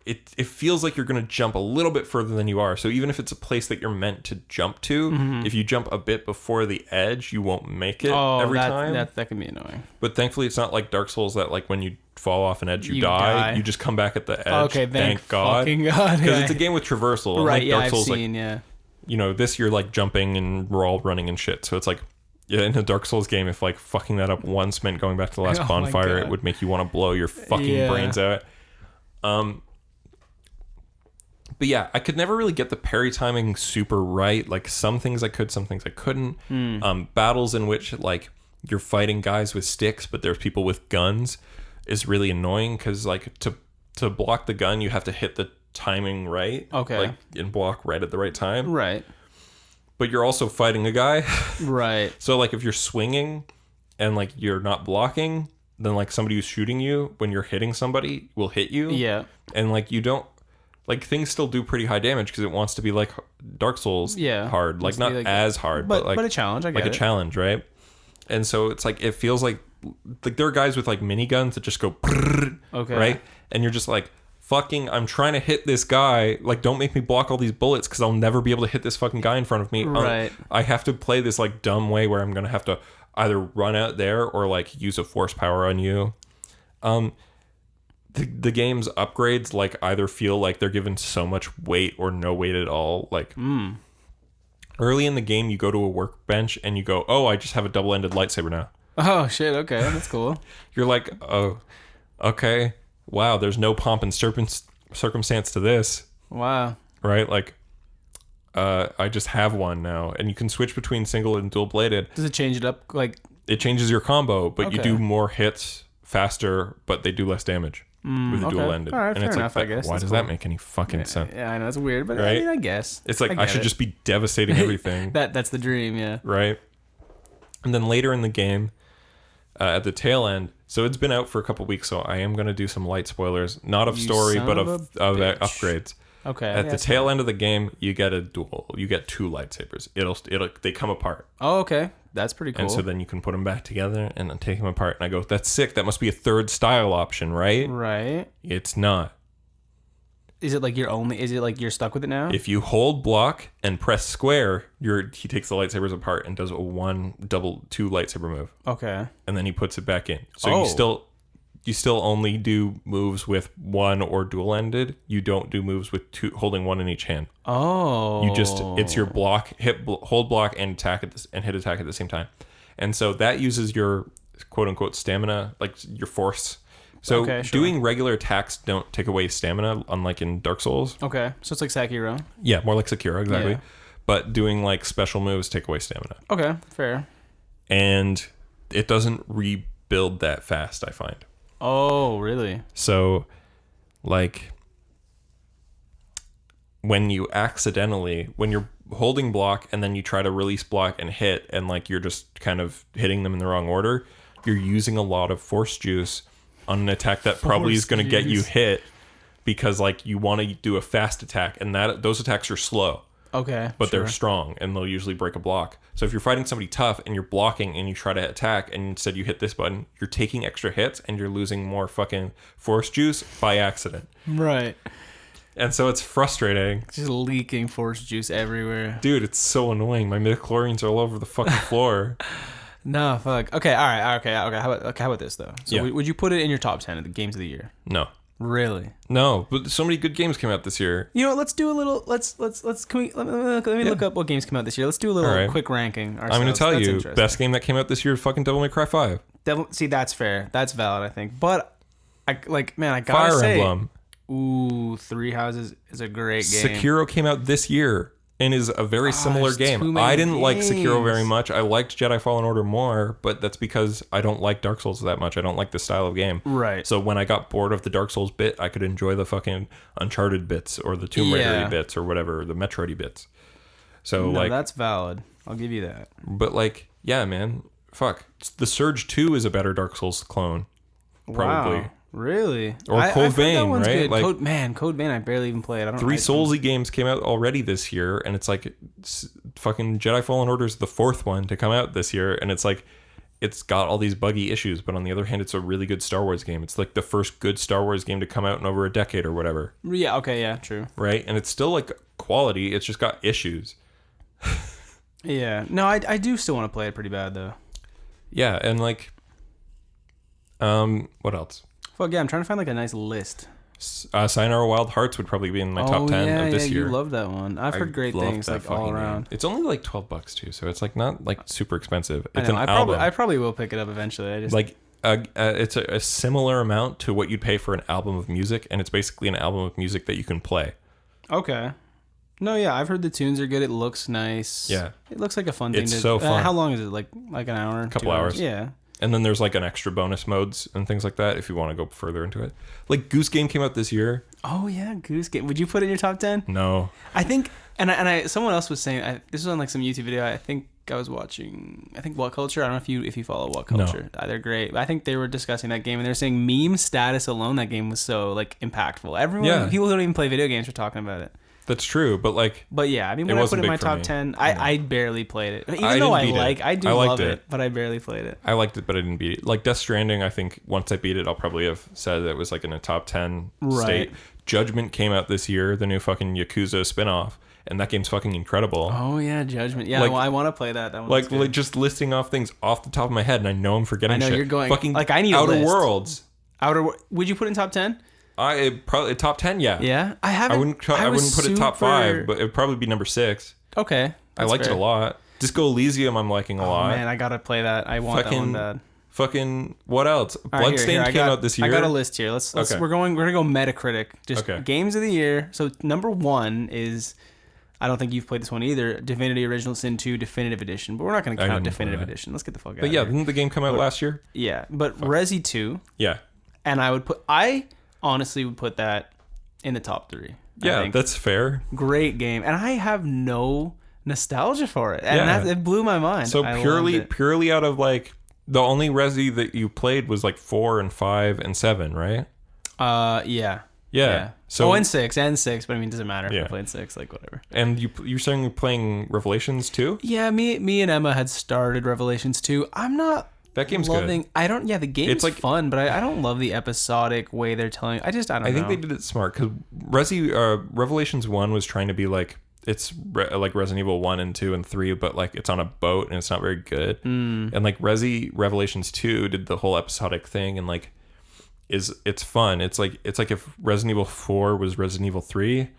A: it feels like you're going to jump a little bit further than you are. So even if it's a place that you're meant to jump to, if you jump a bit before the edge, you won't make it every time.
B: That can be annoying.
A: But thankfully, it's not like Dark Souls that like when you fall off an edge, you die. You just come back at the edge.
B: Okay, thank
A: God. Because it's a game with traversal.
B: Right,
A: like Dark Souls,
B: I've seen,
A: You know, this you're like jumping and we're all running and shit. So it's like, in a Dark Souls game, if like fucking that up once meant going back to the last bonfire, it would make you want to blow your fucking brains out. But yeah, I could never really get the parry timing super right. Like some things I could, some things I couldn't. Battles in which like you're fighting guys with sticks, but there's people with guns is really annoying because like to block the gun, you have to hit the timing right.
B: Okay.
A: Like and block right at the right time.
B: Right.
A: But you're also fighting a guy.
B: Right.
A: So like if you're swinging and like you're not blocking, then like somebody who's shooting you when you're hitting somebody will hit you.
B: Yeah.
A: And like you don't. Like, things still do pretty high damage because it wants to be, like, Dark Souls hard. Like, not as hard, but like...
B: But a challenge, I get
A: it. Like, a challenge, right? And so, it's like, it feels like like there are guys with like miniguns that just go
B: okay,
A: right, and you're just like, fucking, I'm trying to hit this guy, like don't make me block all these bullets because I'll never be able to hit this fucking guy in front of me.
B: Right.
A: I have to play this like dumb way where I'm gonna have to either run out there or like use a force power on you. The game's upgrades like either feel like they're given so much weight or no weight at all. Like early in the game, you go to a workbench and you go, oh, I just have a double-ended lightsaber now.
B: Oh shit! Okay, that's cool.
A: You're like, oh, okay, wow. There's no pomp and circumstance to this.
B: Wow.
A: Right? Like, I just have one now, and you can switch between single and dual bladed.
B: Does it change it up? Like,
A: it changes your combo, but you
B: Okay.
A: do more hits faster, but they do less damage with the
B: okay.
A: dual ended.
B: All right,
A: and
B: fair
A: it's
B: enough,
A: like,
B: I guess.
A: why
B: That's
A: does
B: cool.
A: that make any fucking sense?
B: Yeah, I know it's weird, but I
A: Right?
B: mean, I guess
A: It's like I
B: get
A: should
B: it.
A: just be devastating everything.
B: That's the dream. Yeah.
A: Right? And then later in the game, at the tail end, so it's been out for a couple weeks, so I am going to do some light spoilers, not of
B: You
A: story,
B: son
A: but
B: of
A: of
B: a bitch.
A: upgrades.
B: Okay.
A: At
B: yeah,
A: the tail end of the game, you get you get two lightsabers. They come apart.
B: Oh, okay. That's pretty cool.
A: And so then you can put them back together and then take them apart. And I go, that's sick. That must be a third style option, right?
B: Right.
A: It's not.
B: Is it like you're stuck with it now?
A: If you hold block and press square, he takes the lightsabers apart and does a two lightsaber move.
B: Okay.
A: And then he puts it back in. So
B: Oh.
A: you still only do moves with one or dual ended. You don't do moves with two, holding one in each hand.
B: Oh.
A: It's your block, hold block and attack and hit attack at the same time. And so that uses your quote unquote stamina, like your force. So
B: Okay, sure.
A: doing regular attacks don't take away stamina, unlike in Dark Souls.
B: Okay. So it's like Sekiro.
A: Yeah, more like Sekiro, exactly.
B: Yeah.
A: But doing like special moves take away stamina.
B: Okay. Fair.
A: And it doesn't rebuild that fast, I find.
B: Oh, really?
A: So, like, when you're holding block and then you try to release block and hit, and like you're just kind of hitting them in the wrong order, you're using a lot of force juice on an attack that probably is going to get you hit because like you want to do a fast attack, and those attacks are slow.
B: Okay.
A: But
B: sure.
A: they're strong and they'll usually break a block. So if you're fighting somebody tough and you're blocking and you try to attack and instead you hit this button, you're taking extra hits and you're losing more fucking force juice by accident.
B: Right.
A: And so it's frustrating.
B: Just leaking force juice everywhere.
A: Dude, it's so annoying. My midichlorians are all over the fucking floor.
B: No, fuck. Okay, all right. Okay. How about this though? So
A: Yeah.
B: would you put it in your top 10 of the games of the year?
A: No.
B: Really?
A: No, but so many good games came out this year.
B: You know, let's do a little. Let me look up what games came out this year. Let's do a little
A: Right.
B: quick ranking.
A: I'm going to tell you, best game that came out this year is fucking Devil May Cry 5.
B: See, that's fair. That's valid, I think. But I gotta
A: Fire
B: say,
A: Emblem.
B: ooh, Three Houses is a great game.
A: Sekiro came out this year and is a very similar
B: there's
A: game.
B: too many
A: I didn't like Sekiro very
B: games.
A: much. I liked Jedi Fallen Order more, but that's because I don't like Dark Souls that much. I don't like this style of game.
B: Right.
A: So when I got bored of the Dark Souls bit, I could enjoy the fucking Uncharted bits or the Tomb Raider
B: Yeah.
A: bits or whatever, the Metroid bits. So
B: No,
A: like,
B: that's valid. I'll give you that.
A: but like, yeah, man, fuck. The Surge 2 is a better Dark Souls clone, probably.
B: Wow. Really?
A: Or
B: I've
A: Code
B: heard that
A: Vein,
B: one's
A: right?
B: good.
A: Like-
B: Code Vein, I barely even played. I don't.
A: 3
B: I-
A: Soulsy games came out already this year, and it's like fucking Jedi Fallen Order is the 4th one to come out this year, and it's like it's got all these buggy issues, but on the other hand, it's a really good Star Wars game. It's like the first good Star Wars game to come out in over a decade or whatever,
B: Yeah. Okay. Yeah. True.
A: right? And it's still like quality. It's just got issues.
B: Yeah. No, I do still want to play it pretty bad though.
A: Yeah, and like, what else?
B: Fuck yeah! I'm trying to find like a nice list.
A: Sayonara Wild Hearts would probably be in my top 10 of this year.
B: You love that one. I've heard great
A: love
B: things
A: that
B: like all
A: fucking
B: around.
A: game. It's only like $12 too, so it's like not like super expensive.
B: I
A: It's
B: know,
A: an
B: I
A: album.
B: probably will pick it up eventually. I just
A: Like it's a similar amount to what you'd pay for an album of music, and it's basically an album of music that you can play.
B: okay. No, yeah, I've heard the tunes are good. It looks nice.
A: Yeah.
B: It looks like a fun thing.
A: It's
B: to,
A: so fun.
B: How long is it? Like an hour?
A: Couple
B: 2
A: hours.
B: Yeah.
A: And then there's like an extra bonus modes and things like that if you want to go further into it. Like Goose Game came out this year.
B: Oh yeah, Goose Game. Would you put it in your top 10?
A: No.
B: I think, and I someone else was saying this was on like some YouTube video. I think I was watching. I think What Culture. I don't know if you follow What Culture.
A: No.
B: They're great. But I think they were discussing that game and they're saying meme status alone. That game was so like impactful. Everyone, people who don't even play video games were talking about it.
A: That's true, but like,
B: but yeah, I mean, when I put it in my top 10, I barely played it. Even though I love it, but I barely played it.
A: I liked it, but I didn't beat it. Like Death Stranding, I think once I beat it, I'll probably have said that it was like in a top 10 state. Judgment came out this year, the new fucking Yakuza spinoff, and that game's fucking incredible.
B: Oh yeah, Judgment. Yeah, like, well, I want to play that. That
A: one's like just listing off things off the top of my head, and I know I'm forgetting.
B: I know
A: shit.
B: You're going
A: fucking
B: like I need
A: Outer
B: a list.
A: Worlds.
B: Would you put in top 10?
A: I probably top 10. Yeah.
B: Yeah,
A: I wouldn't put it top 5, but it'd probably be number 6.
B: Okay,
A: I liked it a lot. Disco Elysium, I'm liking a lot.
B: Man, I gotta play that. I want that one bad.
A: Fucking what else? Bloodstained came out this year.
B: I got a list here. Let's okay. We're gonna go Metacritic. Just games of the year. So number 1 is, I don't think you've played this one either, Divinity Original Sin 2 Definitive Edition. But we're not gonna count Definitive Edition. Let's get the fuck out.
A: But yeah, didn't the game come out last year?
B: Yeah, but Resi 2.
A: Yeah.
B: And I honestly would put that in the top 3.
A: Yeah, that's fair.
B: Great game, and I have no nostalgia for it, and it blew my mind.
A: So purely out of like, the only Resi that you played was like 4 and 5 and 7, right? Yeah. So
B: and 6, but I mean, it doesn't matter if I played 6, like whatever.
A: And you're saying you're playing Revelations 2?
B: Yeah, me and Emma had started Revelations 2. I'm not.
A: That game's good.
B: The game's like fun, but I don't love the episodic way they're telling. I don't know.
A: I think they did it smart because Revelations 1 was trying to be like, it's like Resident Evil 1 and 2 and 3, but like it's on a boat and it's not very good. And like Revelations 2 did the whole episodic thing and like it's fun. It's like if Resident Evil 4 was Resident Evil 3.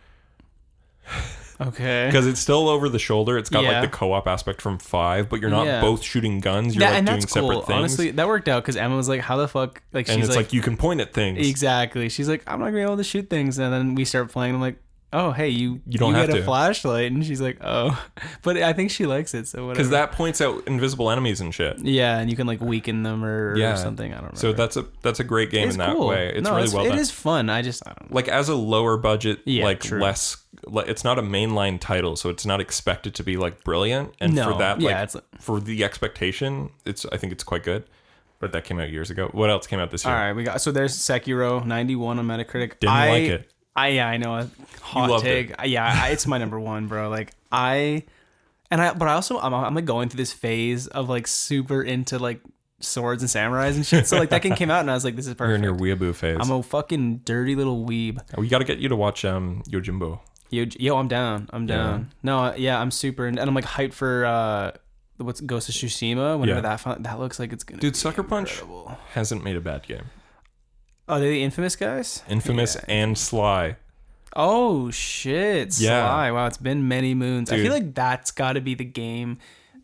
B: Okay.
A: Because it's still over the shoulder. It's got like the co-op aspect from 5, but you're not both shooting guns. You're like doing separate things.
B: Honestly, that worked out because Emma was like, how the fuck? Like,
A: and it's like you can point at things.
B: Exactly. She's like, I'm not going to be able to shoot things. And then we start playing. I'm like, oh, hey, you
A: don't have
B: get a flashlight. And she's like, oh. But I think she likes it, so whatever.
A: Because that points out invisible enemies and shit.
B: Yeah, and you can like weaken them or something. I don't know.
A: So that's a great game in that way. It's really well done.
B: It is fun. I don't know.
A: Like as a lower budget, less. It's not a mainline title, so it's not expected to be like brilliant. And for that, for the expectation, I think it's quite good. But that came out years ago. What else came out this year?
B: All right, there's Sekiro, 91 on Metacritic.
A: Didn't like it.
B: I know, a hot take. Yeah, it's my number 1, bro. Like I'm like going through this phase of like super into like swords and samurais and shit. So like that game came out and I was like, this is perfect.
A: You're in your weeaboo phase.
B: I'm a fucking dirty little weeb.
A: We got to get you to watch Yojimbo.
B: Yo, I'm down. Yeah. No, I'm super, and I'm like hyped for what's Ghost of Tsushima. Whenever that looks like it's gonna.
A: Dude, Sucker Punch hasn't made a bad game.
B: Oh, they're the Infamous guys?
A: Infamous and Sly.
B: Oh, shit. Sly. Wow, it's been many moons. Dude. I feel like that's got to be the game,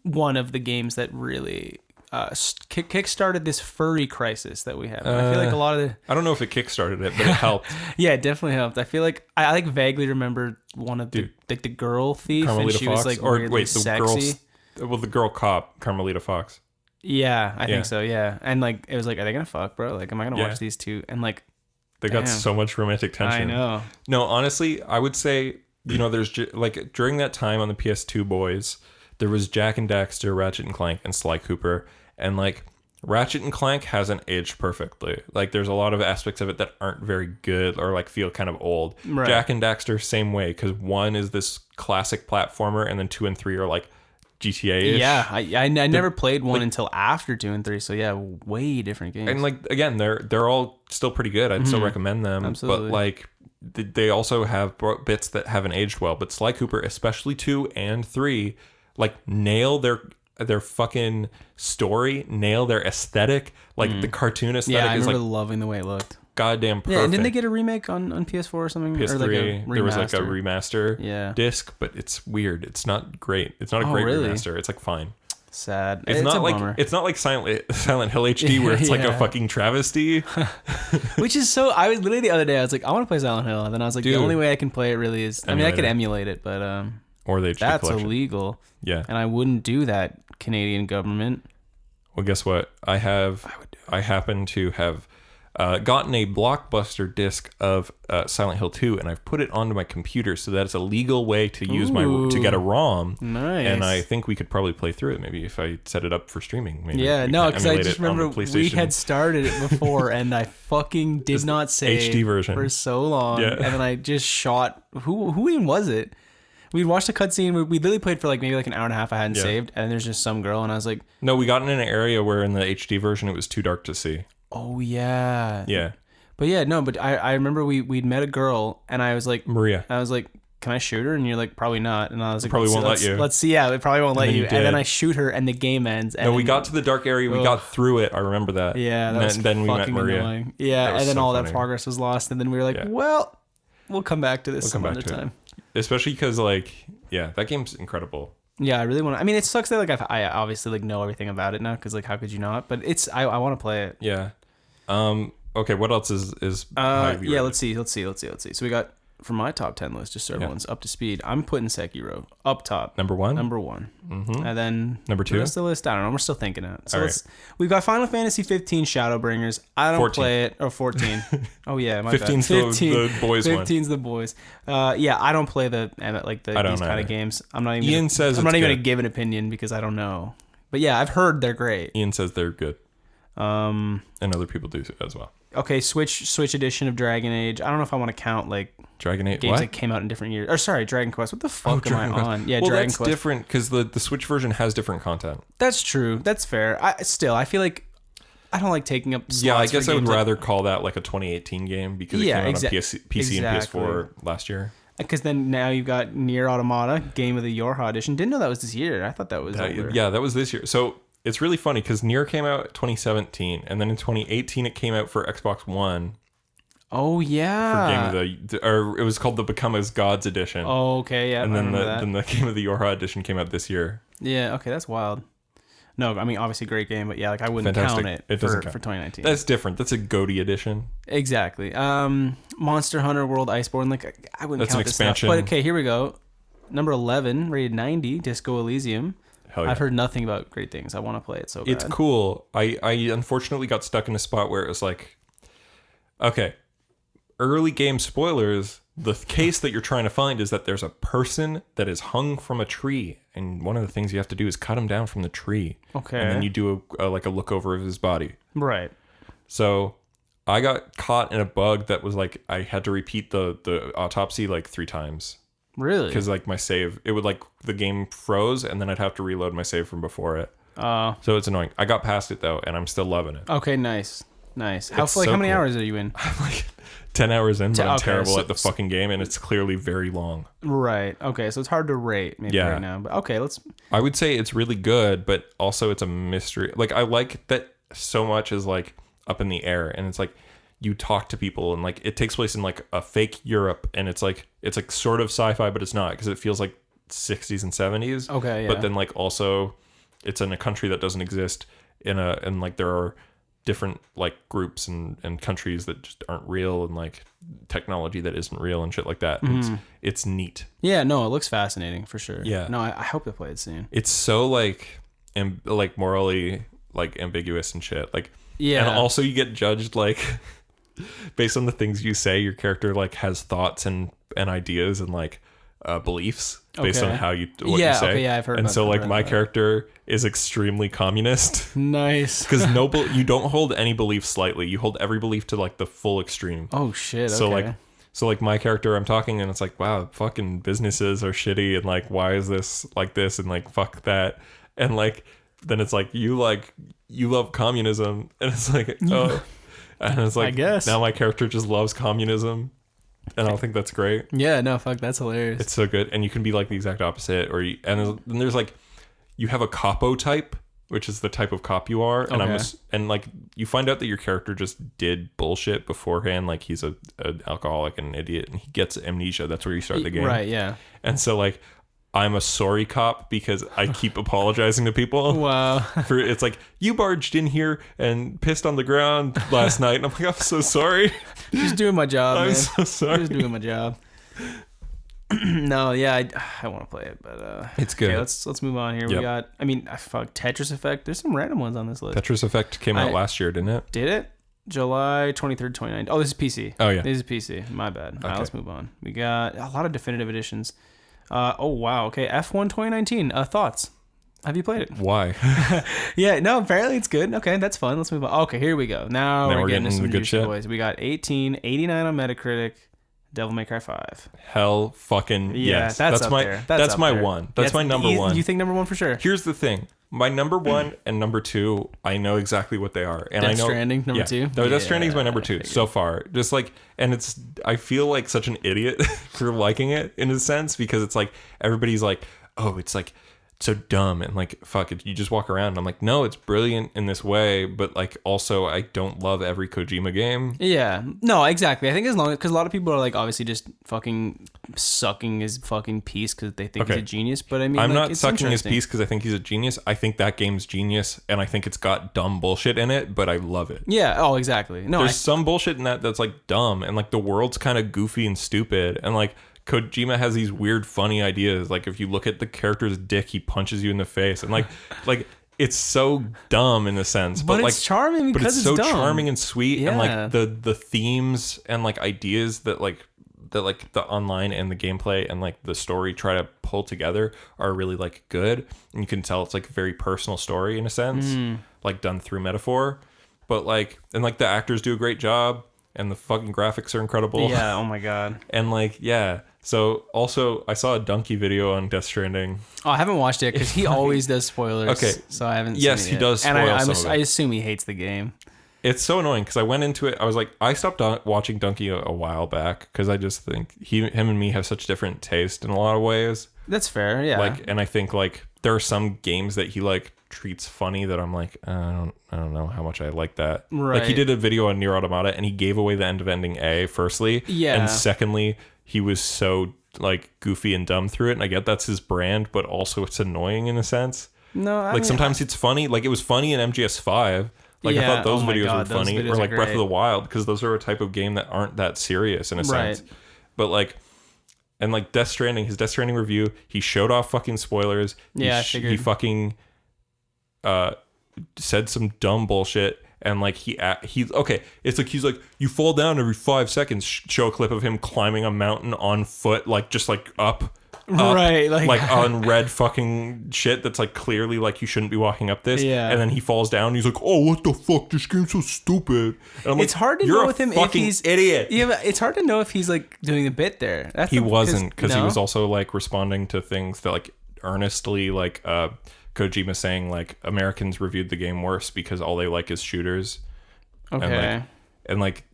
B: one of the games that really kickstarted this furry crisis that we have. I feel like a lot of the...
A: I don't know if it kickstarted it, but it helped.
B: Yeah, it definitely helped. I feel like... I like vaguely remember one of the girl thief,
A: Carmelita
B: and she
A: Fox?
B: was like weirdly sexy.
A: The girl cop, Carmelita Fox.
B: Yeah, I think so, yeah. And like, it was like, are they gonna fuck, bro? Like, am I gonna watch these two? And like,
A: they got so much romantic tension.
B: I know.
A: No, honestly, I would say, there's like during that time on the PS2 boys, there was Jak and Daxter, Ratchet and Clank, and Sly Cooper, and like Ratchet and Clank hasn't aged perfectly. Like there's a lot of aspects of it that aren't very good or like feel kind of old. Right. Jak and Daxter, same way, because 1 is this classic platformer, and then 2 and 3 are like GTA-ish.
B: Yeah, I never played 1 until after 2 and 3, so yeah, way different games.
A: And like again, they're all still pretty good. I'd still recommend them. Absolutely. But like they also have bits that haven't aged well. But Sly Cooper, especially 2 and 3, like nail their fucking story, nail their aesthetic. Like the cartoon aesthetic.
B: Yeah, I remember
A: like
B: loving the way it looked.
A: Goddamn perfect.
B: Yeah, and didn't they get a remake on PS4 or something?
A: PS3,
B: or like
A: there was like a remaster disc, but it's weird. It's not great. It's not a great remaster. It's like fine.
B: Sad.
A: It's not like Silent Hill HD where it's like a fucking travesty.
B: Which is so. I was literally the other day. I was like, I want to play Silent Hill, and then I was like, the only way I can play it really is. I mean, I could emulate it, but
A: or the HD
B: that's
A: collection.
B: Illegal.
A: Yeah,
B: and I wouldn't do that, Canadian government.
A: Well, guess what? I happen to have gotten a Blockbuster disc of Silent Hill 2, and I've put it onto my computer so that it's a legal way to use to get a ROM.
B: Nice.
A: And I think we could probably play through it. Maybe if I set it up for streaming. Maybe
B: because I just remember we had started it before, and I fucking did not save
A: HD version
B: for so long, and then I just shot. Who even was it? We'd watched a cutscene. We literally played for maybe an hour and a half. I hadn't saved, and there's just some girl, and I was like,
A: "No, we got in an area where in the HD version it was too dark to see."
B: Oh yeah.
A: Yeah.
B: But I remember we'd met a girl, and I was like,
A: Maria.
B: I was like, can I shoot her? And you're like, probably not. And I was like,
A: probably won't let you.
B: Let's see. Yeah, it probably won't let you. And then I shoot her, and the game ends. And
A: no, we got to the dark area. We got through it. I remember that.
B: Yeah,
A: then we met Maria.
B: Annoying. Yeah, and then all that progress was lost. And then we were like, well, we'll come back to this some other time.
A: Especially because that game's incredible.
B: Yeah, I really want to. I mean, it sucks that I obviously know everything about it now because how could you not? But I want to play it.
A: Yeah. Okay. What else is?
B: Let's see. So we got for my top 10 list, just so everyone's up to speed. I'm putting Sekiro up top.
A: Number one.
B: Mm-hmm. And then
A: number 2.
B: The rest of the list, I don't know. We're still thinking it. So we've got Final Fantasy 15 Shadowbringers. I don't 14. Play it. Or 14. Oh yeah, my
A: 15's
B: bad. 15,
A: the boys
B: 15's the boys. I don't play these kind of games. I'm not even gonna give an opinion because I don't know. But yeah, I've heard they're great.
A: Ian says they're good. And other people do as well.
B: Okay, Switch edition of Dragon Age. I don't know if I want to count
A: Dragon Age
B: games that came out in different years. Or sorry, Dragon Quest. What the fuck am I on? Yeah, Dragon Quest.
A: Well, that's different because the Switch version has different content.
B: That's true. That's fair. I feel like I don't like taking up slots.
A: Yeah, I guess I would rather call that a 2018 game because it came out on PC and PS4 last year.
B: Because then now you've got Nier Automata, Game of the Year edition. Didn't know that was this year. I thought that was older.
A: Yeah, that was this year. So it's really funny because Nier came out 2017, and then in 2018 it came out for Xbox One.
B: Oh yeah.
A: For it was called the Become as Gods edition.
B: Oh okay, yeah.
A: And then the Game of the Year edition came out this year.
B: Yeah. Okay, that's wild. No, I mean obviously great game, but yeah, I wouldn't count it.
A: It doesn't count
B: for 2019.
A: That's different. That's a GOTY edition.
B: Exactly. Monster Hunter World Iceborne. I wouldn't count this
A: expansion.
B: Stuff. But okay, here we go. Number 11, rated 90, Disco Elysium. Hell yeah. I've heard nothing about great things. I want to play it so bad.
A: It's cool. I unfortunately got stuck in a spot where it was okay, early game spoilers. The case that you're trying to find is that there's a person that is hung from a tree, and one of the things you have to do is cut him down from the tree.
B: Okay.
A: And then you do a look over of his body.
B: Right.
A: So I got caught in a bug that was I had to repeat the autopsy 3 times.
B: Really?
A: Because my save, it would the game froze, and then I'd have to reload my save from before it. So it's annoying. I got past it though, and I'm still loving it.
B: Okay, nice. How many hours are you in?
A: I'm 10 hours in, but I'm terrible at the fucking game, and it's clearly very long.
B: Right. Okay, so it's hard to rate right now. But okay,
A: I would say it's really good, but also it's a mystery. I like that so much is up in the air, and it's you talk to people, and it takes place in a fake Europe, and it's sort of sci-fi, but it's not because it feels 60s and 70s.
B: Okay, yeah.
A: But then also it's in a country that doesn't exist and there are different groups and countries that just aren't real, and technology that isn't real and shit like that. Mm-hmm. It's neat.
B: Yeah, no, it looks fascinating for sure.
A: Yeah.
B: No, I hope to play it soon.
A: It's so morally ambiguous and shit.
B: Yeah.
A: And also you get judged based on the things you say. Your character has thoughts and ideas and beliefs based on what you say.
B: Okay, yeah, I've heard.
A: And so my character is extremely communist.
B: Nice.
A: Because you don't hold any beliefs slightly. You hold every belief to the full extreme.
B: Oh shit.
A: Okay. So my character, I'm talking and it's wow, fucking businesses are shitty, and why is this like this, and fuck that, and then it's you love communism, and it's oh. And it's
B: I guess
A: now my character just loves communism, and I think that's great.
B: Yeah, no, fuck, that's hilarious.
A: It's so good, and you can be the exact opposite, and then there's you have a capo type, which is the type of cop you are, and you find out that your character just did bullshit beforehand, he's an alcoholic and an idiot, and he gets amnesia. That's where you start the game,
B: right? Yeah,
A: and so I'm a sorry cop because I keep apologizing to people.
B: Wow.
A: It's you barged in here and pissed on the ground last night. And I'm so sorry.
B: Just doing my job, man.
A: I'm so sorry.
B: Just doing my job. No, yeah, I want to play it, but
A: it's good.
B: Okay, let's move on here. Yep. We got, Tetris Effect. There's some random ones on this list.
A: Tetris Effect came out last year, didn't it?
B: Did it? July 23rd, 2019. Oh, this is PC.
A: Oh, yeah.
B: This is PC. My bad. All right, let's move on. We got a lot of definitive editions. Oh, wow. Okay, F1 2019. Thoughts? Have you played it?
A: Why?
B: Yeah, no, apparently it's good. Okay, that's fun. Let's move on. Okay, here we go. Now we're getting into some good shit. Boys. We got 89 on Metacritic. Devil May Cry 5.
A: Hell fucking yes. That's my
B: there.
A: That's my one. That's my number one.
B: You think number one for sure?
A: Here's the thing. My number one and number two, I know exactly what they are. And
B: Death
A: I know
B: Stranding, number two?
A: Death Stranding is my number two so far. Just like, and I feel like such an idiot for liking it in a sense, because it's like, everybody's like, oh, it's like so dumb and like fuck it, you just walk around and I'm like, no, it's brilliant in this way, but like also I don't love every Kojima game.
B: Yeah, no, exactly. I think as long as, because a lot of people are like obviously just fucking sucking his fucking piece because they think he's a genius, but I mean,
A: I'm
B: like,
A: not sucking his piece because I think he's a genius. I think that game's genius and I think it's got dumb bullshit in it, but I love it.
B: Yeah, oh exactly. No,
A: there's some bullshit in that that's like dumb and like the world's kind of goofy and stupid, and like Kojima has these weird, funny ideas. Like if you look at the character's dick, he punches you in the face, and like it's so dumb in a sense, but like
B: it's charming because
A: it's so
B: dumb.
A: Charming and sweet, and like the themes and like ideas that the online and the gameplay and like the story try to pull together are really like good, and you can tell it's like a very personal story in a sense, like done through metaphor, but like and like the actors do a great job. And the fucking graphics are incredible.
B: Yeah, oh my god.
A: And like, yeah. So also, I saw a Donkey video on Death Stranding.
B: Oh, I haven't watched it because he always does spoilers.
A: Okay.
B: So I haven't
A: seen it. Yes, he does spoil
B: and I assume he hates the game.
A: It's so annoying because I went into it, I was like, I stopped watching Donkey a while back because I just think him and me have such different taste in a lot of ways.
B: That's fair, yeah.
A: Like, and I think like there are some games that he like treats funny that I'm like, I don't know how much I like that.
B: Right.
A: Like he did a video on Nier Automata and he gave away the end of ending A, firstly.
B: Yeah.
A: And secondly, he was so like goofy and dumb through it. And I get that's his brand, but also it's annoying in a sense.
B: No, I mean,
A: sometimes it's funny. Like it was funny in MGS5. Like I thought those videos were funny. Or like Breath of the Wild, because those are a type of game that aren't that serious in a sense. But like, and like Death Stranding, his Death Stranding review, he showed off fucking spoilers.
B: Yeah, I figured.
A: He fucking said some dumb bullshit, and like he's okay. It's like he's like, you fall down every 5 seconds. Show a clip of him climbing a mountain on foot, like just like up,
B: right, like
A: on red fucking shit that's like clearly like you shouldn't be walking up this.
B: Yeah.
A: And then he falls down. And he's like, oh, what the fuck? This game's so stupid. And I'm
B: it's
A: like,
B: hard to know with him if he's
A: idiot.
B: Yeah, but it's hard to know if he's like doing a bit there.
A: He wasn't, because he was also like responding to things that like earnestly like Kojima saying like Americans reviewed the game worse because all they like is shooters.
B: Okay.
A: And like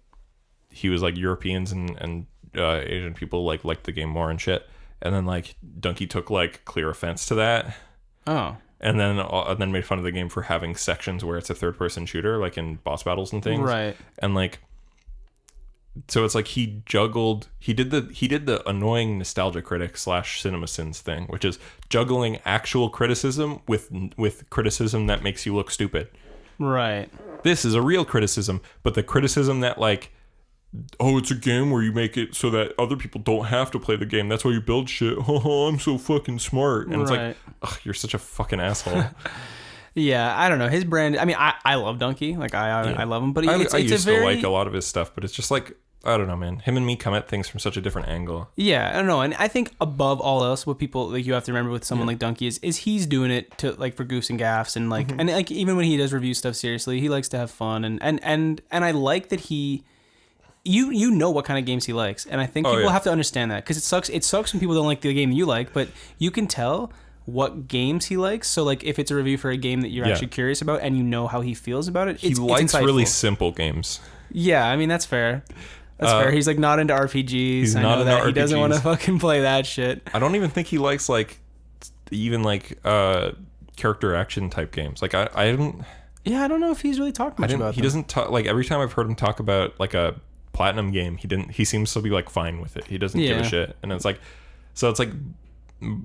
A: he was like Europeans and Asian people like liked the game more and shit. And then like Donkey took like clear offense to that.
B: Oh.
A: And then made fun of the game for having sections where it's a third person shooter, like in boss battles and things.
B: Right.
A: And like, so it's like he did the annoying nostalgia critic / CinemaSins thing, which is juggling actual criticism with criticism that makes you look stupid. Right. This is a real criticism, but the criticism that like, oh, it's a game where you make it so that other people don't have to play the game. That's why you build shit. Oh, I'm so fucking smart. And it's like, ugh, you're such a fucking asshole.
B: Yeah, I don't know. His brand, I mean, I love Donkey. Like, I love him. But
A: I used to like a lot of his stuff, but it's just like, I don't know, man. Him and me come at things from such a different angle.
B: Yeah, I don't know. And I think above all else, what people, like, you have to remember with someone like Donkey is he's doing it to, like, for goofs and gaffs. And, like, and like, even when he does review stuff seriously, he likes to have fun. And I like that he... You know what kind of games he likes, and I think people have to understand that, because it sucks when people don't like the game you like, but you can tell what games he likes. So like if it's a review for a game that you're actually curious about and you know how he feels about it,
A: he likes really simple games.
B: Yeah, I mean that's fair. That's fair. He's like not into RPGs.
A: He's not into RPGs.
B: He doesn't want to fucking play that shit.
A: I don't even think he likes like even like character action type games. Like I don't.
B: Yeah, I don't know if he's really talked much about.
A: He doesn't talk, like every time I've heard him talk about like a Platinum game, he seems to be like fine with it. He doesn't give a shit. And it's like, so it's like,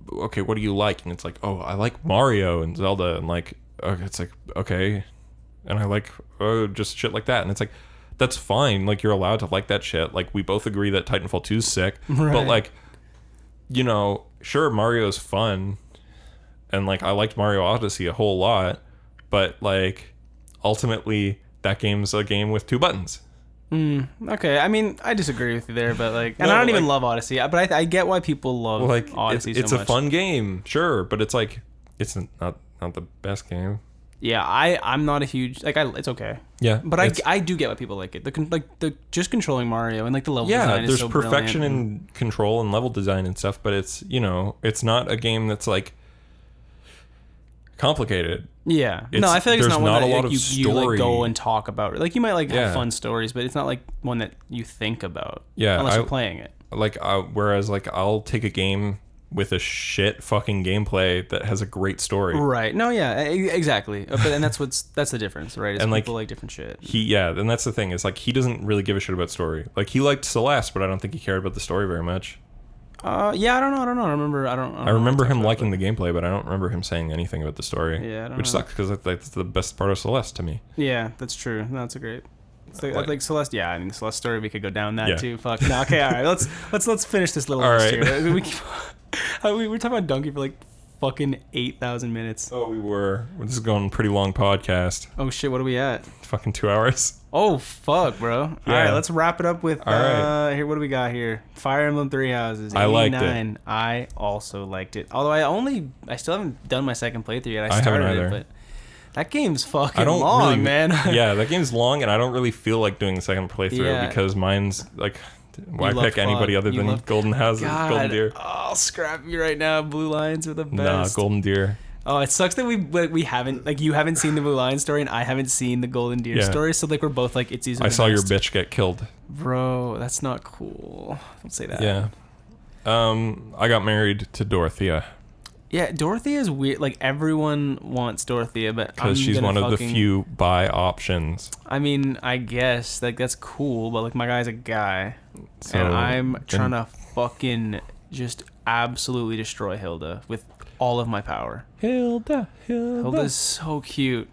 A: okay, what do you like? And it's like, oh, I like Mario and Zelda, and like, okay, it's like, okay, and I like just shit like that. And it's like, that's fine, like you're allowed to like that shit. Like we both agree that Titanfall 2 is sick, but like, you know, sure, Mario's fun, and like I liked Mario Odyssey a whole lot, but like ultimately that game's a game with 2 buttons.
B: Okay, I mean, I disagree with you there, but like, and I don't even love Odyssey, but I get why people love Odyssey so much.
A: It's a fun game, sure, but it's like, it's not the best game.
B: Yeah, I'm not a huge it's okay.
A: Yeah,
B: but I do get why people like it. The just controlling Mario and like the level design is so
A: there's perfection
B: brilliant.
A: in control and level design and stuff, but it's it's not a game that's like complicated.
B: Yeah, no, I feel like it's not one that
A: lot of
B: you like go and talk about. Like you might like have fun stories, but it's not like one that you think about.
A: Yeah,
B: unless you're playing it.
A: Like whereas like I'll take a game with a shit fucking gameplay that has a great story.
B: Right. No, yeah, exactly. But and that's the difference, right? Is and people like different shit.
A: And that's the thing. Is like he doesn't really give a shit about story. Like he liked Celeste, but I don't think he cared about the story very much.
B: Yeah, I don't know. I
A: remember him liking the gameplay, but I don't remember him saying anything about the story.
B: Yeah,
A: which sucks because that's the best part of Celeste to me.
B: Yeah, that's true. No, that's a great. Like Celeste, yeah. I mean, the Celeste story, we could go down that too. Fuck. No, okay, all right. Let's finish this little list here. We were talking about Donkey for like fucking 8,000 minutes.
A: Oh, we were. This is going a pretty long podcast.
B: Oh shit, what are we at?
A: Fucking 2 hours.
B: Oh fuck, bro. Yeah. All right, let's wrap it up with here. What do we got here? Fire Emblem Three Houses. 89.
A: I liked it.
B: I also liked it. Although I still haven't done my second playthrough yet.
A: I
B: started it, but that game's fucking long, man.
A: Yeah, that game's long, and I don't really feel like doing the second playthrough because mine's like. Why pick anybody other than Golden Houses, Golden Deer?
B: Oh, scrap me right now. Blue Lions are the best.
A: Nah, Golden Deer.
B: Oh, it sucks that we haven't, like, you haven't seen the Blue Lion story and I haven't seen the Golden Deer story, so like we're both like, it's easy.
A: I saw your bitch get killed.
B: Bro, that's not cool. Don't say that.
A: Yeah. I got married to Dorothea.
B: Yeah, Dorothea is weird. Like, everyone wants Dorothea, but
A: because she's one of the few bi options.
B: I mean, I guess like that's cool, but like my guy's a guy, and I'm trying to fucking just absolutely destroy Hilda with all of my power. Hilda's so cute.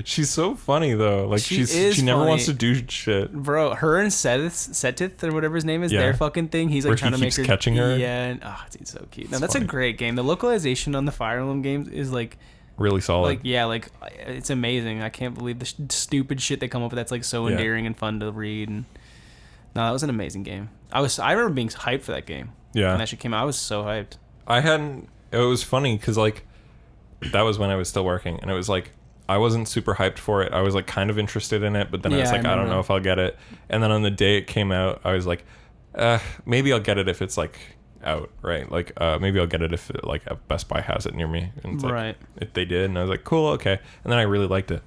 A: She's so funny though. Like she never wants to do shit.
B: Bro, her and Setith or whatever his name is, their fucking thing. He's like trying to make her
A: catching her.
B: Yeah, and it's so cute. No, that's funny. A great game. The localization on the Fire Emblem games is like
A: really solid.
B: Like it's amazing. I can't believe the stupid shit they come up with that's like so endearing and fun to read. And no, that was an amazing game. I remember being hyped for that game.
A: Yeah,
B: when that shit came out, I was so hyped.
A: It was funny because like that was when I was still working, and it was like. I wasn't super hyped for it. I was like kind of interested in it, but then I was like, I don't know if I'll get it. And then on the day it came out, I was like, maybe I'll get it if it's like out, right? Like maybe I'll get it if like a Best Buy has it near me. And it's like, if they did, and I was like, cool, okay. And then I really liked it.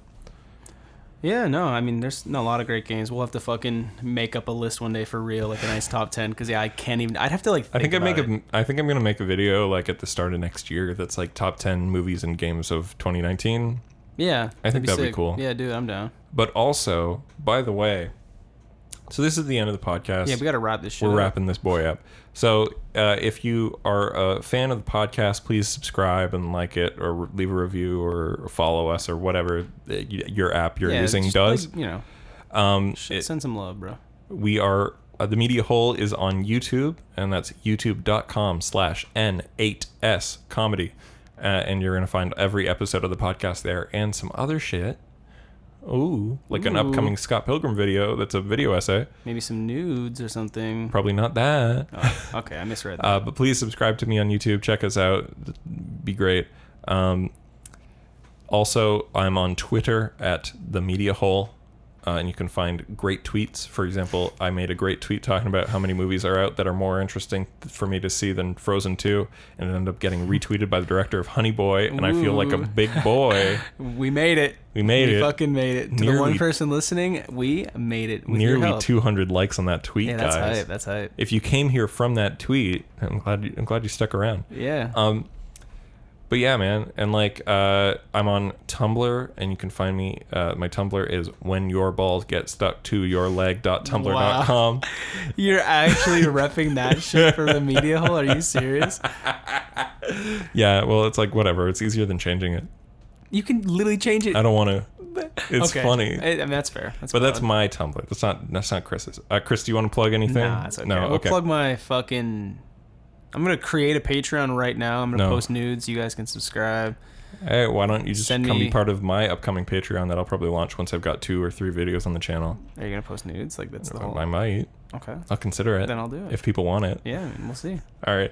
B: Yeah, no, I mean, there's a lot of great games. We'll have to fucking make up a list one day for real, like a nice top 10. Because I can't even. I'd have to like.
A: I think I'm gonna make a video like at the start of next year that's like top 10 movies and games of 2019.
B: Yeah,
A: I think that'd be cool.
B: Yeah, dude, I'm down.
A: But also, by the way, so this is the end of the podcast.
B: Yeah, we got to wrap this shit up.
A: We're wrapping this boy up. So if you are a fan of the podcast, please subscribe and like it, or leave a review, or follow us, or whatever your app you're using does.
B: Like, send some love, bro.
A: We are the Media Hole is on YouTube, and that's youtube.com/N8S comedy. And you're going to find every episode of the podcast there and some other shit. Like an upcoming Scott Pilgrim video that's a video essay.
B: Maybe some nudes or something.
A: Probably not that.
B: Oh, okay, I misread that.
A: But please subscribe to me on YouTube. Check us out. It'd be great. Also, I'm on Twitter at The Media Hole. And you can find great tweets. For example, I made a great tweet talking about how many movies are out that are more interesting for me to see than Frozen 2, and it ended up getting retweeted by the director of Honey Boy, and I feel like a big boy.
B: We made it. We fucking made it. To the one person listening, we made it. With
A: nearly 200 likes on that tweet,
B: that's
A: guys.
B: Hype. That's hype.
A: If you came here from that tweet, I'm glad you stuck around.
B: Yeah.
A: But yeah, man, and like I'm on Tumblr, and you can find me. My Tumblr is whenyourballs.get-stuck-to-your-leg.tumblr.com.
B: Wow. You're actually repping that shit for the Media Hole? Are you serious?
A: Yeah, well, it's like whatever. It's easier than changing it.
B: You can literally change it.
A: I don't want to. It's funny.
B: I mean, that's fair.
A: That's my Tumblr. That's not Chris's. Chris, do you want to plug anything?
B: Nah, it's okay.
A: No,
B: I'll plug my fucking I'm going to create a Patreon right now. I'm going to post nudes. You guys can subscribe.
A: Hey, why don't you just be part of my upcoming Patreon that I'll probably launch once I've got 2 or 3 videos on the channel.
B: Are you going to post nudes? Like, that's the whole...
A: I might.
B: Okay.
A: I'll consider it.
B: Then I'll do it.
A: If people want it.
B: Yeah, we'll see.
A: All right.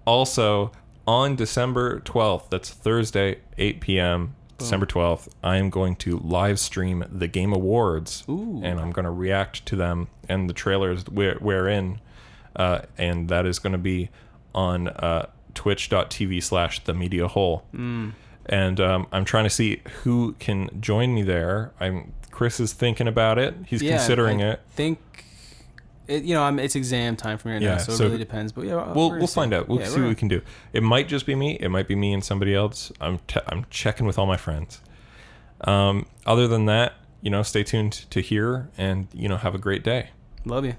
A: Also, on December 12th, that's Thursday, 8 p.m., Boom. December 12th, I am going to live stream the Game Awards.
B: Ooh.
A: And I'm going to react to them and the trailers we're in. And that is going to be on twitch.tv/themediahole. And I'm trying to see who can join me there. Chris is thinking about it. He's considering it.
B: It's exam time for me right now, so it really depends. But yeah,
A: we'll find out. We'll see what we can do. It might just be me. It might be me and somebody else. I'm checking with all my friends. Other than that, stay tuned to hear and have a great day.
B: Love you.